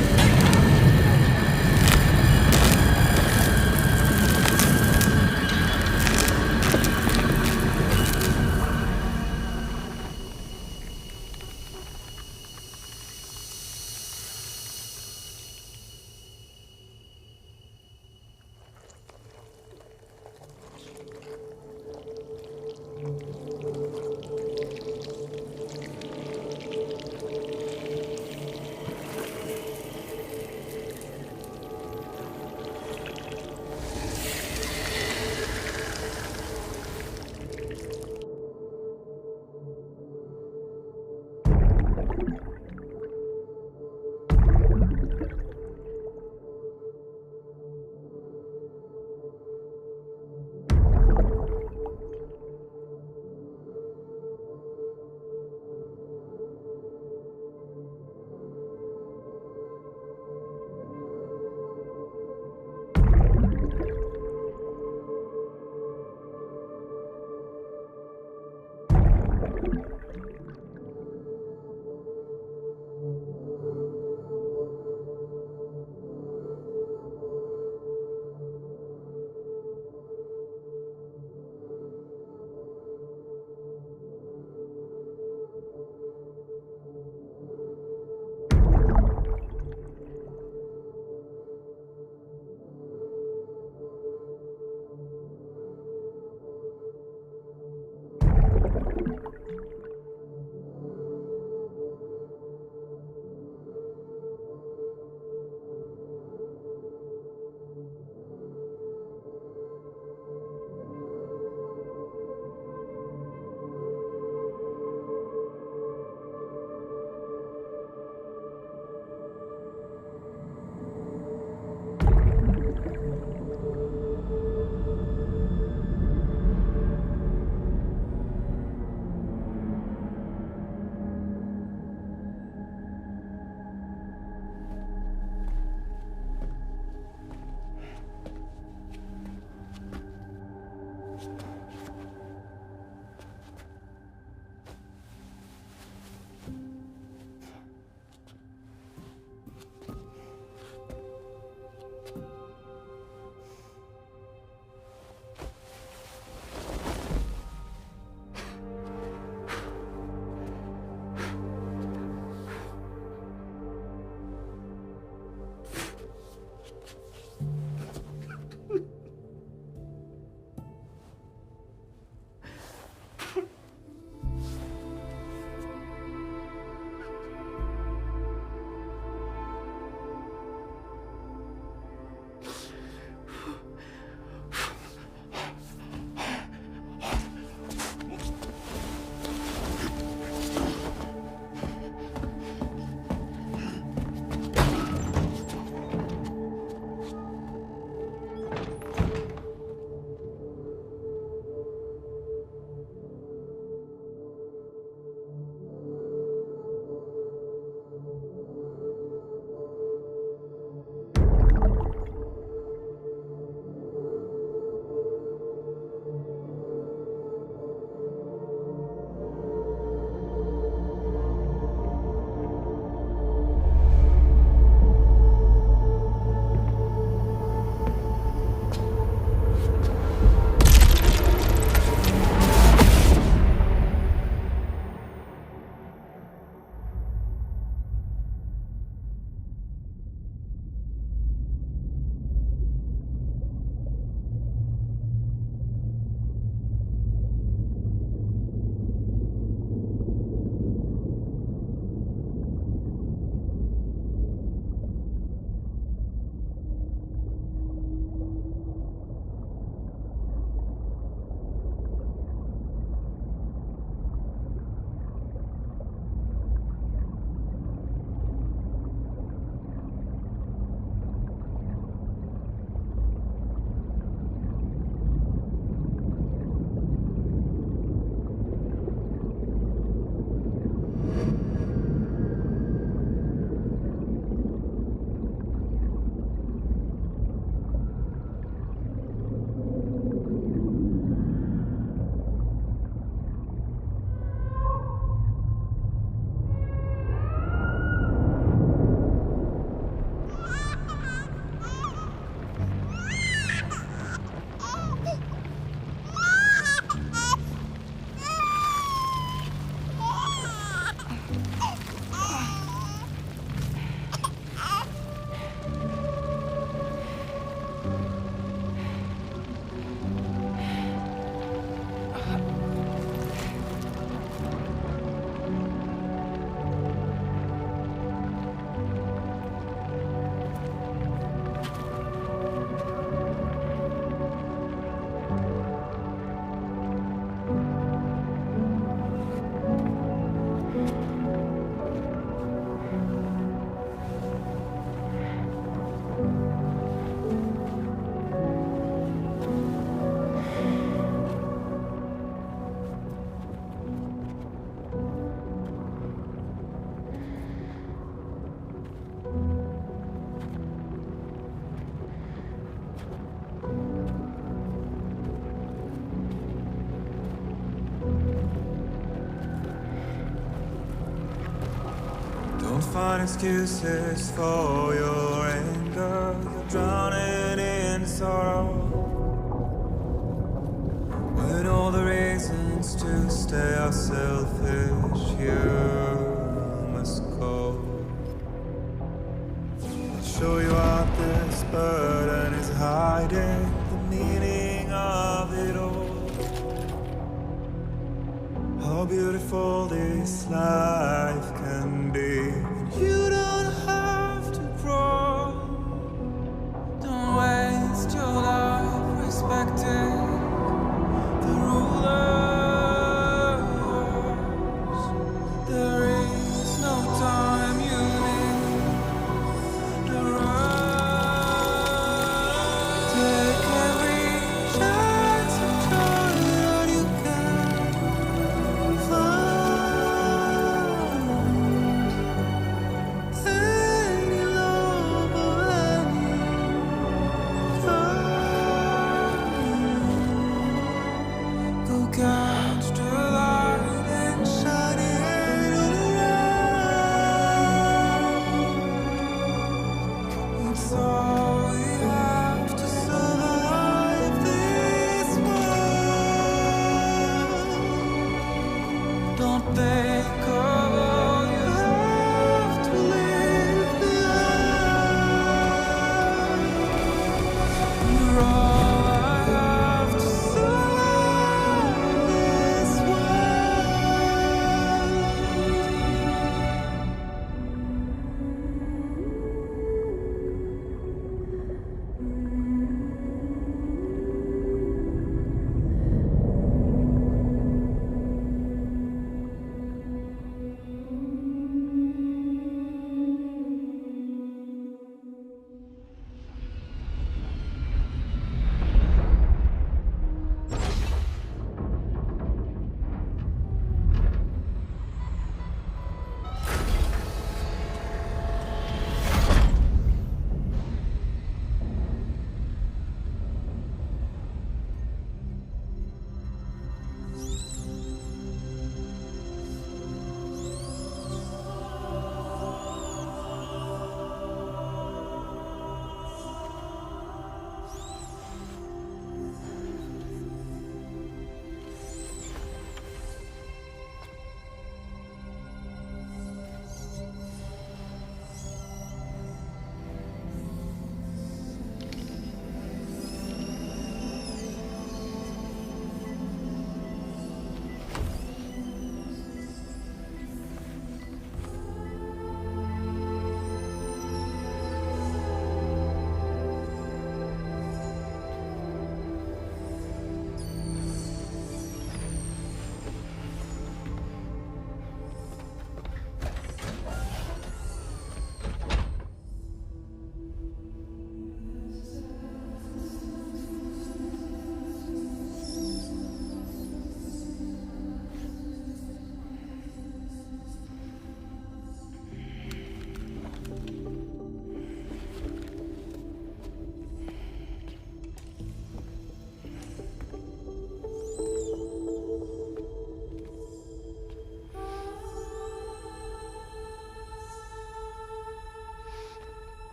Don't find excuses for your anger. You're drowning in sorrow. When all the reasons to stay are selfish, you must go. I'll show you out this burden is hiding the meaning of it all. How beautiful this life can be. You don't have to grow. Don't waste your life respecting the rulers. There is no time you need the rush. Take every chance of joy that you can find. Any love or any time. Go catch the light and shine it all around. It's all we have to survive this world. Don't think of all you have to leave behind. You're all I have to survive this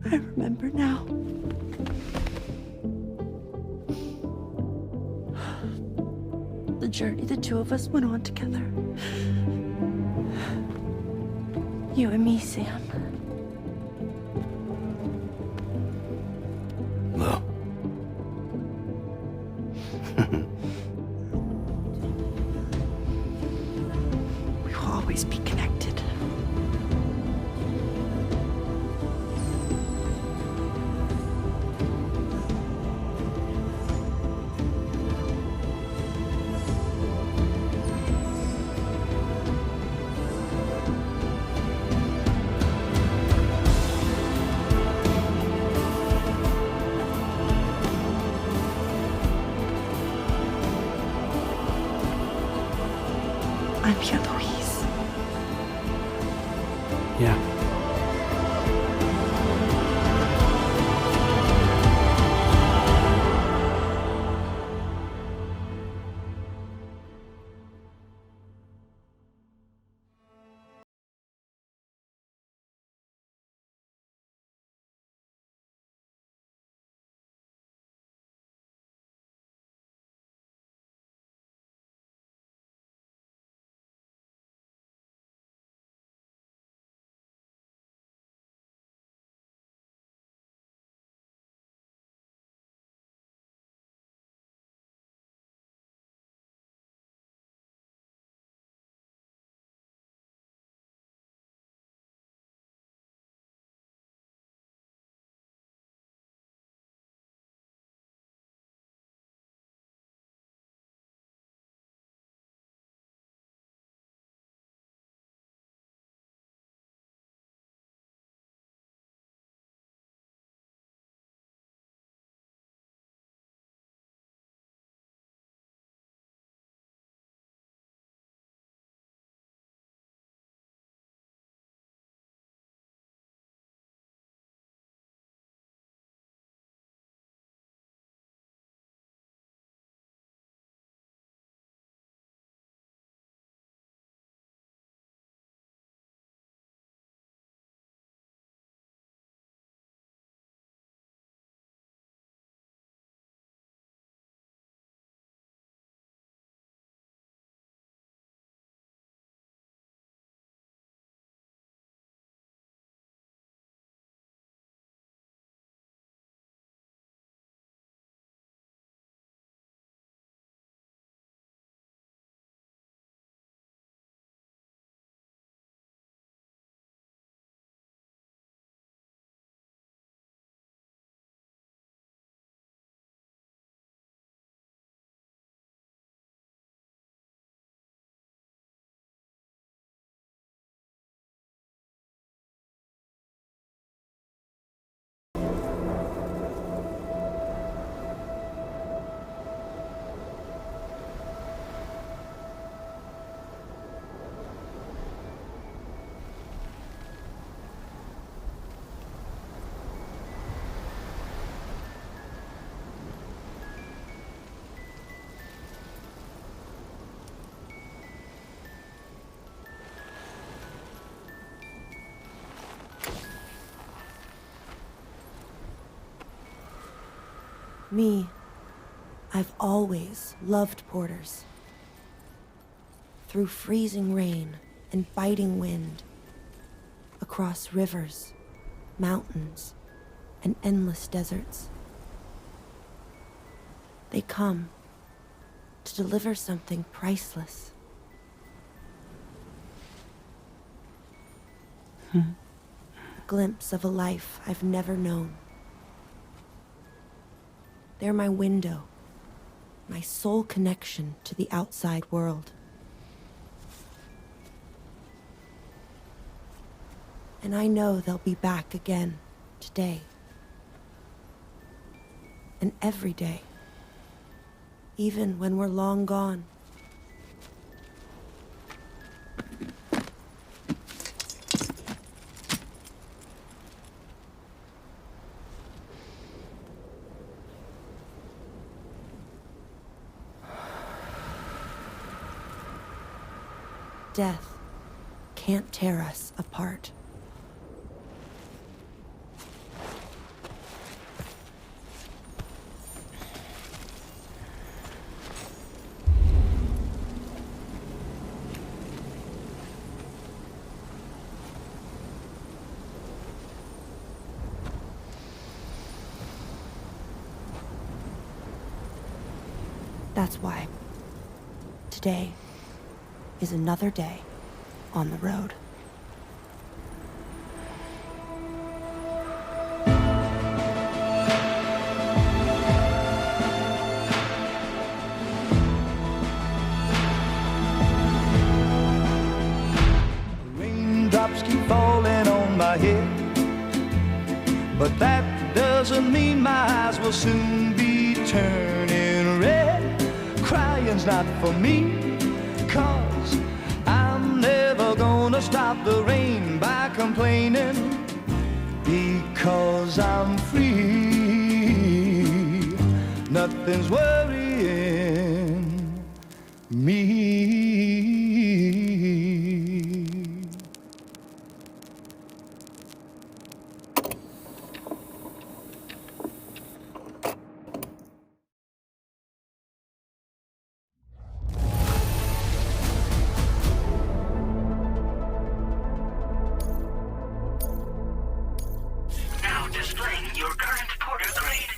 I remember now. The journey the two of us went on together. You and me, Sam. No. We will always be connected. I'm here, Louise. Yeah. Me, I've always loved porters. Through freezing rain and biting wind, across rivers, mountains, and endless deserts. They come to deliver something priceless. A glimpse of a life I've never known. They're my window, my sole connection to the outside world. And I know they'll be back again today. And every day, even when we're long gone. Death can't tear us apart. That's why today is another day on the road. Raindrops keep falling on my head, but that doesn't mean my eyes will soon be turning red. Crying's not for me, 'cause never gonna stop the rain by complaining, because I'm free. Nothing's worrying me. Now displaying your current porter grade.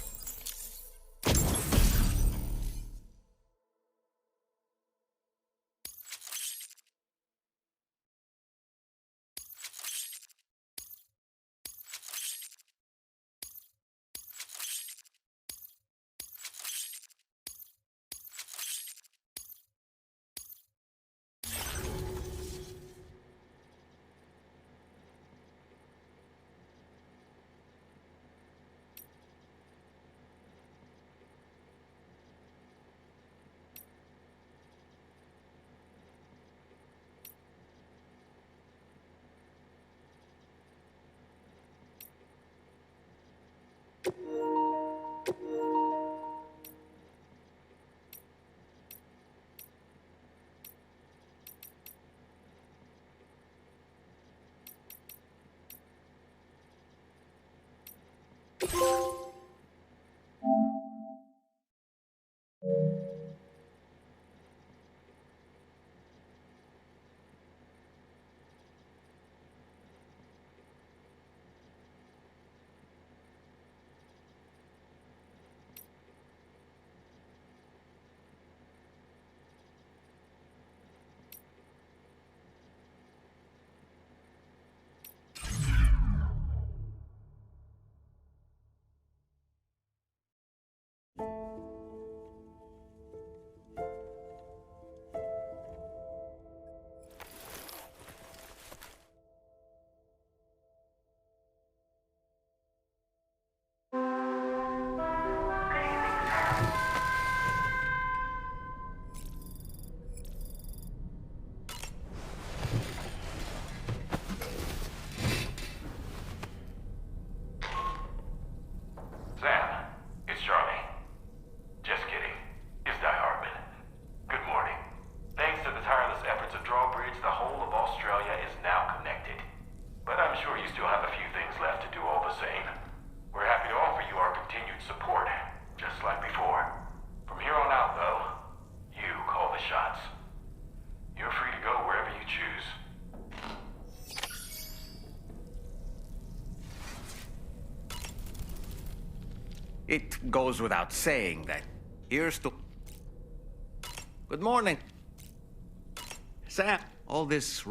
It goes without saying that here's to... Good morning. Sam, all this